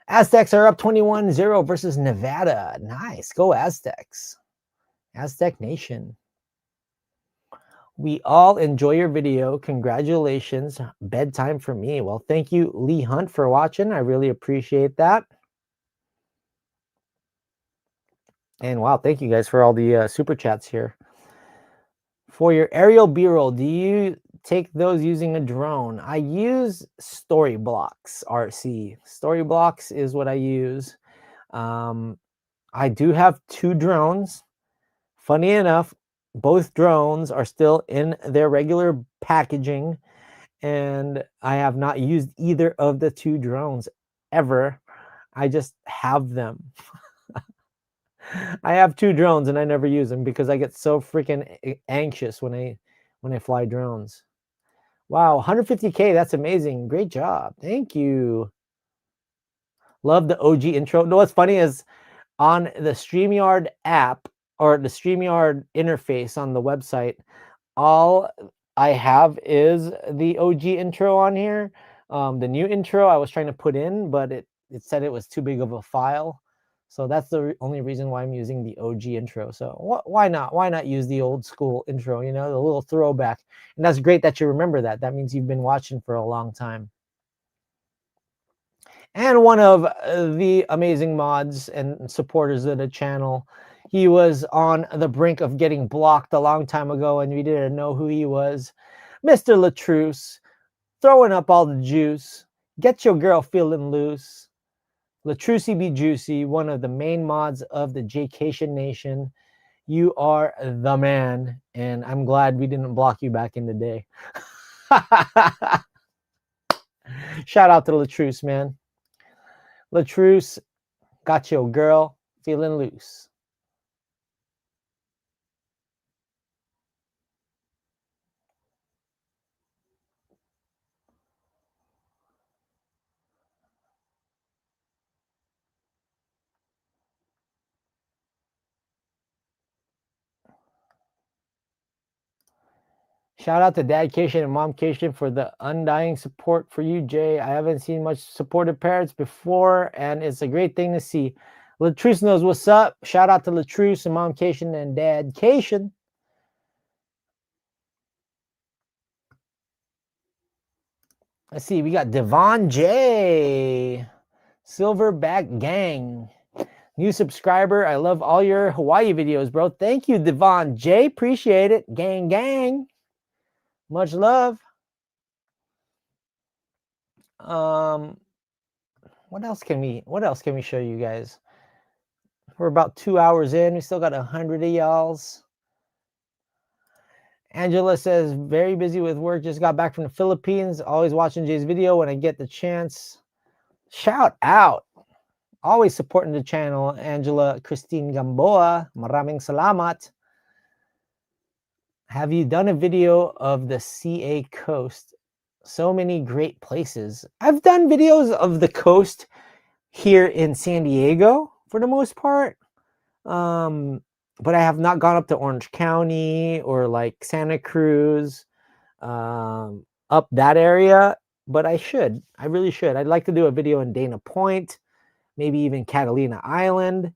Aztecs are up 21-0 versus Nevada. Nice. Go Aztecs. Aztec Nation. We all enjoy your video. Congratulations. Bedtime for me. Well, thank you, Lee Hunt, for watching. I really appreciate that. And wow, thank you guys for all the super chats here. For your aerial B-roll, do you take those using a drone? I use Storyblocks RC. Storyblocks is what I use. I do have 2 drones. Funny enough, both drones are still in their regular packaging, and I have not used either of the 2 drones ever. I just have them. I have 2 drones and I never use them because I get so freaking anxious when I fly drones. Wow, 150K, that's amazing. Great job. Thank you. Love the OG intro. No, what's funny is on the StreamYard app or the StreamYard interface on the website, all I have is the OG intro on here. The new intro I was trying to put in, but it said it was too big of a file. So that's the only reason why I'm using the OG intro. So why not? Why not use the old school intro, you know, the little throwback? And that's great that you remember that. That means you've been watching for a long time. And one of the amazing mods and supporters of the channel, he was on the brink of getting blocked a long time ago, and we didn't know who he was. Mr. Latruce, throwing up all the juice. Get your girl feeling loose. Latrucey be juicy, one of the main mods of the Jaycation Nation. You are the man, and I'm glad we didn't block you back in the day. Shout out to Latruce, man. Latruce, got your girl feeling loose. Shout out to Dad Cation and Mom Cation for the undying support for you, Jay. I haven't seen much supportive parents before, and it's a great thing to see. Latruce knows what's up. Shout out to Latruce and Mom Cation and Dad Cation. Let's see, we got Devon J. Silverback Gang. New subscriber. I love all your Hawaii videos, bro. Thank you, Devon J. Appreciate it. Gang, gang. Much love. What else can we show you guys? We're about 2 hours in. We still got 100 of y'alls. Angela says, very busy with work. Just got back from the Philippines. Always watching Jay's video when I get the chance. Shout out. Always supporting the channel. Angela Christine Gamboa. Maraming salamat. Have you done a video of the CA coast? So many great places. I've done videos of the coast here in San Diego for the most part. But I have not gone up to Orange County or like Santa Cruz, up that area, but I should. I really should. I'd like to do a video in Dana Point, maybe even Catalina Island.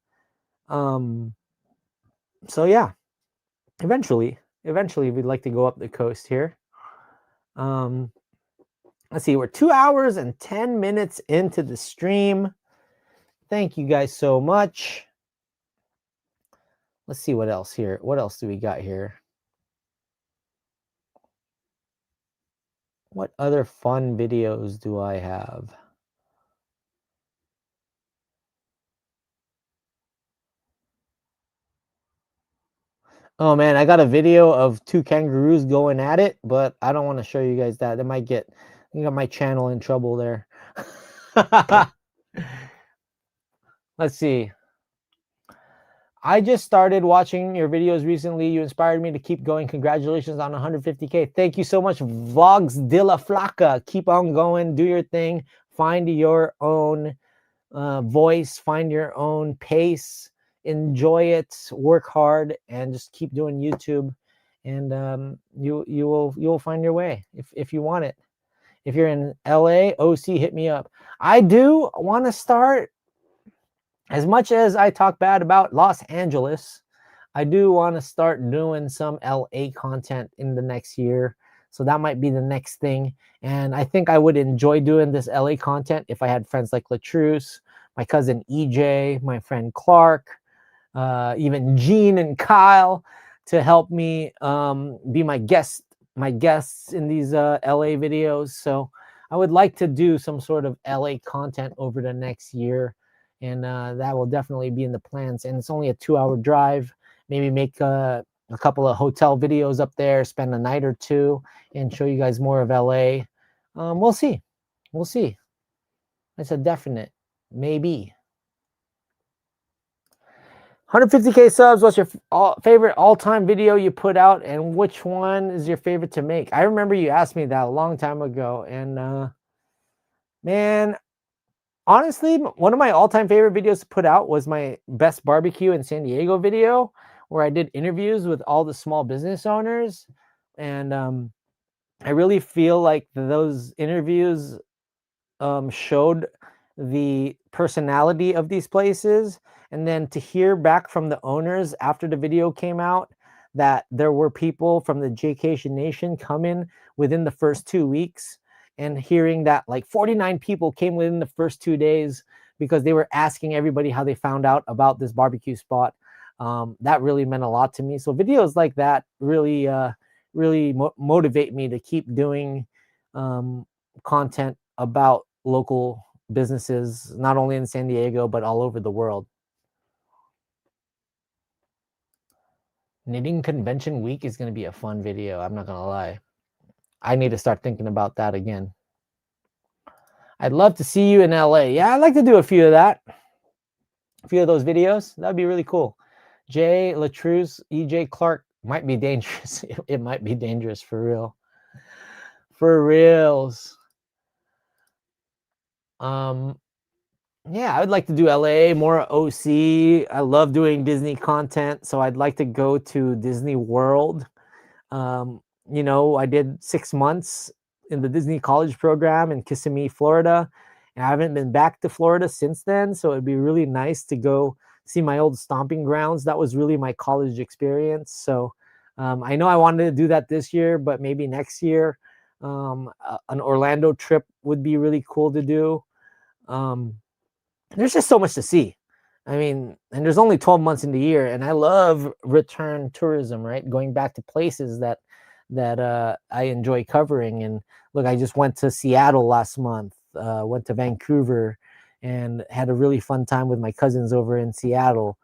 So yeah, eventually we'd like to go up the coast here. Let's see, we're 2 hours and 10 minutes into the stream. Thank you guys so much. Let's see what else here. What else do we got here? What other fun videos do I have? Oh man, I got a video of two kangaroos going at it, but I don't want to show you guys that. That might get my channel in trouble there. Let's see. I just started watching your videos recently. You inspired me to keep going. Congratulations on 150K. Thank you so much, Vlogs de la Flaca. Keep on going. Do your thing. Find your own voice. Find your own pace. Enjoy it. Work hard and just keep doing YouTube. And you will find your way if you want it. If you're in LA, OC, hit me up. I do want to start. As much as I talk bad about Los Angeles, I do want to start doing some LA content in the next year. So that might be the next thing. And I think I would enjoy doing this LA content if I had friends like Latruse, my cousin EJ, my friend Clark, even Gene and Kyle to help me be my guests in these LA videos. So I would like to do some sort of LA content over the next year. And that will definitely be in the plans. And it's only a 2-hour drive. Maybe make a couple of hotel videos up there, spend a night or two, and show you guys more of LA. We'll see. We'll see. It's a definite maybe. 150K subs. What's your favorite all-time video you put out, and which one is your favorite to make? I remember you asked me that a long time ago, and man, honestly, one of my all-time favorite videos to put out was my best barbecue in San Diego video, where I did interviews with all the small business owners. And I really feel like those interviews showed the personality of these places. And then to hear back from the owners after the video came out that there were people from the Jaycation Nation coming within the first 2 weeks, and hearing that like 49 people came within the first 2 days because they were asking everybody how they found out about this barbecue spot. That really meant a lot to me. So videos like that really motivate me to keep doing content about local businesses, not only in San Diego, but all over the world. Knitting Convention Week is going to be a fun video. I'm not going to lie. I need to start thinking about that again. I'd love to see you in LA. Yeah, I'd like to do a few of that. A few of those videos. That'd be really cool. Jay, Latruse, EJ Clark might be dangerous. It might be dangerous for real. For reals. Yeah, I would like to do LA, more OC. I love doing Disney content, so I'd like to go to Disney World. You know, I did 6 months in the Disney College program in Kissimmee, Florida, and I haven't been back to Florida since then. So it'd be really nice to go see my old stomping grounds. That was really my college experience. So I know I wanted to do that this year, but maybe next year. An Orlando trip would be really cool to do. There's just so much to see. I mean, and there's only 12 months in the year, and I love return tourism, right? Going back to places that I enjoy covering. And look, I just went to Seattle last month, went to Vancouver, and had a really fun time with my cousins over in Seattle.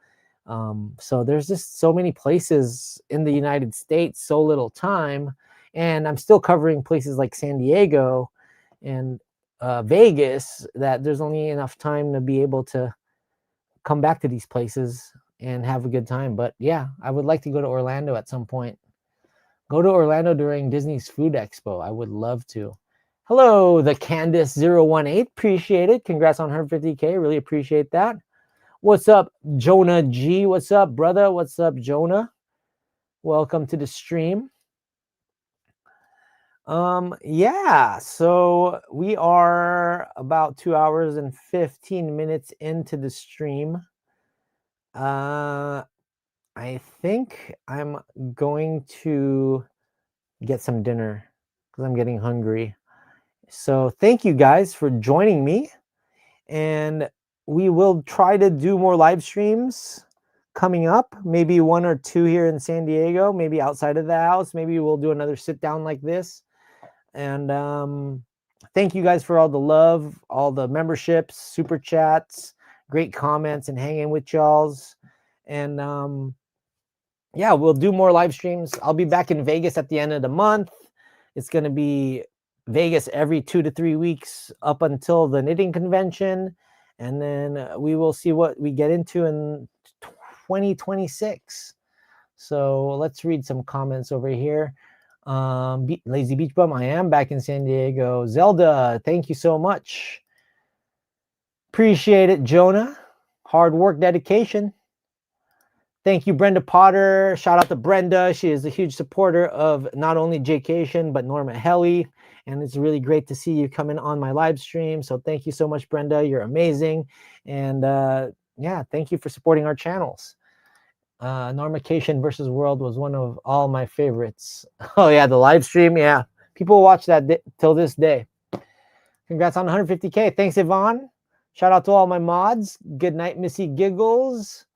So there's just so many places in the United States, so little time, and I'm still covering places like San Diego and Vegas, that there's only enough time to be able to come back to these places and have a good time. But yeah, I would like to go to Orlando at some point. Go to Orlando during Disney's Food Expo. I would love to. Hello, the Candice018. Appreciate it. Congrats on her 50K. Really appreciate that. What's up, Jonah G? What's up, brother? What's up, Jonah? Welcome to the stream. Yeah, so we are about 2 hours and 15 minutes into the stream. I think I'm going to get some dinner because I'm getting hungry. So thank you guys for joining me, and we will try to do more live streams coming up, maybe 1 or 2 here in San Diego, maybe outside of the house. Maybe we'll do another sit down like this. And thank you guys for all the love, all the memberships, super chats, great comments, and hanging with y'all's. And yeah, we'll do more live streams. I'll be back in Vegas at the end of the month. It's going to be Vegas every 2 to 3 weeks up until the knitting convention. And then we will see what we get into in 2026. So let's read some comments over here. Lazy Beach Bum, I am back in San Diego. Zelda, thank you so much. Appreciate it, Jonah. Hard work, dedication. Thank you, Brenda Potter. Shout out to Brenda. She is a huge supporter of not only Jaycation, but Norma Helly. And it's really great to see you coming on my live stream. So thank you so much, Brenda. You're amazing. And yeah, thank you for supporting our channels. Normication versus World was one of all my favorites. Oh yeah, the live stream. Yeah, people watch that till this day. Congrats on 150K. Thanks, Yvonne. Shout out to all my mods. Good night, Missy Giggles.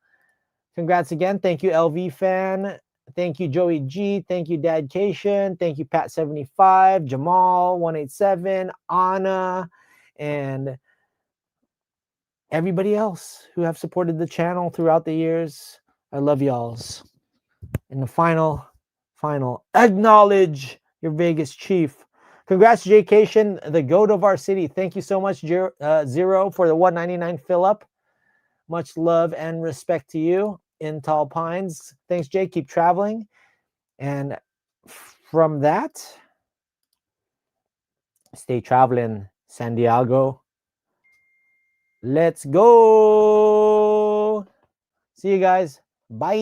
Congrats again. Thank you, LV Fan. Thank you, Joey G. Thank you, Dad Cation. Thank you, Pat75, Jamal 187, Anna, and everybody else who have supported the channel throughout the years. I love y'alls. And the final, acknowledge your Vegas chief. Congrats, Jaycation, the goat of our city. Thank you so much, Zero, for the 199 fill up. Much love and respect to you in Tall Pines. Thanks, Jay. Keep traveling. And from that, stay traveling, San Diego. Let's go. See you guys. Bye.